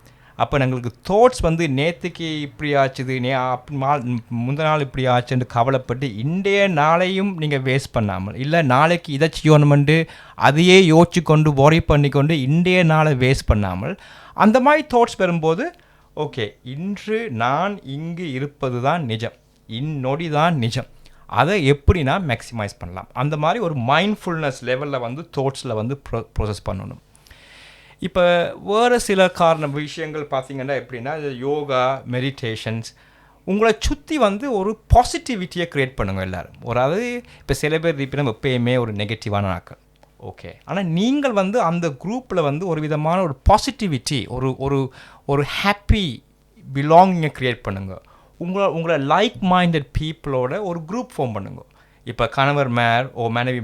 அப்போ எங்களுக்கு தாட்ஸ் வந்து நேற்றுக்கு இப்படி ஆச்சுது, முந்த நாள் இப்படி ஆச்சுன்னு கவலைப்பட்டு இன்றைய நாளையும் நீங்கள் வேஸ்ட் பண்ணாமல், இல்லை நாளைக்கு இதை செய்யணுமெண்டு அதையே யோசிச்சு கொண்டு ஒரி பண்ணிக்கொண்டு இன்றைய நாளை வேஸ்ட் பண்ணாமல், அந்த மாதிரி தாட்ஸ் வரும்போது ஓகே, இன்று நான் இங்கு இருப்பது தான் நிஜம், இந்நொடி தான் நிஜம், அதை எப்படி நான் மேக்ஸிமைஸ் பண்ணலாம், அந்த மாதிரி ஒரு மைண்ட்ஃபுல்னஸ் லெவலில் வந்து தாட்ஸில் வந்து ப்ரோசஸ் பண்ணணும். இப்போ வேறு சில விஷயங்கள் பார்த்திங்கன்னா எப்படின்னா, யோகா, மெடிடேஷன்ஸ், உங்களை சுற்றி வந்து ஒரு பாசிட்டிவிட்டியை க்ரியேட் பண்ணுங்க எல்லோரும். அதாவது இப்போ சில பேர் இருப்பினும் எப்பயுமே ஒரு நெகட்டிவான ஆக்கள், ஓகே, ஆனால் நீங்கள் வந்து அந்த குரூப்பில் வந்து ஒரு விதமான ஒரு பாசிட்டிவிட்டி, ஒரு ஹாப்பி பிலாங்கிங்கை க்ரியேட் பண்ணுங்க. உங்களை லைக் மைண்டட் பீப்புளோட ஒரு குரூப் ஃபார்ம் பண்ணுங்க. இப்போ கணவர் மனைவி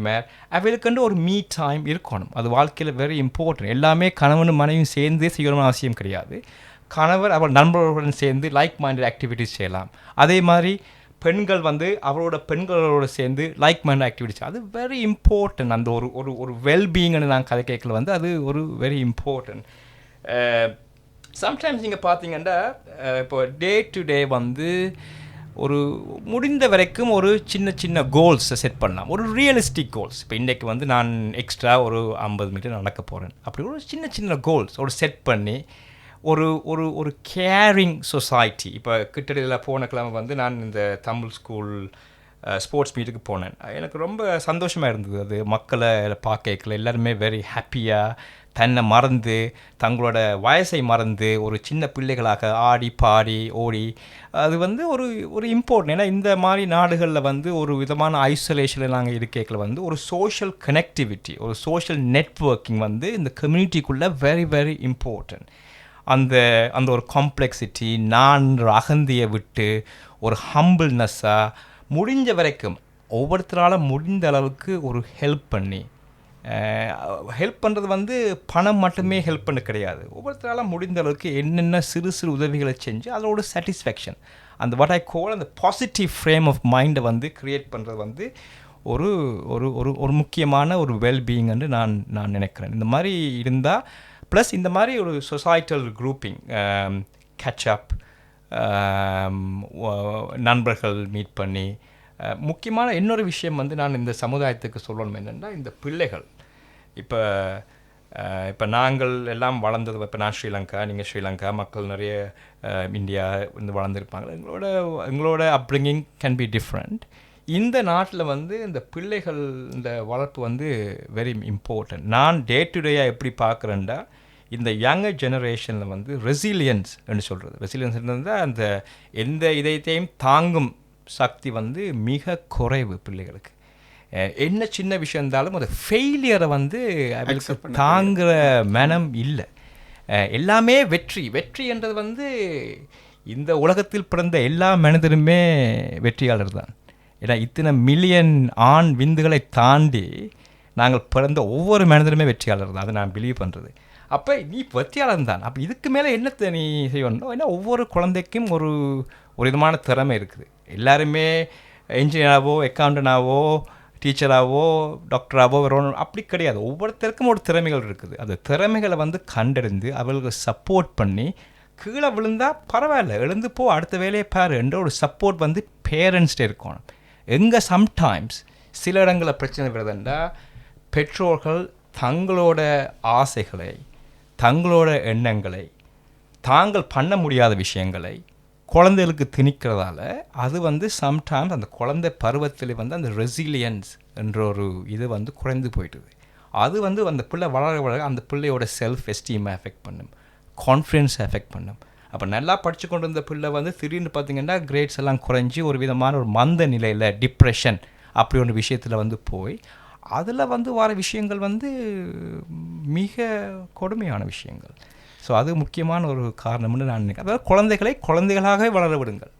அவளுக்கு ஒரு மீ டைம் இருக்கணும். அது வாழ்க்கையில் வெரி இம்பார்ட்டன்ட். எல்லாமே கணவனும் மனைவியும் சேர்ந்தே செய்யணும்னு அவசியம் கிடையாது. கணவர் அவர் நண்பர்களுடன் சேர்ந்து லைக் மைண்டட் ஆக்டிவிட்டிஸ் செய்யலாம். அதே மாதிரி பெண்கள் வந்து அவரோட பெண்களோட சேர்ந்து லைக் மைண்டட் ஆக்டிவிட்டிஸ், அது வெரி இம்பார்ட்டன்ட். அந்த ஒரு வெல்பீயிங்னு நான் கதை கேட்கல வந்து அது ஒரு வெரி இம்பார்ட்டன்ட். சம்டைம்ஸ் நீங்கள் பார்த்தீங்கன்னா இப்போ டே டு டே வந்து ஒரு முடிந்த வரைக்கும் ஒரு சின்ன சின்ன கோல்ஸை செட் பண்ணலாம், ஒரு ரியலிஸ்டிக் கோல்ஸ். இப்போ இன்றைக்கு வந்து நான் எக்ஸ்ட்ரா ஒரு 50 மீட்டர் நடக்க போகிறேன், அப்படி ஒரு சின்ன சின்ன கோல்ஸ் ஒரு செட் பண்ணி ஒரு ஒரு ஒரு கேரிங் சொசைட்டி. இப்போ கிட்டடியில் போன கிழமை வந்து நான் இந்த தமிழ் ஸ்கூல் ஸ்போர்ட்ஸ் மீட்டுக்கு போனேன். எனக்கு ரொம்ப சந்தோஷமாக இருந்தது. அது மக்களை பார்க்கல எல்லாருமே வெரி ஹாப்பியாக தன்னை மறந்து தங்களோட வயசை மறந்து ஒரு சின்ன பிள்ளைகளாக ஆடி பாடி ஓடி, அது வந்து ஒரு ஒரு இம்பார்ட்டன்ட். ஏன்னா இந்த மாதிரி நாடுகளில் வந்து ஒரு விதமான ஐசோலேஷனில் நாங்கள் இருக்கல வந்து ஒரு சோஷியல் கனெக்டிவிட்டி, ஒரு சோஷியல் நெட்வொர்க்கிங் வந்து இந்த கம்யூனிட்டிக்குள்ளே வெரி வெரி இம்பார்ட்டன்ட். அந்த அந்த ஒரு காம்ப்ளெக்சிட்டி, நான் அகந்தியை விட்டு ஒரு ஹம்பிள்னஸ்ஸாக முடிஞ்ச வரைக்கும் ஒவ்வொருத்தரால் முடிந்த அளவுக்கு ஒரு ஹெல்ப் பண்ணி, ஹெல்ப் பண்ணுறது வந்து பணம் மட்டுமே ஹெல்ப் பண்ண கிடையாது. ஒவ்வொருத்தரால் முடிந்த அளவுக்கு என்னென்ன சிறு சிறு உதவிகளை செஞ்சு அதோட சாட்டிஸ்ஃபேக்ஷன், அந்த வாட் ஐ கால் அந்த பாசிட்டிவ் ஃப்ரேம் ஆஃப் மைண்டை வந்து க்ரியேட் பண்ணுறது வந்து ஒரு ஒரு ஒரு ஒரு முக்கியமான ஒரு வெல்பீயிங்னு நான் நினைக்கிறேன். இந்த மாதிரி இருந்தால் ப்ளஸ் இந்த மாதிரி ஒரு சொசைட்டல் குரூப்பிங், கேட்சப், நண்பர்கள் மீட் பண்ணி, முக்கியமான இன்னொரு விஷயம் வந்து நான் இந்த சமுதாயத்துக்கு சொல்லணும் என்னென்னா, இந்த பிள்ளைகள் இப்போ நாங்கள் எல்லாம் வளர்ந்தது, இப்போ நான் ஸ்ரீலங்கா, நீங்கள் ஸ்ரீலங்கா, மக்கள் நிறைய இந்தியா வந்து வளர்ந்துருப்பாங்க. எங்களோட அப்ரிங்கிங் கேன் பி டிஃப்ரெண்ட். இந்த நாட்டில் வந்து இந்த பிள்ளைகள் இந்த வளர்ப்பு வந்து வெரி இம்பார்ட்டன்ட். நான் டே டு டேயாக எப்படி பார்க்குறேன்டா, இந்த யங்கர் ஜெனரேஷனில் வந்து ரெசிலியன்ஸ் என்று சொல்கிறது. ரெசிலியன்ஸ் இருந்தால் அந்த எந்த இதயத்தையும் தாங்கும் சக்தி வந்து மிக குறைவு பிள்ளைகளுக்கு. என்ன சின்ன விஷயம் இருந்தாலும் அந்த ஃபெயிலியரை வந்து அவங்களுக்கு தாங்குகிற மனம் இல்லை. எல்லாமே வெற்றி என்றது வந்து இந்த உலகத்தில் பிறந்த எல்லா மனிதருமே வெற்றியாளர் தான். ஏன்னா இத்தனை மில்லியன் ஆண் விந்துகளை தாண்டி நாங்கள் பிறந்த ஒவ்வொரு மனிதருமே வெற்றியாளர் தான். அதை நான் பிலீவ் பண்ணுறது. அப்போ நீ வெற்றியாளர் தான். அப்போ இதுக்கு மேலே என்னத்தை நீ செய்யணும்? ஏன்னா ஒவ்வொரு குழந்தைக்கும் ஒரு ஒரு விதமான திறமை இருக்குது. எல்லாருமே என்ஜினியராகவோ அக்கௌண்டண்டாகவோ டீச்சராகவோ டாக்டராகவோ வரணும் அப்படி கிடையாது. ஒவ்வொருத்தருக்கும் ஒரு திறமைகள் இருக்குது. அந்த திறமைகளை வந்து கண்டறிந்து அவர்களுக்கு சப்போர்ட் பண்ணி, கீழே விழுந்தால் பரவாயில்ல எழுந்து போ அடுத்த வேலையை பாரு என்ற ஒரு சப்போர்ட் வந்து பேரண்ட்ஸ்டே இருக்கணும். எங்கே சம்டைம்ஸ் சில இடங்களில் பிரச்சனை வருதுண்டா, பெற்றோர்கள் தங்களோட ஆசைகளை, தங்களோட எண்ணங்களை, தாங்கள் பண்ண முடியாத விஷயங்களை குழந்தைகளுக்கு திணிக்கிறதால அது வந்து சம்டைம்ஸ் அந்த குழந்தை பருவத்தில் வந்து அந்த ரெசிலியன்ஸ் என்ற ஒரு இது வந்து குறைந்து போயிடுது. அது வந்து அந்த பிள்ளை வளர வளர அந்த பிள்ளையோட செல்ஃப் எஸ்டீமை எஃபெக்ட் பண்ணும், கான்ஃபிடென்ஸை எஃபெக்ட் பண்ணும். அப்போ நல்லா படித்து கொண்டு இருந்த பிள்ளை வந்து திடீர்னு பார்த்திங்கன்னா கிரேட்ஸ் எல்லாம் குறைஞ்சி ஒரு விதமான ஒரு மந்த நிலையில் டிப்ரெஷன் அப்படி ஒரு விஷயத்தில் வந்து போய் அதில் வந்து வர விஷயங்கள் வந்து மிக கொடுமையான விஷயங்கள். ஸோ அது முக்கியமான ஒரு காரணம்னு நான் நினைக்கிறேன். அதாவது குழந்தைகளை குழந்தைகளாகவே வளர விடுங்கள்.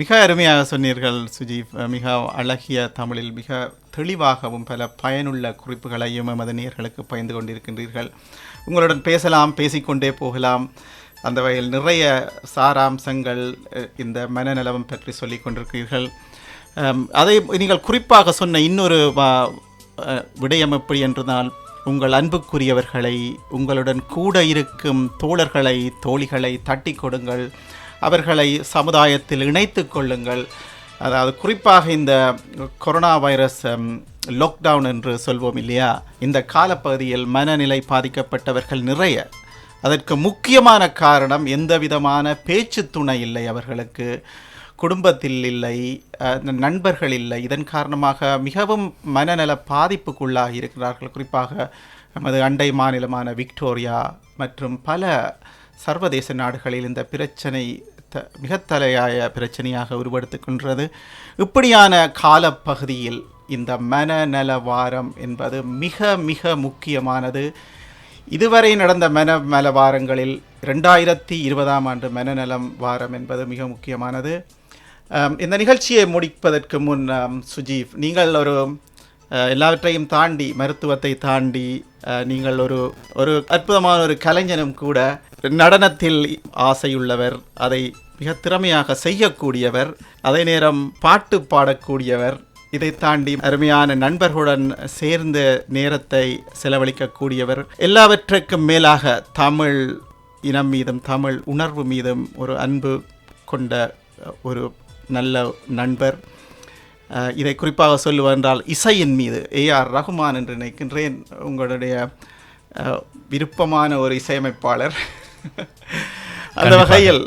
மிக அருமையாக சொன்னீர்கள் சுஜீவ். மிக அழகிய தமிழில் மிக தெளிவாகவும் பல பயனுள்ள குறிப்புகளையும் எமது நேயர்களுக்கு பகிர்ந்து கொண்டிருக்கின்றீர்கள். உங்களுடன் பேசிக்கொண்டே போகலாம். அந்த வகையில் நிறைய சாராம்சங்கள் இந்த மனநலம் பற்றி சொல்லிக் கொண்டிருக்கிறீர்கள். அதை நீங்கள் குறிப்பாக சொன்ன இன்னொரு விடயம் எப்படி என்றால், உங்கள் அன்புக்குரியவர்களை, உங்களுடன் கூட இருக்கும் தோழர்களை, தோழிகளை தட்டி கொடுங்கள், அவர்களை சமுதாயத்தில் இணைத்து கொள்ளுங்கள். அதாவது குறிப்பாக இந்த கொரோனா வைரஸ் லாக்டவுன் என்று சொல்வோம் இல்லையா, இந்த காலப்பகுதியில் மனநிலை பாதிக்கப்பட்டவர்கள் நிறைய. அதற்கு முக்கியமான காரணம் எந்த விதமான பேச்சு துணை இல்லை அவர்களுக்கு, குடும்பத்தில் இல்லை, நண்பர்கள் இல்லை. இதன் காரணமாக மிகவும் மனநல பாதிப்புக்குள்ளாகி இருக்கிறார்கள். குறிப்பாக நமது அண்டை மாநிலமான விக்டோரியா மற்றும் பல சர்வதேச நாடுகளில் இந்த பிரச்சனை மிக தலையாய பிரச்சனையாக உருவெடுத்துக்கின்றது. இப்படியான காலப்பகுதியில் இந்த மனநல வாரம் என்பது மிக மிக முக்கியமானது. இதுவரை நடந்த மனநல வாரங்களில் 2020ஆம் ஆண்டு மனநலம் வாரம் என்பது மிக முக்கியமானது. இந்த நிகழ்ச்சியை முடிப்பதற்கு முன் சுஜீவ், நீங்கள் ஒரு எல்லாவற்றையும் தாண்டி, மருத்துவத்தை தாண்டி நீங்கள் ஒரு அற்புதமான ஒரு கலைஞனும் கூட, நடனத்தில் ஆசையுள்ளவர், அதை மிக திறமையாக செய்யக்கூடியவர், அதே நேரம் பாட்டு பாடக்கூடியவர், இதை தாண்டி அருமையான நண்பர்களுடன் சேர்ந்து நேரத்தை செலவழிக்கக்கூடியவர், எல்லாவற்றுக்கும் மேலாக தமிழ் இனம் மீதும் தமிழ் உணர்வு மீதும் ஒரு அன்பு கொண்ட ஒரு நல்ல நண்பர். இதை குறிப்பாக சொல்லுவென்றால் இசையின் மீது ஏஆர் ரகுமான் என்று நினைக்கின்றேன். உங்களுடைய விருப்பமான ஒரு இசையமைப்பாளர். அந்த வகையில்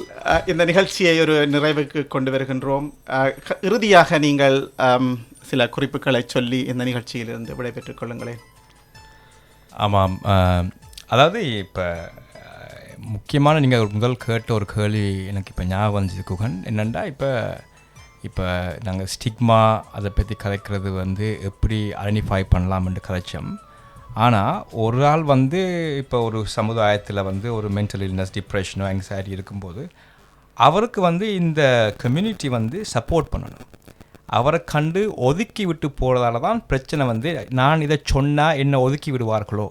இந்த நிகழ்ச்சியை ஒரு நிறைவுக்கு கொண்டு வருகின்றோம். இறுதியாக நீங்கள் சில குறிப்புகளை சொல்லி இந்த நிகழ்ச்சியிலிருந்து விடைபெற்றுக் கொள்ளுங்களேன். ஆமாம், அதாவது இப்போ முக்கியமான நீங்கள் முதல் கேட்ட ஒரு கேள்வி எனக்கு இப்போ ஞாபகம் வந்துச்சு குகன். என்னென்னா இப்போ நாங்கள் ஸ்டிக்மா அதை பற்றி கதைக்கிறது வந்து எப்படி ஐடென்டிஃபை பண்ணலாம்னு கதைச்சோம். ஆனால் ஒரு ஆள் வந்து இப்போ ஒரு சமுதாயத்தில் வந்து ஒரு மென்டல் இல்னஸ், டிப்ரெஷனோ, ஆங்ஸைட்டி இருக்கும்போது அவருக்கு வந்து இந்த கம்யூனிட்டி வந்து சப்போர்ட் பண்ணணும். அவரை கண்டு ஒதுக்கி விட்டு போகிறதால தான் பிரச்சனை வந்து நான் இதை சொன்னால் என்னை ஒதுக்கி விடுவார்களோ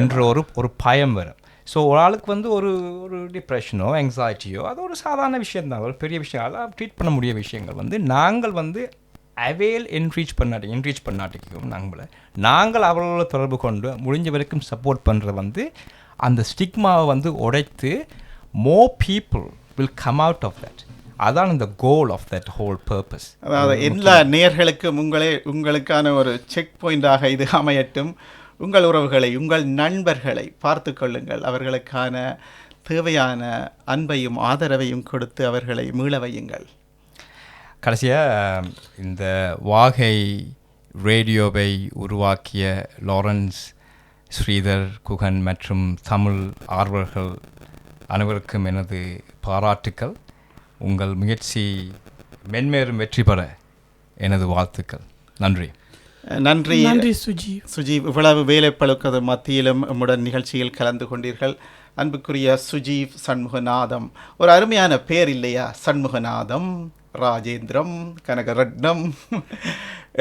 என்ற ஒரு பயம் வரும். ஸோ ஒரு ஆளுக்கு வந்து ஒரு டிப்ரெஷனோ ஆங்ஸைட்டியோ அது ஒரு சாதாரண விஷயந்தான், ஒரு பெரிய விஷயம், அதெல்லாம் ட்ரீட் பண்ண முடிய விஷயங்கள் வந்து நாங்கள் வந்து அவேல் என்ரீச் பண்ணாட்டிக்கும் நாங்கள் அவர்களோட தொடர்பு கொண்டு முடிஞ்ச வரைக்கும் சப்போர்ட் பண்ணுறது வந்து அந்த ஸ்டிக்மாவை வந்து உடைத்து more people will come out of that. அதான் இந்த goal of that whole purpose. அதாவது எல்லா நேயர்களுக்கும் உங்களுக்கான ஒரு செக் பாயிண்டாக இது அமையட்டும். உங்கள் உறவுகளை, உங்கள் நண்பர்களை பார்த்து கொள்ளுங்கள். அவர்களுக்கான தேவையான அன்பையும் ஆதரவையும் கொடுத்து அவர்களை மீள வையுங்கள். கடைசியாக இந்த வாகை ரேடியோவை உருவாக்கிய லாரன்ஸ், ஸ்ரீதர், குகன் மற்றும் தமிழ் ஆர்வலர்கள் அனைவருக்கும் எனது பாராட்டுக்கள். உங்கள் முயற்சி மென்மேலும் வெற்றி பெற எனது வாழ்த்துக்கள். நன்றி. நன்றி சுஜீவ். இவ்வளவு வேலைப்பழுக்கது மத்தியிலும் நம்முடன் நிகழ்ச்சியில் கலந்து கொண்டீர்கள். அன்புக்குரிய சுஜீவ் சண்முகநாதம், ஒரு அருமையான பேர் இல்லையா? சண்முகநாதம், ராஜேந்திரம், கனகரட்னம்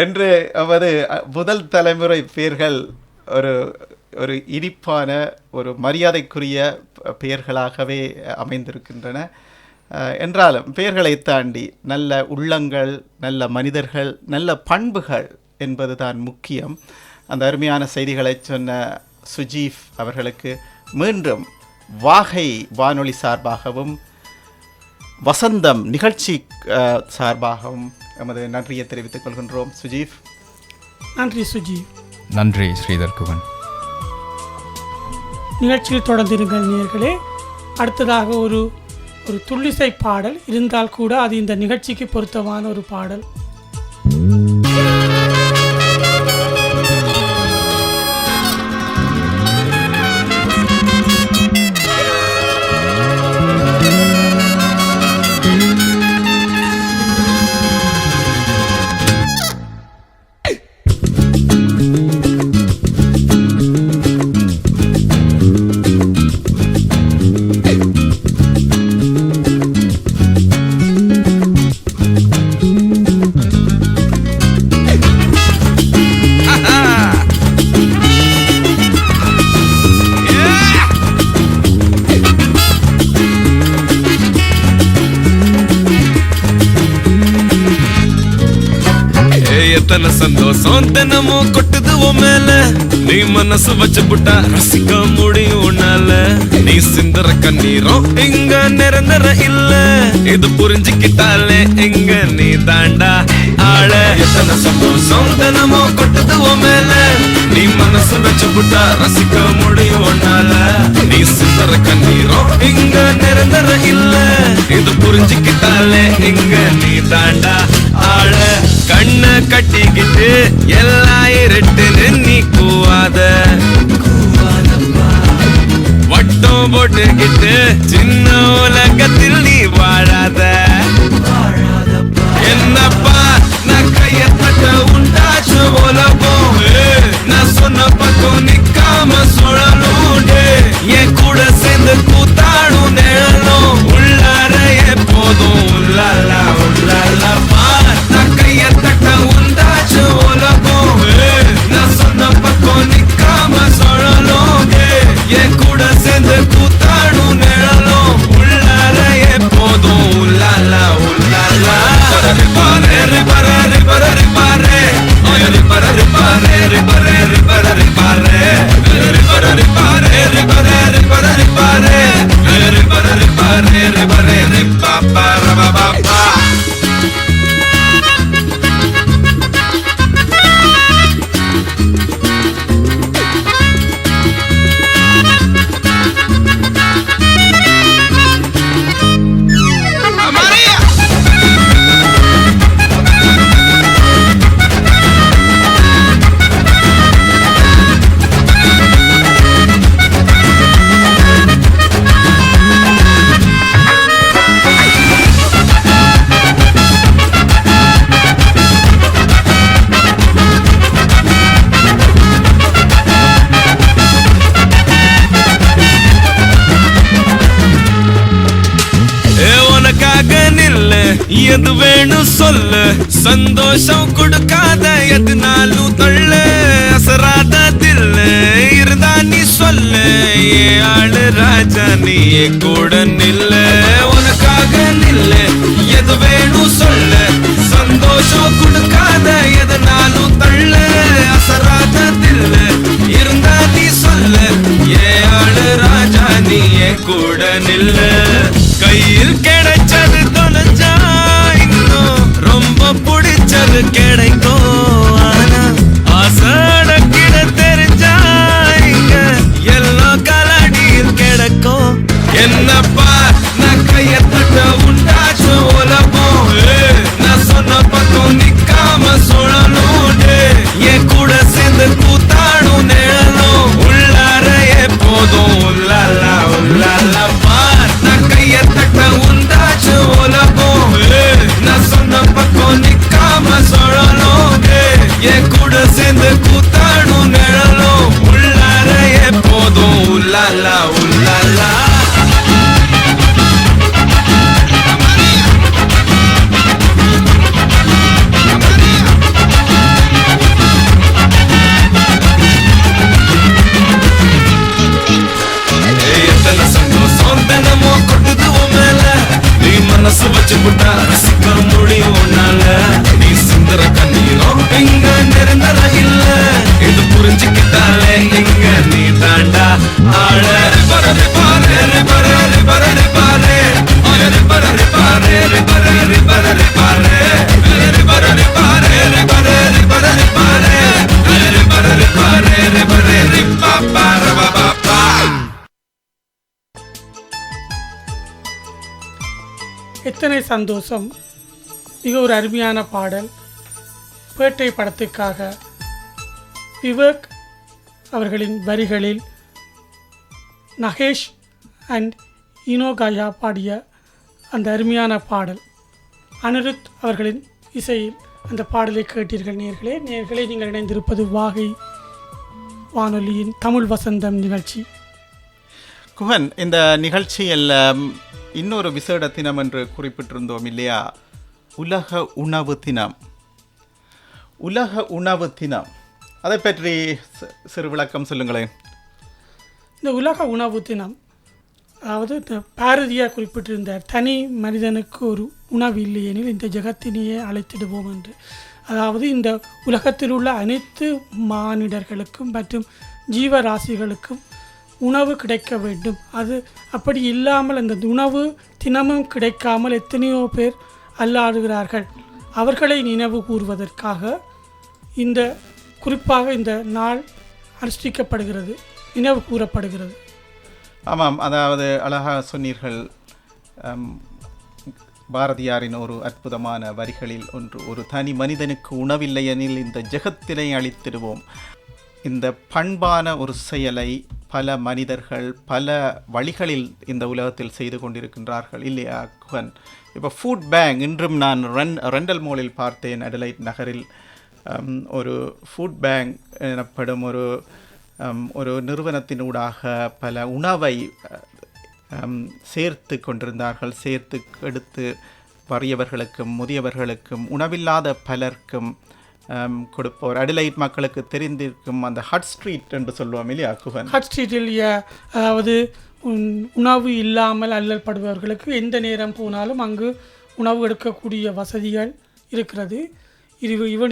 என்று அவது முதல் தலைமுறை பேர்கள் ஒரு இனிப்பான ஒரு மரியாதைக்குரிய பெயர்களாகவே அமைந்திருக்கின்றன. என்றாலும் பெயர்களை தாண்டி நல்ல உள்ளங்கள், நல்ல மனிதர்கள், நல்ல பண்புகள் என்பது தான் முக்கியம். அந்த அருமையான செய்திகளை சொன்ன சுஜீவ் அவர்களுக்கு மீண்டும் வாகை வானொலி சார்பாகவும் வசந்தம் நிகழ்ச்சி சார்பாகவும் எமது நன்றியை தெரிவித்துக் கொள்கின்றோம். சுஜீவ். நன்றி சுஜீவ். நன்றி ஸ்ரீதர், குகன். நிகழ்ச்சியில் தொடர்ந்திருங்கள் நேயர்களே. அடுத்ததாக ஒரு துள்ளிசை பாடல் இருந்தால் கூட அது இந்த நிகழ்ச்சிக்கு பொருத்தமான ஒரு பாடல். சந்தோஷம் தினமும் கொட்டுது உன் மேல, நீ மனசு வச்சு புட்டா ரசிக்க முடியும் உன்னால. நீ சிந்தற கண்ணீரும் இங்க நிரந்தர இல்ல, இது புரிஞ்சுக்கிட்டாலே இங்க நீ தாண்டா ஆள. எத்தனை சந்தோஷம் தினமும் கொட்டுது உன் மேல, நீ மனசு வச்சு புட்டா ரசிக்க முடியும் உன்னால. நீ சிந்தற கண்ணீரும் இங்க நிரந்தர இல்ல, இது புரிஞ்சுக்கிட்டாலே இங்க நீ தாண்டா ஆள. கண்ண கட்டிக்கிட்டு எல்லாம் இருட்டுன்னு நீ கூவாத, வட்டம் போட்டுக்கிட்டு சின்ன உலகத்தில் நீ வாழாத. என்னப்பா நான் கையப்பட்ட உண்டாச்சு உலகம், நான் சொன்ன பக்கம் நிக்காம சுழலும், என் கூட சேர்ந்து கூத்தாடும் நிழலும். உள்ளார எப்போதும் உள்ளாலா உள்ளாலப்பா, நான் கையத்தட்ட உண்டாச்சு உலகம், நான் சொன்ன பக்கம் நிக்காம சுழலும், என் கூட சேர்ந்து கூத்தாடும் நிழலும். உள்ளார எப்போதும் உள்ளால எது வேணும் சொல்லு, சந்தோஷம் கொடுக்காத எதுனாலும் தள்ளு, அசராத தில்லு இருந்தா நீ சொல்லு, ஏ ஆளு ராஜா நீ கூட நில்லு, உனக்காக நில்லு, எது வேணும் சொல்லு, சந்தோஷம் கொடுக்காத எதுனாலும் தள்ளு, அசராத தில்லு இருந்தா நீ சொல்லு, ஏ ஆளு ராஜா நீ கூட நில்லு, கையில் கிடைச்சது தொலைஞ்சா இன்னும் ரொம்ப பிடிச்சது கிடைக்கும், ஆனா ஆசடக்கிட தெரிஞ்சா இங்க எல்லாம் கலடியில் கிடைக்கும், என்னப்பா நான் கைய தட்ட உண்டாச்சு உலகம், நான் சொன்ன பக்கம் நிக்காம சுழலும், என் கூட சேர்ந்து கூத்தாடும் நிழலும், உள்ளார எப்போதும் உள்ளாலா உள்ளாலா பார், நான் கைய தட்ட உண்டாச்சு உலகம், நான் சொன்ன பக்கம் நிக்காம சுழலும், என் கூட சேர்ந்து கூத்தாடும் நிழலும், உள்ளார எப்போதும் உள்ளாலா உள்ளாலா. மனசு வச்சு புட்டா ரசிக்க முடியும் உன்னால, நீ சுந்தர கண்ணீரும் இங்க நிரந்தர இல்ல, இது புரிஞ்சுக்கிட்டாலே இங்க நீ தாண்டா ஆள, பரரி பாரு பரரி பரரி பாரு பரரி பரரி பாரு பரரி பரரி பாரு பரரி பரரி பாரு பரரி பரரி பாரு பரரி பரரி பாரு பரரி பாப்பா பாப்பா. எத்தனை சந்தோஷம்! மிக ஒரு அருமையான பாடல். பேட்டை படத்துக்காக விவேக் அவர்களின் வரிகளில் நகேஷ் அண்ட் இனோகாயா பாடிய அந்த அருமையான பாடல். அனிருத் அவர்களின் இசையில் அந்த பாடலை கேட்டீர்கள். நேயர்களே நீங்கள் இணைந்திருப்பது வாகை வானொலியின் தமிழ் வசந்தம் நிகழ்ச்சி. குஹன், இந்த நிகழ்ச்சியில் இன்னொரு விசேட தினம் என்று குறிப்பிட்டிருந்தோம் இல்லையா? உலக உணவு தினம். உலக உணவு தினம் அதை பற்றி சிறு விளக்கம் சொல்லுங்களேன். இந்த உலக உணவு தினம், அதாவது பாரதியார் குறிப்பிட்டிருந்தார், தனி மனிதனுக்கு ஒரு உணவு இல்லையெனில் இந்த ஜெகத்தினையே அழைத்திடுவோம் என்று. அதாவது இந்த உலகத்தில் உள்ள அனைத்து மானிடர்களுக்கும் மற்றும் ஜீவராசிகளுக்கும் உணவு கிடைக்க வேண்டும். அது அப்படி இல்லாமல் அந்த உணவு தினமும் கிடைக்காமல் எத்தனையோ பேர் அல்லாடுகிறார்கள். அவர்களை நினைவு கூறுவதற்காக இந்த குறிப்பாக இந்த நாள் அனுஷ்டிக்கப்படுகிறது, நினைவு கூறப்படுகிறது. ஆமாம், அதாவது அழகாக சொன்னீர்கள். பாரதியாரின் ஒரு அற்புதமான வரிகளில் ஒன்று, ஒரு தனி மனிதனுக்கு உணவில்லையெனில் இந்த ஜெகத்தினை அழித்திடுவோம். இந்த பண்பான ஒரு செயலை பல மனிதர்கள் பல வழிகளில் இந்த உலகத்தில் செய்து கொண்டிருக்கின்றார்கள் இல்லையா குஹன்? இப்போ ஃபுட் பேங்க், இன்றும் நான் ரெண்டல் மாலில் பார்த்தேன், அடலைட் நகரில் ஒரு ஃபுட் பேங்க் எனப்படும் ஒரு நிறுவனத்தினூடாக பல உணவை சேர்த்து கொண்டிருந்தார்கள். சேர்த்து எடுத்து வறியவர்களுக்கும் முதியவர்களுக்கும் உணவில்லாத பலருக்கும் கொடுப்போர். அடிலைட் மக்களுக்கு தெரிந்திருக்கும் அந்த ஹட் ஸ்ட்ரீட் என்று சொல்லுவோம் இல்லையா குஹன்? ஹட் ஸ்ட்ரீட்டில் அதாவது உணவு இல்லாமல் அல்லல்படுபவர்களுக்கு எந்த நேரம் போனாலும் அங்கு உணவு எடுக்கக்கூடிய வசதிகள் இருக்கிறது.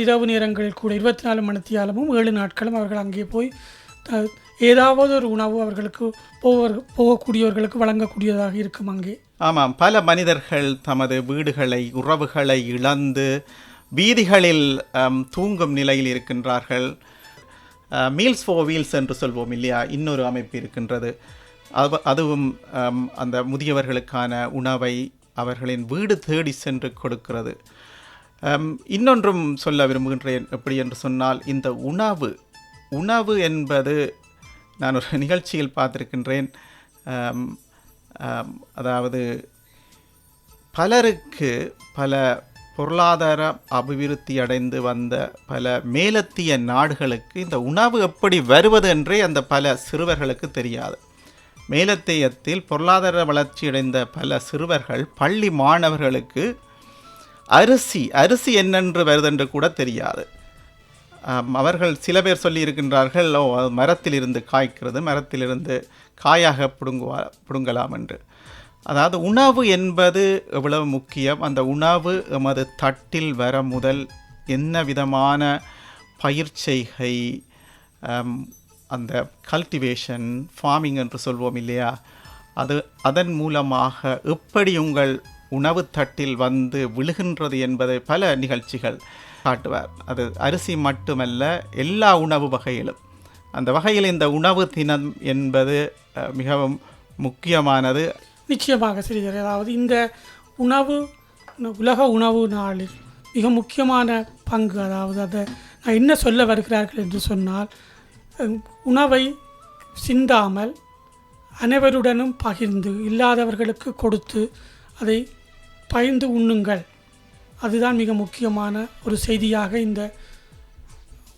இரவு நேரங்களில் கூட 24 மணித்தியாலமும் 7 நாட்களும் அவர்கள் அங்கே போய் ஏதாவது ஒரு உணவு அவர்களுக்கு போகக்கூடியவர்களுக்கு வழங்கக்கூடியதாக இருக்கும் அங்கே. ஆமாம், பல மனிதர்கள் தமது வீடுகளை உறவுகளை இழந்து வீதிகளில் தூங்கும் நிலையில் இருக்கின்றார்கள். மீல்ஸ் ஃபார் வீல்ஸ் என்று சொல்வோம் இல்லையா, இன்னொரு அமைப்பு இருக்கின்றது. அதுவும் அந்த முதியவர்களுக்கான உணவை அவர்களின் வீடு தேடி சென்று கொடுக்கிறது. இன்னொன்றும் சொல்ல விரும்புகின்றேன். எப்படி என்று சொன்னால், இந்த உணவு என்பது நான் ஒரு நிகழ்ச்சியில் பார்த்திருக்கின்றேன். அதாவது பலருக்கு பல பொருளாதார அபிவிருத்தி அடைந்து வந்த பல மேலத்திய நாடுகளுக்கு இந்த உணவு எப்படி வருவது என்றே அந்த பல சிறுவர்களுக்கு தெரியாது. மேலத்தியத்தில் பொருளாதார வளர்ச்சியடைந்த பல சிறுவர்கள் பள்ளி மாணவர்களுக்கு அரிசி என்னென்று வருதென்று கூட தெரியாது. அவர்கள் சில பேர் சொல்லி இருக்கின்றார்கள், மரத்திலிருந்து காய்க்கிறது, மரத்திலிருந்து காயாக பிடுங்கலாம் என்று. அதாவது உணவு என்பது எவ்வளவு முக்கியம். அந்த உணவு எமது தட்டில் வர முதல் என்ன விதமான பயிர்ச்செய்கை, அந்த கல்டிவேஷன், ஃபார்மிங் என்று சொல்வோம் இல்லையா, அதன் மூலமாக எப்படி உங்கள் உணவு தட்டில் வந்து விழுகின்றது என்பதை பல நிகழ்ச்சிகள் காட்டுவார். அது அரிசி மட்டுமல்ல, எல்லா உணவு வகையிலும். அந்த வகையில் இந்த உணவு தினம் என்பது மிகவும் முக்கியமானது. நிச்சயமாக சிறிதர். அதாவது இந்த உலக உணவு நாளில் மிக முக்கியமான பங்கு, அதாவது அதை நான் என்ன சொல்ல வருகிறார்கள் என்று சொன்னால், உணவை சிந்தாமல் அனைவருடனும் பகிர்ந்து இல்லாதவர்களுக்கு கொடுத்து அதை பகிர்ந்து உண்ணுங்கள். அதுதான் மிக முக்கியமான ஒரு செய்தியாக இந்த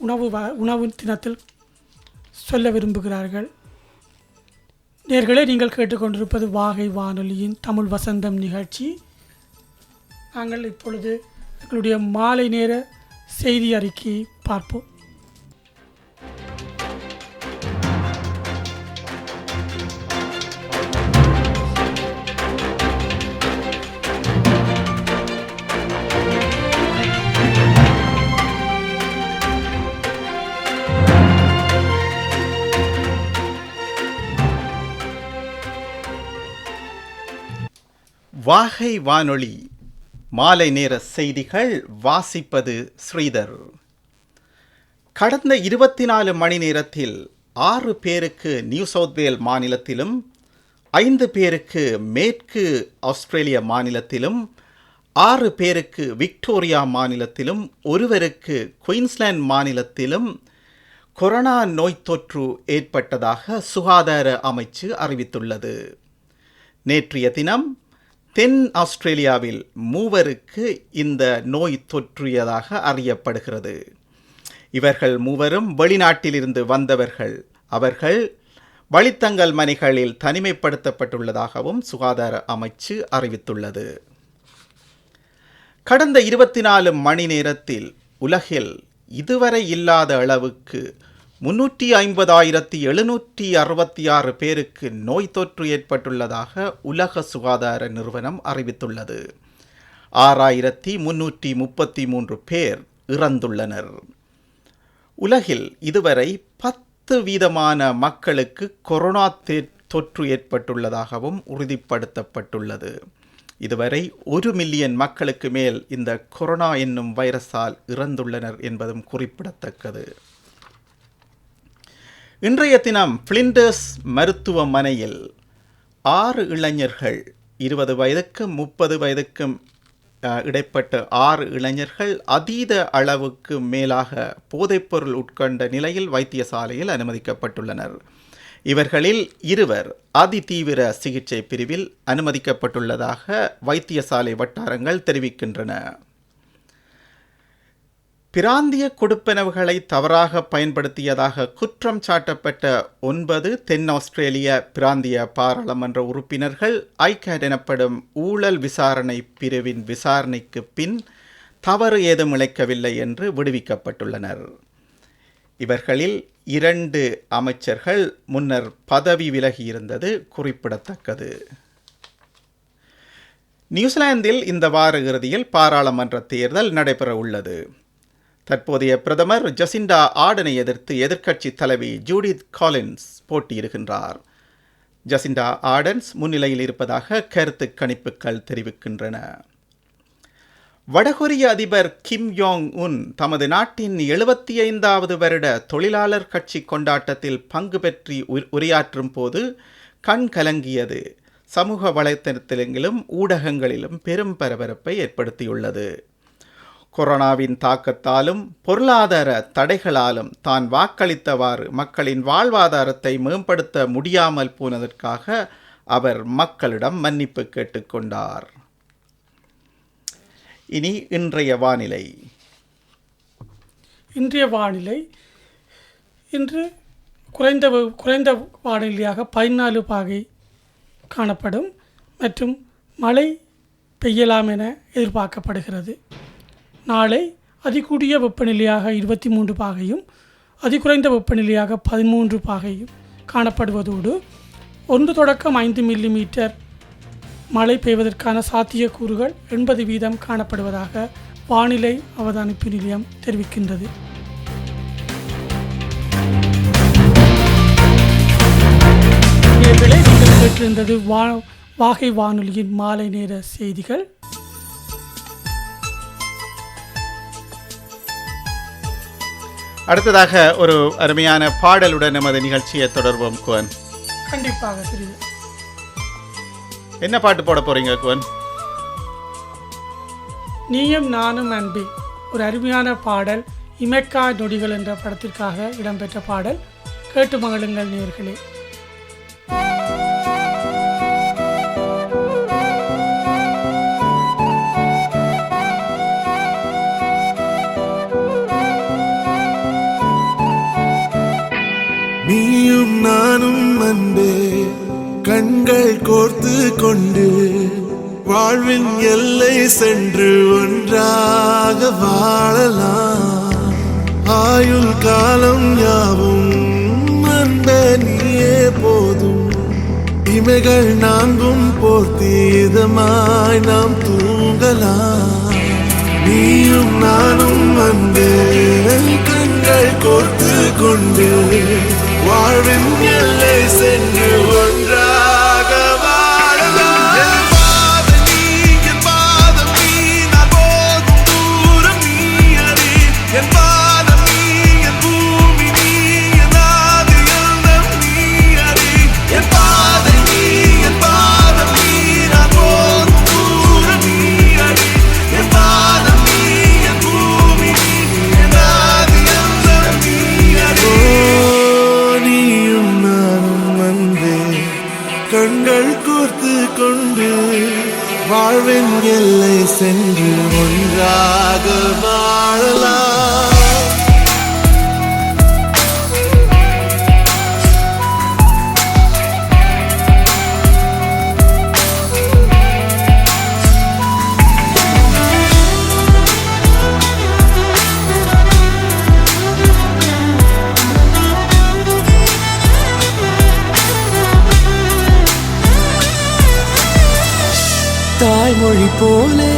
உணவு தினத்தில் சொல்ல விரும்புகிறார்கள். நேயர்களே, நீங்கள் கேட்டுக்கொண்டிருப்பது வாகை வானொலியின் தமிழ் வசந்தம் நிகழ்ச்சி. நாங்கள் இப்பொழுது எங்களுடைய மாலை நேர செய்தி அறிக்கையை பார்ப்போம். வாகை வானொலி மாலை நேர செய்திகள். வாசிப்பது ஸ்ரீதர். கடந்த 24 மணி நேரத்தில் 6 பேருக்கு நியூ சவுத் வேல் மாநிலத்திலும், 5 பேருக்கு மேற்கு ஆஸ்திரேலியா மாநிலத்திலும், 6 பேருக்கு விக்டோரியா மாநிலத்திலும், ஒருவருக்கு குயின்ஸ்லாந்து மாநிலத்திலும் கொரோனா நோய் தொற்று ஏற்பட்டதாக சுகாதார அமைச்சு அறிவித்துள்ளது. நேற்றைய தினம் தென் ஆஸ்திரேலியாவில் 3 இந்த நோய் தொற்றியதாக அறியப்படுகிறது. இவர்கள் 3 வெளிநாட்டிலிருந்து வந்தவர்கள். அவர்கள் வழித்தங்கல் மனைகளில் தனிமைப்படுத்தப்பட்டுள்ளதாகவும் சுகாதார அமைச்சு அறிவித்துள்ளது. கடந்த 24 மணி நேரத்தில் உலகில் இதுவரை இல்லாத அளவுக்கு 350,766 பேருக்கு நோய் தொற்று ஏற்பட்டுள்ளதாக உலக சுகாதார நிறுவனம் அறிவித்துள்ளது. 6,333 பேர் இறந்துள்ளனர். உலகில் இதுவரை 10% மக்களுக்கு கொரோனா தொற்று ஏற்பட்டுள்ளதாகவும் உறுதிப்படுத்தப்பட்டுள்ளது. இதுவரை 1 மில்லியன் மக்களுக்கு மேல் இந்த கொரோனா என்னும் வைரஸால் இறந்துள்ளனர் என்பதும் குறிப்பிடத்தக்கது. இன்றைய தினம் பிளிண்டர்ஸ் மருத்துவமனையில் 6 இளைஞர்கள், 20 வயதுக்கும் 30 வயதுக்கும் இடைப்பட்ட 6 இளைஞர்கள் அதீத அளவுக்கு மேலாக போதைப்பொருள் உட்கொண்ட நிலையில் வைத்தியசாலையில் அனுமதிக்கப்பட்டுள்ளனர். இவர்களில் 2 அதிதீவிர சிகிச்சை பிரிவில் அனுமதிக்கப்பட்டுள்ளதாக வைத்தியசாலை வட்டாரங்கள் தெரிவிக்கின்றன. பிராந்திய கொடுப்பனவுகளை தவறாக பயன்படுத்தியதாக குற்றம் சாட்டப்பட்ட 9 தென் ஆஸ்திரேலிய பிராந்திய பாராளுமன்ற உறுப்பினர்கள் ஐகேட் எனப்படும் ஊழல் விசாரணை பிரிவின் விசாரணைக்கு பின் தவறு ஏதும் இழைக்கவில்லை என்று விடுவிக்கப்பட்டுள்ளனர். இவர்களில் 2 அமைச்சர்கள் முன்னர் பதவி விலகியிருந்தது குறிப்பிடத்தக்கது. நியூசிலாந்தில் இந்த வார இறுதியில் பாராளுமன்ற தேர்தல் நடைபெற உள்ளது. தற்போதைய பிரதமர் ஜசிண்டா ஆர்டனை எதிர்த்து எதிர்க்கட்சி தலைவி ஜூடித் காலின்ஸ் போட்டியிடுகின்றார். ஜசிண்டா ஆர்டன்ஸ் முன்னிலையில் இருப்பதாக கருத்து கணிப்புகள் தெரிவிக்கின்றன. வடகொரிய அதிபர் கிம் யோங் உன் தமது நாட்டின் 75வது வருட தொழிலாளர் கட்சி கொண்டாட்டத்தில் பங்கு பெற்றி உரையாற்றும் போது கண் கலங்கியது சமூக வலைத்தளத்திலும் ஊடகங்களிலும் பெரும் பரபரப்பை ஏற்படுத்தியுள்ளது. கொரோனாவின் தாக்கத்தாலும் பொருளாதார தடைகளாலும் தான் வாக்களித்தவாறு மக்களின் வாழ்வாதாரத்தை மேம்படுத்த முடியாமல் போனதற்காக அவர் மக்களிடம் மன்னிப்பு கேட்டுக்கொண்டார். இனி இன்றைய வானிலை. இன்று குறைந்த வானிலையாக 14 பாகை காணப்படும் மற்றும் மழை பெய்யலாம் என எதிர்பார்க்கப்படுகிறது. நாளை அதிகூடிய வெப்பநிலையாக 23 பாகையும் அதிகுறைந்த வெப்பநிலையாக 13 பாகையும் காணப்படுவதோடு 1 தொடக்கம் 5 மில்லிமீட்டர் மழை பெய்வதற்கான சாத்தியக்கூறுகள் 80% காணப்படுவதாக வானிலை அவதானிப்பு நிலையம் தெரிவிக்கின்றது. இதேவேளை நீங்கள் கேட்டிருந்தது வாகை வானொலியின் மாலை நேர செய்திகள். அடுத்ததாக ஒரு அருமையான பாடலுடன் நமது நிகழ்ச்சியை தொடர்வோம். குவன், கண்டிப்பாக தெரியுது. என்ன பாட்டு போட போறீங்க குவன்? நீயும் நானும் அன்பே, ஒரு அருமையான பாடல். இமைக்கா நொடிகள் என்ற படத்திற்காக இடம்பெற்ற பாடல். கேட்டு மகிழுங்கள் நேயர்களே. நீயும் நானும் அன்பே, கண்கள் கோர்த்து கொண்டு வாழ்வின் எல்லை சென்று ஒன்றாக வாழலாம். ஆயுள் காலம் யாவும் அன்பே நீயே போதும். இமைகள் நான்கும் போர்த்தி இதமாய் நாம் தூங்கலாம். நீயும் நானும் அன்பே, கண்கள் கோர்த்து கொண்டு வாழ்வின் எல்லை சென்று ஒன்றாக வாழலாம். என் பாதம் நீ, என் பாதம் நீ, நான் போகும் தூரம் நீ அறி. என் பாதம் நீ, என் பூமி நீ, என் ஆதி எல்லாம் நீ அறி. என் பாதம் நீ, என் பாதம் நீ, நான் போகும் தூரம் நீ அறி. என் பாதம் நீ, என் பூமி நீ, என் ஆதி எல்லாம் நீ அறி. நீயும் நானும் அன்பே, கண்கள் கோர்த்து கொண்டு வாழ்வின் எல்லை சென்று ஒன்றாக வாழலாம். தாய்மொழி போலே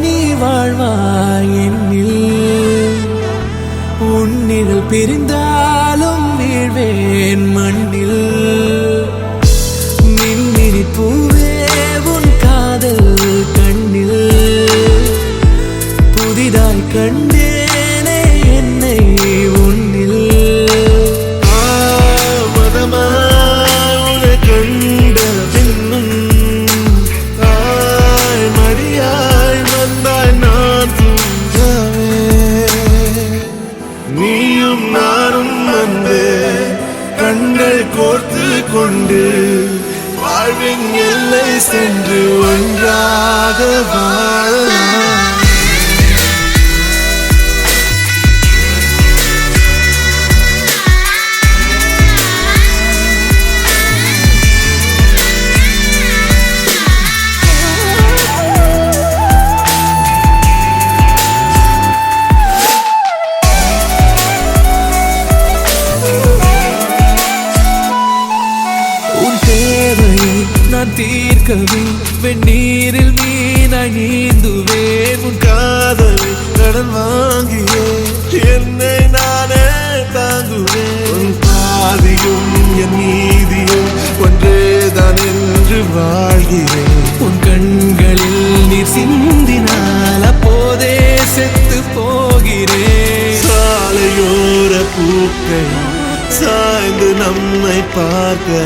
நீ வாழ்வாய் என்னில். உன்னில் பிரிந்தாலும் வீழ்வேன் மண்ணில். மின்மினி பூவே உன் காதல் கண்ணில். புதிதாய் கண்டேனே என்னை உன்னில். மதமாய் உன்னை கண்ட பின்னும் மடியாய் வந்தாய் நான் தூங்கவே. நீயும் நானும் அன்பே, கண்கள் கோர்த்து கொண்டு வாழ்வின் எல்லை சென்று ஒன்றாக வாழலாம். தீர்க்கவே வெந்நீரில் மீனாய் நீந்துவேன். உன் காதலை கடன் வாங்கியே என்னை நானே தாங்குவேன். உன் பாதியும் என் நீதியும் ஒன்றே வாழ்கிறேன். உன் கண்களில் நீர் சிந்தினால் அப்போதே செத்து போகிறேன். சாலையோர பூக்கள் சாய்ந்து நம்மை பார்க்க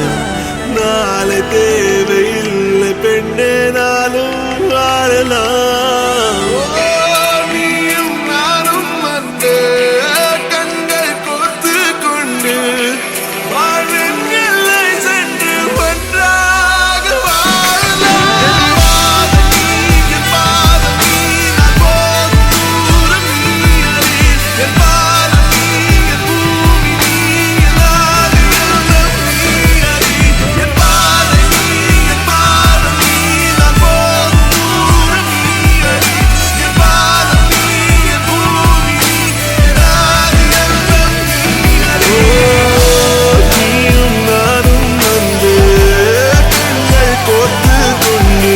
நாளை தேவையில்லை பெண்ணே, நாளும் வாழலாம். நீயும் நானும் வந்து கண்கள் கோர்த்து கொண்டு வாழ்வின் எல்லை சென்று ஒன்றாக வாழலாம். என் பாதம் நீ, நான் போகும் தூரம் நீ அறி. என் பாதம் நீ, என் பூமி நீ, என் ஆதி எல்லாம் நீ அறி. என் பாதை நீ, என் பாதம் நீ, நான் போகும் தூரம் நீ அறி. என் பாதம் நீ, என் பூமி நீ, என் ஆதி எல்லாம் நீ அறி. நீயும் நானும் வந்து கண்கள் கோர்த்து கொண்டு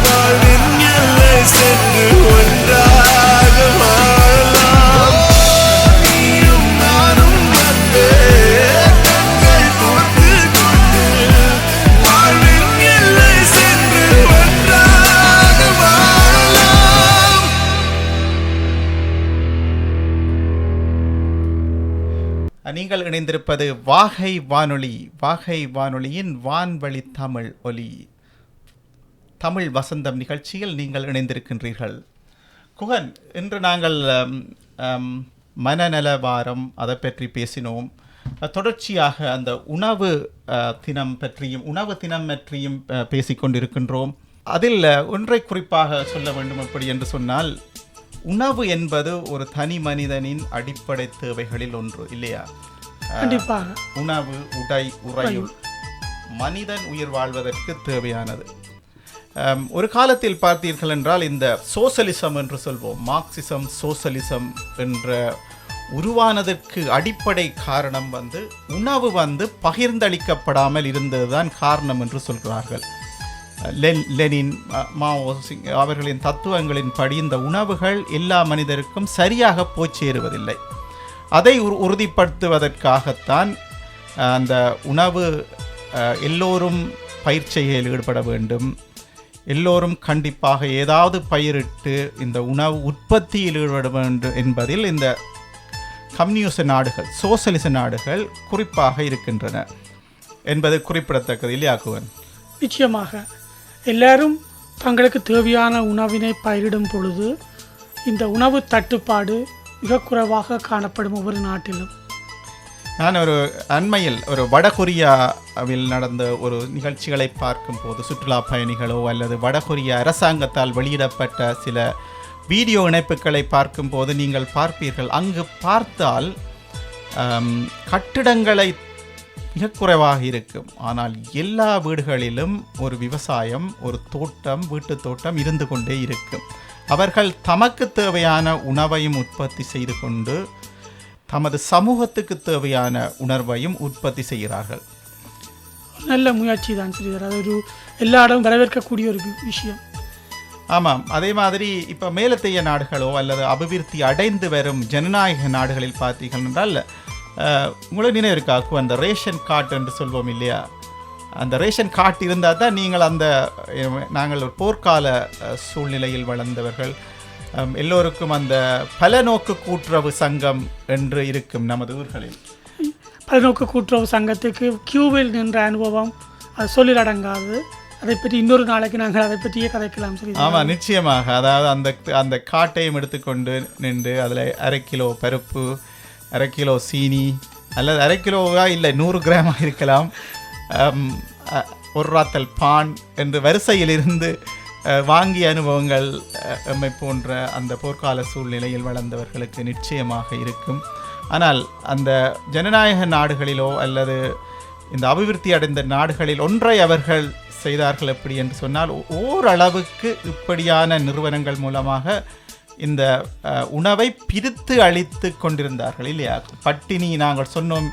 வாழ்வின் எல்லை சென்று ஒன்றாக வாழலாம். நீயும் நானும் வந்து கண்கள் கோர்த்து கொண்டு வாழ்வின் எல்லை சென்று ஒன்றாக வாழலாம். நீங்கள் இணைந்திருப்பது வாகை வானொலி. வாகை வானொலியின் வான்வழி தமிழ் ஒலி. தமிழ் வசந்தம் நிகழ்ச்சியில் நீங்கள் இணைந்திருக்கின்றீர்கள். குகன், இன்று நாங்கள் மனநல வாரம் அதை பற்றி பேசினோம். தொடர்ச்சியாக அந்த உணவு தினம் பற்றியும் பேசிக்கொண்டிருக்கின்றோம். அதில் ஒன்றை குறிப்பாக சொல்ல வேண்டும் எப்படி என்று சொன்னால், உணவு என்பது ஒரு தனி மனிதனின் அடிப்படை தேவைகளில் ஒன்று இல்லையா? கண்டிப்பாக உணவு, உடை, உறையுள் மனிதன் உயிர் வாழ்வதற்கு தேவையானது. ஒரு காலத்தில் பார்த்தீர்கள் என்றால் இந்த சோசலிசம் என்று சொல்வோம், மார்க்சிசம் சோசலிசம் என்ற உருவானதற்கு அடிப்படை காரணம் உணவு பகிர்ந்தளிக்கப்படாமல் இருந்ததுதான் காரணம் என்று சொல்கிறார்கள். லெனின், மாவோ சிங் அவர்களின் தத்துவங்களின் படி இந்த உணவுகள் எல்லா மனிதருக்கும் சரியாக போய் சேருவதில்லை. அதை உறுதிப்படுத்துவதற்காகத்தான் அந்த உணவு எல்லோரும் பயிற்சியில் ஈடுபட வேண்டும், எல்லோரும் கண்டிப்பாக ஏதாவது பயிரிட்டு இந்த உணவு உற்பத்தியில் ஈடுபட வேண்டும் என்பதில் இந்த கம்யூனிச நாடுகள், சோசலிச நாடுகள் குறிப்பாக இருக்கின்றன என்பது குறிப்பிடத்தக்கது இல்லையா குவன்? நிச்சயமாக எல்லாரும் தங்களுக்கு தேவையான உணவினை பயிரிடும் பொழுது இந்த உணவு தட்டுப்பாடு மிக குறைவாக காணப்படும் ஒவ்வொரு நாட்டிலும். நான் அண்மையில் ஒரு வடகொரியாவில் நடந்த ஒரு நிகழ்ச்சிகளை பார்க்கும்போது, சுற்றுலா பயணிகளோ அல்லது வடகொரியா அரசாங்கத்தால் வெளியிடப்பட்ட சில வீடியோ இணைப்புகளை பார்க்கும்போது நீங்கள் பார்ப்பீர்கள், அங்கு பார்த்தால் கட்டிடங்களை மிக குறைவாக இருக்கும், ஆனால் எல்லா வீடுகளிலும் ஒரு விவசாயம், ஒரு தோட்டம், வீட்டு தோட்டம் இருந்து கொண்டே இருக்கும். அவர்கள் தமக்கு தேவையான உணவையும் உற்பத்தி செய்து கொண்டு தமது சமூகத்துக்கு தேவையான உணர்வையும் உற்பத்தி செய்கிறார்கள். நல்ல முயற்சி தான் ஸ்ரீதர், அது ஒரு எல்லா இடமும் வரவேற்கக்கூடிய ஒரு விஷயம். ஆமாம், அதே மாதிரி இப்போ மேலத்தைய நாடுகளோ அல்லது அபிவிருத்தி அடைந்து வரும் ஜனநாயக நாடுகளில் பார்த்தீர்கள் என்றால், உங்களுக்கு நினைவு இருக்காக்கும் அந்த ரேஷன் கார்டு என்று சொல்வோம் இல்லையா? அந்த ரேஷன் கார்டு இருந்தால் தான் நாங்கள் ஒரு போர்க்கால சூழ்நிலையில் வளர்ந்தவர்கள், எல்லோருக்கும் அந்த பலநோக்கு கூட்டுறவு சங்கம் என்று இருக்கும் நமது ஊர்களில். பலநோக்கு கூட்டுறவு சங்கத்துக்கு கியூவில் நின்ற அனுபவம் அது சொல்லில் அடங்காது. அதை பற்றி இன்னொரு நாளைக்கு நாங்கள் அதை பற்றியே கதைக்கலாம். சரி, ஆமாம், நிச்சயமாக. அதாவது அந்த காட்டையும் எடுத்துக்கொண்டு நின்று அதில் 1/2 கிலோ பருப்பு, 1/2 கிலோ சீனி, அல்லது 1/2 கிலோவா இல்லை 100 கிராமாக இருக்கலாம், ஒரு ராத்தல் பான் என்று வரிசையில் இருந்து வாங்கிய அனுபவங்கள் எம்மை போன்ற அந்த போர்க்கால சூழ்நிலையில் வளர்ந்தவர்களுக்கு நிச்சயமாக இருக்கும். ஆனால் அந்த ஜனநாயக நாடுகளிலோ அல்லது இந்த அபிவிருத்தி அடைந்த நாடுகளில் ஒன்றை அவர்கள் செய்தார்கள் எப்படி என்று சொன்னால், ஓரளவுக்கு இப்படியான நிறுவனங்கள் மூலமாக இந்த உணவை பிரித்து அளித்து கொண்டிருந்தார்கள் இல்லையா? பட்டினி, நாங்கள் சொன்னோம்,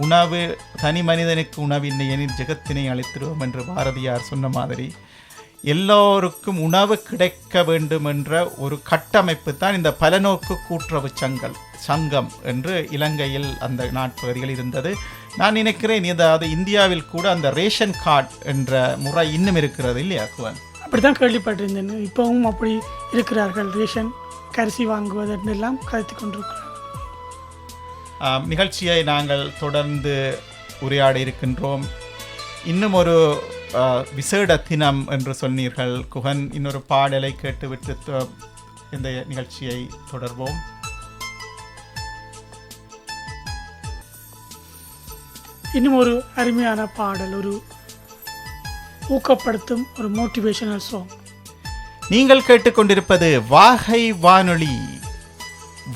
உணவு தனி மனிதனுக்கு உணவில்லை எனில் ஜெகத்தினை அளித்திடுவோம் என்று பாரதியார் சொன்ன மாதிரி, எல்லோருக்கும் உணவு கிடைக்க வேண்டும் என்ற ஒரு கட்டமைப்பு தான் இந்த பலநோக்கு கூட்டுறவு சங்கம் என்று இலங்கையில் அந்த நாட்பகுதிகள் இருந்தது. நான் நினைக்கிறேன் அதாவது இந்தியாவில் கூட அந்த ரேஷன் கார்டு என்ற முறை இன்னும் இருக்கிறது இல்லையா குவன்? அப்படி தான் கேள்விப்பட்டிருந்தேன். இப்போவும் அப்படி இருக்கிறார்கள். ரேஷன் கரிசி வாங்குவதெல்லாம் கருத்து கொண்டிருக்கிறார். நிகழ்ச்சியை நாங்கள் தொடர்ந்து உரையாட இருக்கின்றோம். இன்னும் ஒரு விசேட தினம் என்று சொன்னீர்கள் குகன். இன்னொரு பாடலை கேட்டுவிட்டு இந்த நிகழ்ச்சியை தொடர்வோம். இன்னும் ஒரு அருமையான பாடல், ஒரு ஊக்கப்படுத்தும் ஒரு மோட்டிவேஷனல் சாங். நீங்கள் கேட்டுக்கொண்டிருப்பது வாகை வானொலி,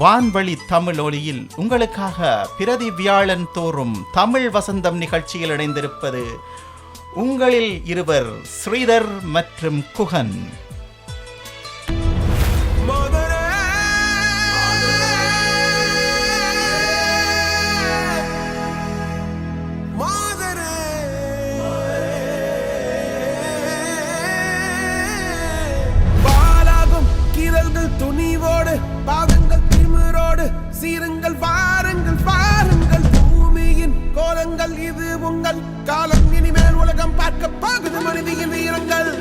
வான்வழி தமிழ் ஒலியில் உங்களுக்காக பிரதி வியாழன் தோறும் தமிழ் வசந்தம் நிகழ்ச்சியில் இணைந்திருப்பது உங்களில் இருவர் ஸ்ரீதர் மற்றும் குகன். துணிவோடு பாதங்கள் திமிரோடு சீருங்கள், வாருங்கள் வாருங்கள், பூமியின் கோலங்கள் இது உங்கள் காலம். இனிமேல் உலகம் பார்க்க போகுது மனிதியின் வீரங்கள்.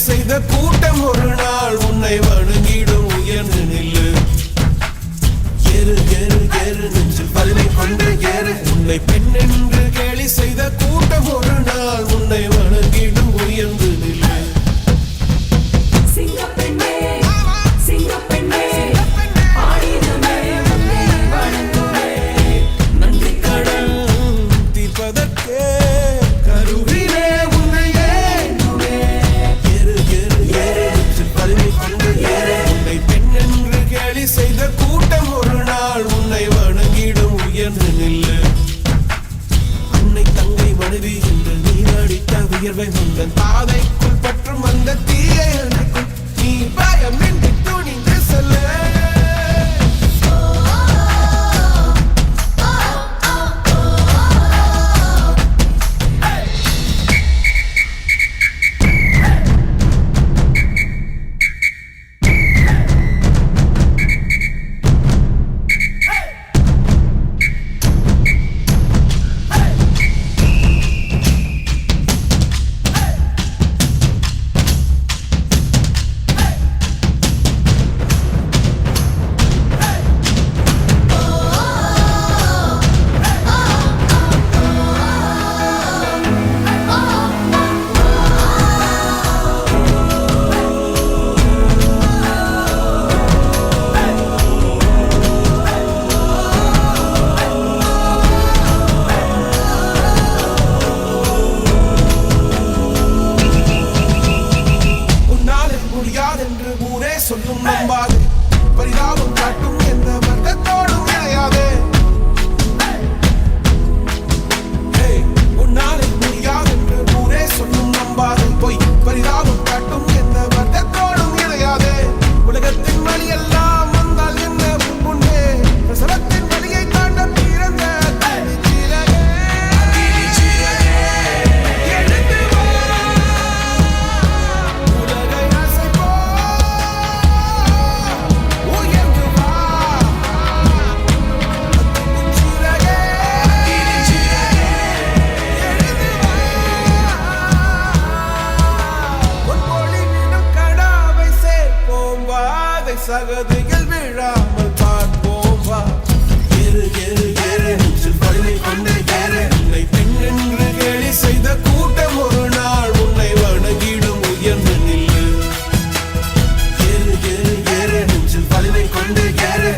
செய்த கூட்டம் ஒரு நாள் உன்னை வணங்கிடும், உயர்ந்து நில்லு. ஏறு ஏறு ஏறு நெஞ்சில் வலிமை கொண்டு ஏறு. உன்னை பெண் என்று கேலி செய்த கூட்டம் ஒரு நாள் உன்னை வணங்கிடும், உயர்ந்து நில்லு. சிங்கப்பெண்ணே சிங்கப்பெண்ணே ஆயிரமே உன்னை வணங்குமே. நன்றி கடன் தீர்ப்பதற்கே கருவிலே உன்னை ஏங்குமே. ஏறு ஏறு ஏறு நெஞ்சில் வலிமை கொண்டு ஏறு. உன்னை பெண் என்று கேலி செய்த கூட்டம் ஒரு நாள் உன்னை வணங்கிடும், உயர்ந்து நில்லு. அன்னை தங்கை மனைவி என்று நீ அடித்த வியர்வை முந்தன் பாதைக்குள் பற்றும் அந்த தீயை அணைக்கும். நீ பயமின்றி துணிந்து செல்ல. சொல்லும் நம்பாது பரிதாபம் காட்டும் எந்த வர்க்கத்தோடும் இணையாது. உன்னாலே முடியாதென்று ஊரே சொல்லும் நம்பாது பொய் பரிதாபம் காட்டும் எந்த வர்க்கத்தோடும் இணையாது. உலகத்தின் வழி எல்லாம் வந்தால் என்ன முன்னே பிரசவத்தின் வழியை தாண்ட பிறந்த சகதிகள் விழாமல் பார்ப்போம் வா. ஏறு ஏறு ஏறு நெஞ்சில் வலிமை கொண்டு ஏறு. உன்னை பெண் என்று கேலி செய்த கூட்டம் ஒரு நாள் உன்னை வணங்கிடும், உயர்ந்து நில்லு. ஏறு ஏறு ஏறு நெஞ்சில் வலிமை கொண்டு ஏறு.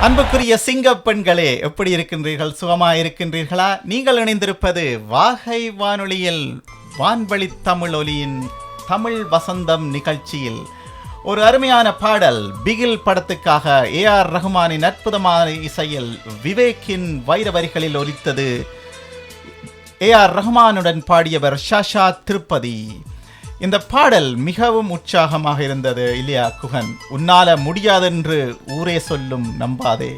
அன்புக்குரிய சிங்க பெண்களே, எப்படி இருக்கின்றீர்கள்? சுகமா இருக்கின்றீர்களா? நீங்கள் இணைந்திருப்பது வாகை வானொலியில் வான்வழி தமிழ் ஒலியின் தமிழ் வசந்தம் நிகழ்ச்சியில். ஒரு அருமையான பாடல் பிகில் படத்துக்காக ஏஆர் ரஹ்மானின் அற்புதமான இசையில் விவேக்கின் வைர வரிகளில் ஒலித்தது. ஏஆர் ரஹ்மானுடன் பாடியவர் ஷாஷா திருப்பதி. இந்த பாடல் மிகவும் உற்சாகமாக இருந்தது இல்லையா குகன்? உன்னால முடியாதென்று ஊரே சொல்லும் நம்பாதே,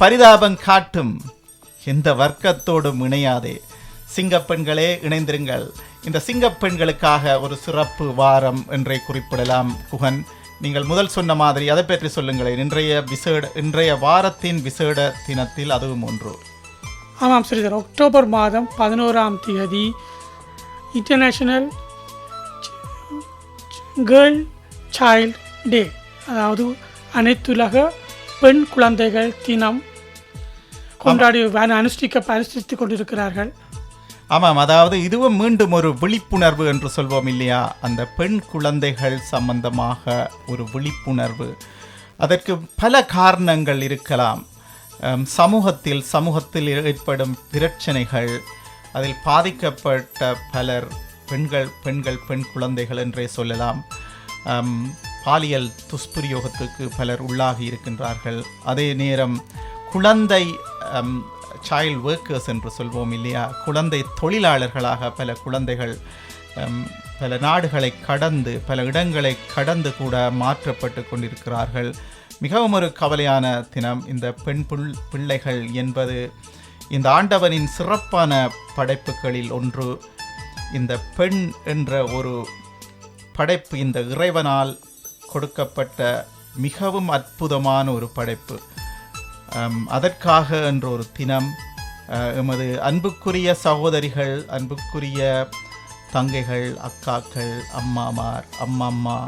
பரிதாபம் காட்டும் எந்த வர்க்கத்தோடும் இணையாதே. சிங்கப்பெண்களே இணைந்திருங்கள். இந்த சிங்கப்பெண்களுக்காக ஒரு சிறப்பு வாரம் என்றே குறிப்பிடலாம். குகன், நீங்கள் முதல் சொன்ன மாதிரி அதை பற்றி சொல்லுங்களேன். இன்றைய வாரத்தின் விசேட தினத்தில் அதுவும் ஒன்று. ஆமாம் ஸ்ரீதர், அக்டோபர் மாதம் 11ஆம் தேதி இன்டர்நேஷ்னல் கேர்ள் சைல்ட் டே, அதாவது அனைத்துலக பெண் குழந்தைகள் தினம் கொண்டாடி அனுஷ்டித்துக் கொண்டிருக்கிறார்கள். ஆமாம், அதாவது இதுவும் மீண்டும் ஒரு விழிப்புணர்வு என்று சொல்வோம் இல்லையா? அந்த பெண் குழந்தைகள் சம்பந்தமாக ஒரு விழிப்புணர்வு. அதற்கு பல காரணங்கள் இருக்கலாம். சமூகத்தில் ஏற்படும் பிரச்சனைகள், அதில் பாதிக்கப்பட்ட பலர் பெண் குழந்தைகள் என்றே சொல்லலாம். பாலியல் துஷ்பிரயோகத்துக்கு பலர் உள்ளாகி இருக்கின்றார்கள். அதே நேரம் குழந்தை சைல்ட் ஒர்க்கர்ஸ் என்று சொல்வோம் இல்லையா? குழந்தை தொழிலாளர்களாக பல குழந்தைகள் பல நாடுகளை கடந்து, பல இடங்களை கடந்து கூட மாற்றப்பட்டு கொண்டிருக்கிறார்கள். மிகவும் ஒரு கவலையான தினம். இந்த பெண் பிள்ளைகள் என்பது இந்த ஆண்டவனின் சிறப்பான படைப்புகளில் ஒன்று. இந்த பெண் என்ற ஒரு படைப்பு இந்த இறைவனால் கொடுக்கப்பட்ட மிகவும் அற்புதமான ஒரு படைப்பு. அதற்காக என்ற ஒரு தினம் எமது அன்புக்குரிய சகோதரிகள், அன்புக்குரிய தங்கைகள், அக்காக்கள், அம்மாமார், அம்மம்மா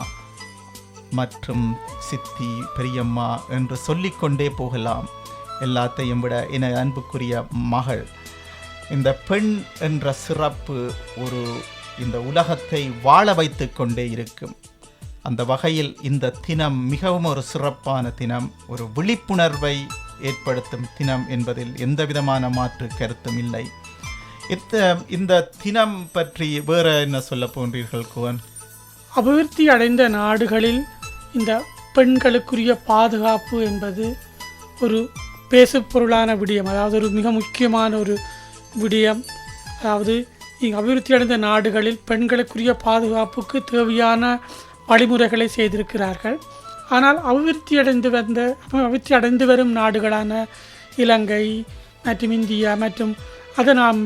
மற்றும் சித்தி, பெரியம்மா என்று சொல்லிக்கொண்டே போகலாம். எல்லாத்தையும் விட என அன்புக்குரிய மகள், இந்த பெண் என்ற சிறப்பு இந்த உலகத்தை வாழ வைத்து கொண்டே இருக்கும். அந்த வகையில் இந்த தினம் மிகவும் ஒரு சிறப்பான தினம், ஒரு விழிப்புணர்வை ஏற்படுத்தும் தினம் என்பதில் எந்த விதமான மாற்று கருத்தும் இல்லை. இந்த தினம் பற்றி வேற என்ன சொல்ல போன்றீர்கள் குவன்? அபிவிருத்தி அடைந்த நாடுகளில் இந்த பெண்களுக்குரிய பாதுகாப்பு என்பது ஒரு பேசு பொருளான விடயம், அதாவது ஒரு மிக முக்கியமான ஒரு விடயம். அதாவது அபிவிருத்தி அடைந்த நாடுகளில் பெண்களுக்குரிய பாதுகாப்புக்கு தேவையான வழிமுறைகளை செய்திருக்கிறார்கள். ஆனால் அபிவிருத்தி அடைந்து வரும் நாடுகளான இலங்கை மற்றும் இந்தியா மற்றும்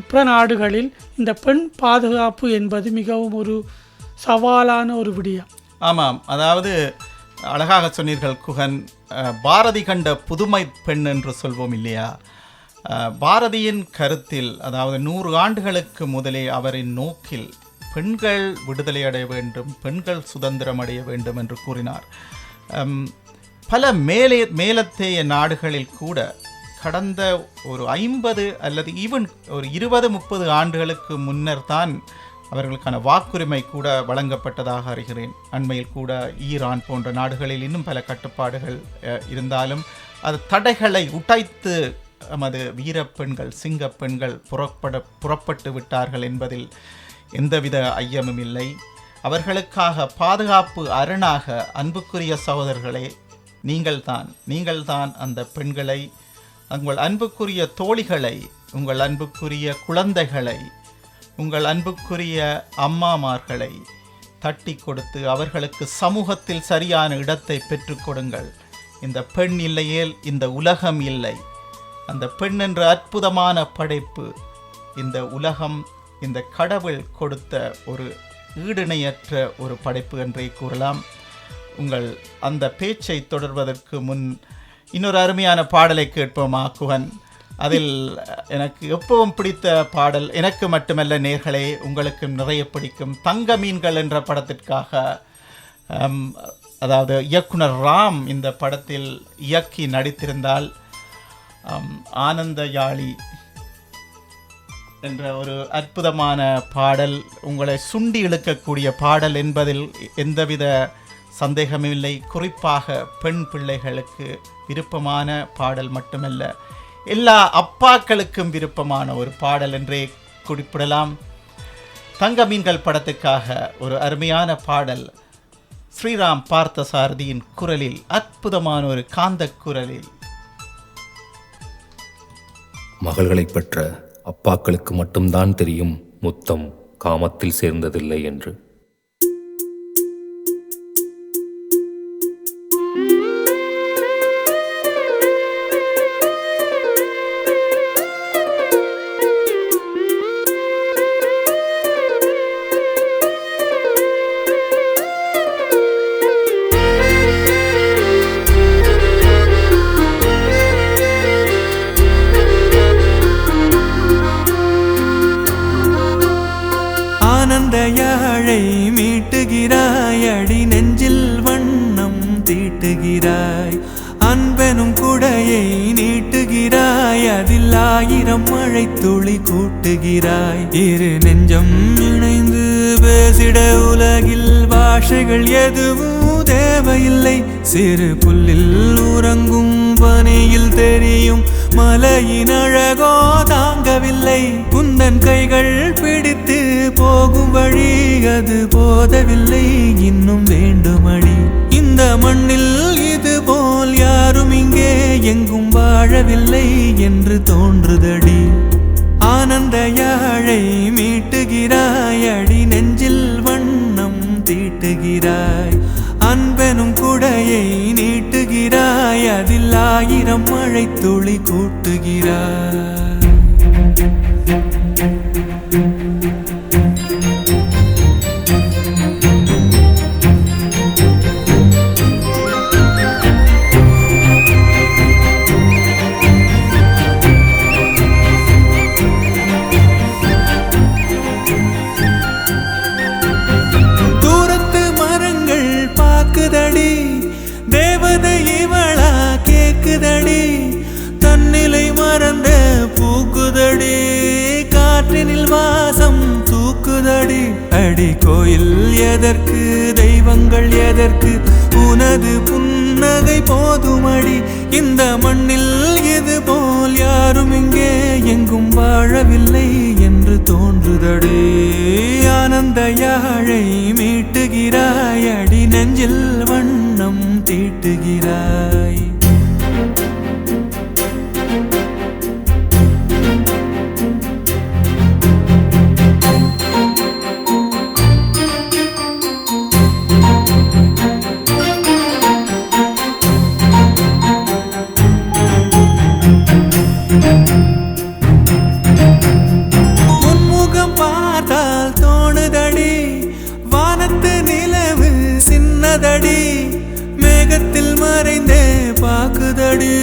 பிற நாடுகளில் இந்த பெண் பாதுகாப்பு என்பது மிகவும் ஒரு சவாலான ஒரு விடயம். ஆமாம், அதாவது அழகாக சொன்னீர்கள் குகன். பாரதி கண்ட புதுமை பெண் என்று சொல்வோம் இல்லையா? பாரதியின் கருத்தில், அதாவது 100 ஆண்டுகளுக்கு முதலே அவரின் நோக்கில் பெண்கள் விடுதலை அடைய வேண்டும், பெண்கள் சுதந்திரம் அடைய வேண்டும் என்று கூறினார். பல மேலத்தேய நாடுகளில் கூட கடந்த ஒரு 50 அல்லது ஈவன் ஒரு 20-30 ஆண்டுகளுக்கு முன்னர் தான் அவர்களுக்கான வாக்குரிமை கூட வழங்கப்பட்டதாக அறிகிறேன். அண்மையில் கூட ஈரான் போன்ற நாடுகளில் இன்னும் பல கட்டுப்பாடுகள் இருந்தாலும் அது தடைகளை உடைத்து நமது வீரப்பெண்கள், சிங்கப்பெண்கள் புறப்பட்டு விட்டார்கள் என்பதில் எந்தவித ஐயமும் இல்லை. அவர்களுக்காக பாதுகாப்பு அரணாக அன்புக்குரிய சகோதரர்களே, நீங்கள்தான் அந்த பெண்களை, உங்கள் அன்புக்குரிய தோழிகளை, உங்கள் அன்புக்குரிய குழந்தைகளை, உங்கள் அன்புக்குரிய அம்மாமார்களை தட்டி கொடுத்து அவர்களுக்கு சமூகத்தில் சரியான இடத்தை பெற்றுக் கொடுங்கள். இந்த பெண் இல்லையேல் இந்த உலகம் இல்லை. அந்த பெண் என்ற அற்புதமான படைப்பு இந்த உலகம், இந்த கடவுள் கொடுத்த ஒரு ஈடிணையற்ற ஒரு படைப்பு என்றே கூறலாம். உங்கள் அந்த பேச்சை தொடர்வதற்கு முன் இன்னொரு அருமையான பாடலை கேட்போமா குகன்? அதில் எனக்கு எப்பவும் பிடித்த பாடல், எனக்கு மட்டுமல்ல நேர்களே உங்களுக்கு நிறைய பிடிக்கும், தங்க மீன்கள் என்ற படத்திற்காக அதாவது இயக்குனர் ராம் இந்த படத்தில் இயக்கி நடித்திருந்தால் ஆனந்த யாழி என்ற ஒரு அற்புதமான பாடல், உங்களை சுண்டி இழுக்கக்கூடிய பாடல் என்பதில் எந்தவித சந்தேகமில்லை. குறிப்பாக பெண் பிள்ளைகளுக்கு விருப்பமான பாடல் மட்டுமல்ல, எல்லா அப்பாக்களுக்கும் விருப்பமான ஒரு பாடல் என்றே குறிப்பிடலாம். தங்க மீன்கள் படத்துக்காக ஒரு அருமையான பாடல் ஸ்ரீராம் பார்த்தசாரதியின் குரலில், அற்புதமான ஒரு காந்த குரலில். மகள்களை பெற்ற அப்பாக்களுக்கு மட்டும்தான் தெரியும் முத்தம் காமத்தில் சேர்ந்ததில்லை என்று. யாழை மீட்டுகிறாய், அடி நெஞ்சில் வண்ணம் தீட்டுகிறாய், அன்பெனும் குடையை நீட்டுகிறாய், அதில் 1000 மழை துளி கூட்டுகிறாய். இரு நெஞ்சம் இணைந்து பேசிட உலகில் பாஷைகள் எதுவும் தேவையில்லை. சிறு புல்லில் உறங்கும் பனியில் தெரியும் மலையின் அழகோ தாங்கவில்லை. குந்தன் கைகள் பிடித்து போகும் வழி அது போதவில்லை, இன்னும் வேண்டுமடி. இந்த மண்ணில் இது போல் யாரும் இங்கே எங்கும் வாழவில்லை என்று தோன்றுதடி. ஆனந்த யாழை மீட்டுகிறாய், அடி நெஞ்சில் வண்ணம் தீட்டுகிறாய், அன்பெனும் குடையை நீட்டுகிறாய், அதில் 1000 மழை துளி கூட்டுகிறாய். தேவதை இவளா கேக்குதடி, தன்னிலை மறந்த பூக்குதடி, காற்றினில் வாசம் தூக்குதடி. அடி கோயில் எதற்கு, தெய்வங்கள் எதற்கு, உனது புன்னகை போதுமடி. இந்த மண்ணில் இது போல் யாரும் இங்கே எங்கும் வாழவில்லை என்று தோன்றுதடி. ஆனந்த யாழை மீட்டுகிறாய், அடி நெஞ்சில் வண்ணம் தீட்டுகிறாய். உன்முகம் பார்த்தால் தோணுதடி, வானத்து நிலவு சின்னதடி, மேகத்தில் மறைந்தே பாக்குதடி,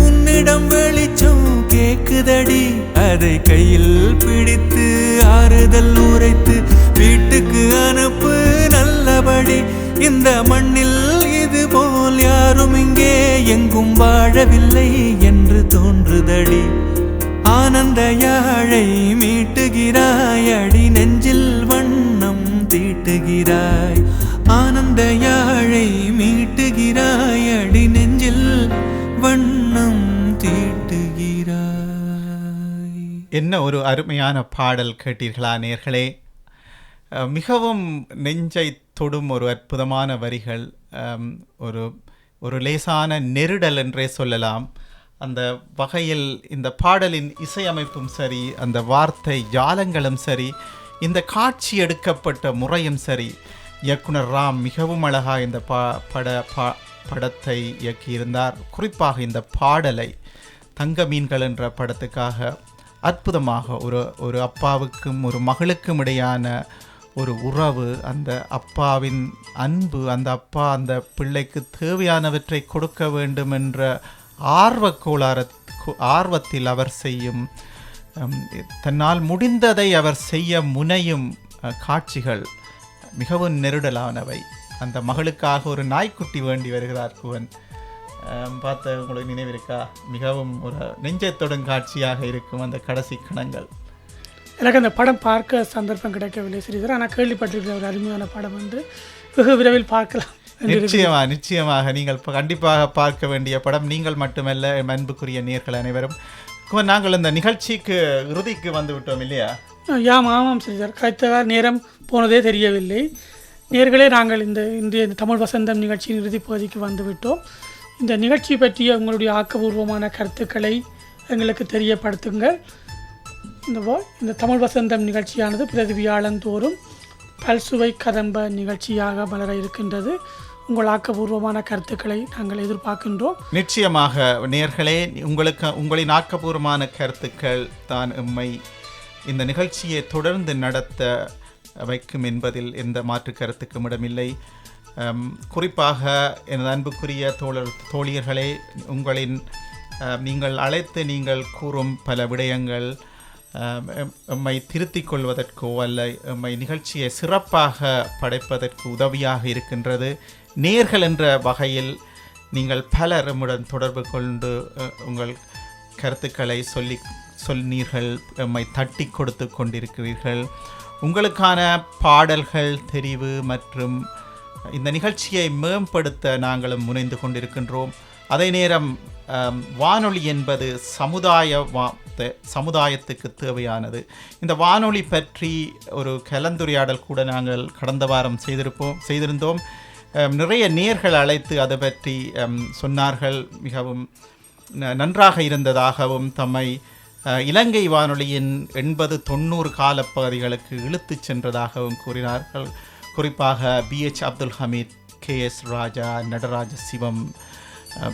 உன்னிடம் வெளிச்சம் கேக்குதடி. அதை கையில் பிடித்து ஆறுதல் உரைத்து வீட்டுக்கு அனுப்பு நல்லபடி. இந்த மண்ணில் இது போல் யாரும் இங்கே எங்கும் வாழவில்லை என்று தோன்றுதடி. ஆனந்த யாழை மீட்டுகிறாய், அடி நெஞ்சில் வண்ணம் தீட்டுகிறாய், ஆனந்த யாழை மீட்டுகிறாய், அடி நெஞ்சில் வண்ணம் தீட்டுகிறாய். என்ன ஒரு அருமையான பாடல் கேட்டீர்களா நேர்களே? மிகவும் நெஞ்சை தொடும் ஒரு அற்புதமான வரிகள், ஒரு லேசான நெருடல் என்றே சொல்லலாம். அந்த வகையில் இந்த பாடலின் இசையமைப்பும் சரி, அந்த வார்த்தை ஜாலங்களும் சரி, இந்த காட்சி எடுக்கப்பட்ட முறையும் சரி, இயக்குனர் ராம் மிகவும் அழகாக இந்த படத்தை இயக்கியிருந்தார். குறிப்பாக இந்த பாடலை தங்க மீன்கள் என்ற படத்துக்காக அற்புதமாக ஒரு அப்பாவுக்கும் ஒரு மகளுக்கும் இடையான ஒரு உறவு, அந்த அப்பாவின் அன்பு, அந்த அப்பா அந்த பிள்ளைக்கு தேவையானவற்றை கொடுக்க வேண்டும் என்ற ஆர்வத்தில் அவர் செய்யும், தன்னால் முடிந்ததை அவர் செய்ய முனையும் காட்சிகள் மிகவும் நெருடலானவை. அந்த மகளுக்காக ஒரு நாய்க்குட்டி வேண்டி வருகிறார் குவன். பார்த்த உங்களுக்கு நினைவிருக்கா? மிகவும் ஒரு நெஞ்சத்தொடும் காட்சியாக இருக்கும் அந்த கடைசி கணங்கள். எனக்கு அந்த படம் பார்க்க சந்தர்ப்பம் கிடைக்கவில்லை ஸ்ரீதர், ஆனால் கேள்விப்பட்டிருக்கிற ஒரு அருமையான படம் வந்து வெகு விரைவில் பார்க்கலாம் நிச்சயமாக நீங்கள் கண்டிப்பாக பார்க்க வேண்டிய படம். நீங்கள் மட்டுமல்ல, அன்புக்குரிய நேயர்கள் அனைவரும். நாங்கள் இந்த நிகழ்ச்சிக்கு இறுதிக்கு வந்து விட்டோம் இல்லையா? ஆமாம் சார், கரெக்டாக நேரம் போனதே தெரியவில்லை. நேர்களே, நாங்கள் இன்றைய தமிழ் வசந்தம் நிகழ்ச்சியின் இறுதிப் பகுதிக்கு வந்துவிட்டோம். இந்த நிகழ்ச்சி பற்றிய உங்களுடைய ஆக்கபூர்வமான கருத்துக்களை எங்களுக்கு தெரியப்படுத்துங்கள். இந்த தமிழ் வசந்தம் நிகழ்ச்சியானது பிரதி வியாழந்தோறும் பல்சுவை கதம்ப நிகழ்ச்சியாக மலர இருக்கின்றது. உங்கள் ஆக்கபூர்வமான கருத்துக்களை நாங்கள் எதிர்பார்க்கின்றோம். நிச்சயமாக நேயர்களே, உங்களின் ஆக்கபூர்வமான கருத்துக்கள் தான் எம்மை இந்த நிகழ்ச்சியை தொடர்ந்து நடத்த வைக்கும் என்பதில் எந்த மாற்று கருத்துக்கும் இடமில்லை. குறிப்பாக எனது அன்புக்குரிய தோழியர்களே, நீங்கள் அழைத்து நீங்கள் கூறும் பல விடயங்கள் எம்மை திருத்திக் கொள்வதற்கோ அல்ல எம்மை நிகழ்ச்சியை சிறப்பாக படைப்பதற்கு உதவியாக இருக்கின்றது. நேர்கள் என்ற வகையில் நீங்கள் பலர் எம்முடன் தொடர்பு கொண்டு உங்கள் கருத்துக்களை சொன்னீர்கள், எம்மை தட்டி கொடுத்து கொண்டிருக்கிறீர்கள். உங்களுக்கான பாடல்கள் தெரிவு மற்றும் இந்த நிகழ்ச்சியை மேம்படுத்த நாங்களும் முனைந்து கொண்டிருக்கின்றோம். அதே நேரம் வானொலி என்பது சமுதாயத்துக்கு தேவையானது. இந்த வானொலி பற்றி ஒரு கலந்துரையாடல் கூட நாங்கள் கடந்த வாரம் செய்திருந்தோம். நிறைய நேயர்கள் அழைத்து அதை பற்றி சொன்னார்கள். மிகவும் நன்றாக இருந்ததாகவும் தம்மை இலங்கை வானொலியின் 80-90 காலப்பகுதிகளுக்கு இழுத்துச் சென்றதாகவும் கூறினார்கள். குறிப்பாக BH அப்துல் ஹமீத், KS ராஜா, நடராஜ சிவம்,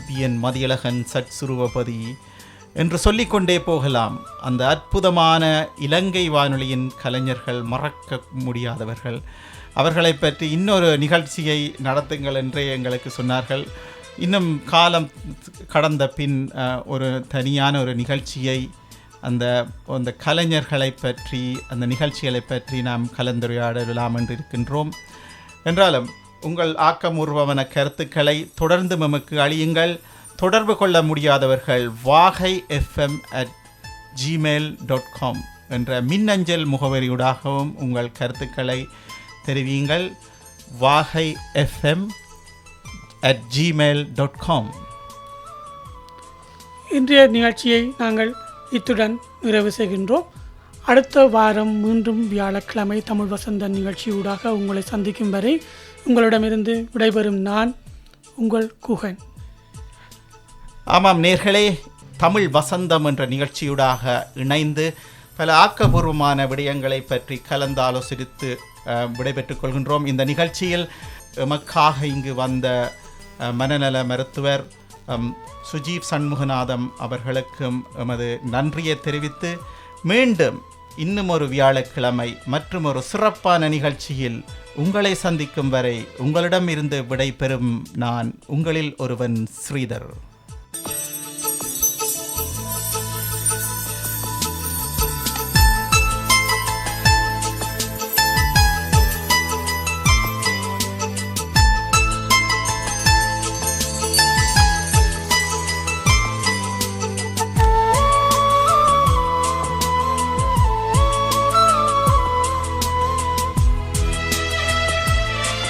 BN மதியழகன், சட் சுருவபதி என்று சொல்லிக்கொண்டே போகலாம். அந்த அற்புதமான இலங்கை வானொலியின் கலைஞர்கள் மறக்க முடியாதவர்கள். அவர்களை பற்றி இன்னொரு நிகழ்ச்சியை நடத்துங்கள் என்றே எங்களுக்கு சொன்னார்கள். இன்னும் காலம் கடந்த பின் ஒரு தனியான ஒரு நிகழ்ச்சியை அந்த கலைஞர்களை பற்றி, அந்த நிகழ்ச்சிகளை பற்றி நாம் கலந்துரையாடலாம் என்று இருக்கின்றோம். என்றாலும் உங்கள் ஆக்கபூர்வமான கருத்துக்களை தொடர்ந்து நமக்கு அளியுங்கள். தொடர்பு கொள்ள முடியாதவர்கள் vaagaifm@gmail.com என்ற மின்னஞ்சல் முகவரியூடாகவும் உங்கள் கருத்துக்களை தெரிவியுங்கள். vaagaifm@gmail.com. இன்றைய நிகழ்ச்சியை நாங்கள் இத்துடன் நிறைவு செய்கின்றோம். அடுத்த வாரம் மீண்டும் வியாழக்கிழமை தமிழ் வசந்த நிகழ்ச்சியூடாக உங்களை சந்திக்கும் வரை உங்களிடமிருந்து விடைபெறும் நான் உங்கள் குகன். ஆமாம் நேர்களே, தமிழ் வசந்தம் என்ற நிகழ்ச்சியூடாக இணைந்து பல ஆக்கபூர்வமான விடயங்களை பற்றி கலந்தாலோசித்து விடைபெற்றுக் கொள்கின்றோம். இந்த நிகழ்ச்சியில் எமக்காக இங்கு வந்த மனநல மருத்துவர் சுஜீவ் சண்முகநாதம் அவர்களுக்கும் எமது நன்றியை தெரிவித்து, மீண்டும் இன்னும் ஒரு வியாழக்கிழமை மற்றும் ஒரு சிறப்பான நிகழ்ச்சியில் உங்களை சந்திக்கும் வரை உங்களிடம் இருந்து விடை பெறும் நான் உங்களில் ஒருவன் ஸ்ரீதர்.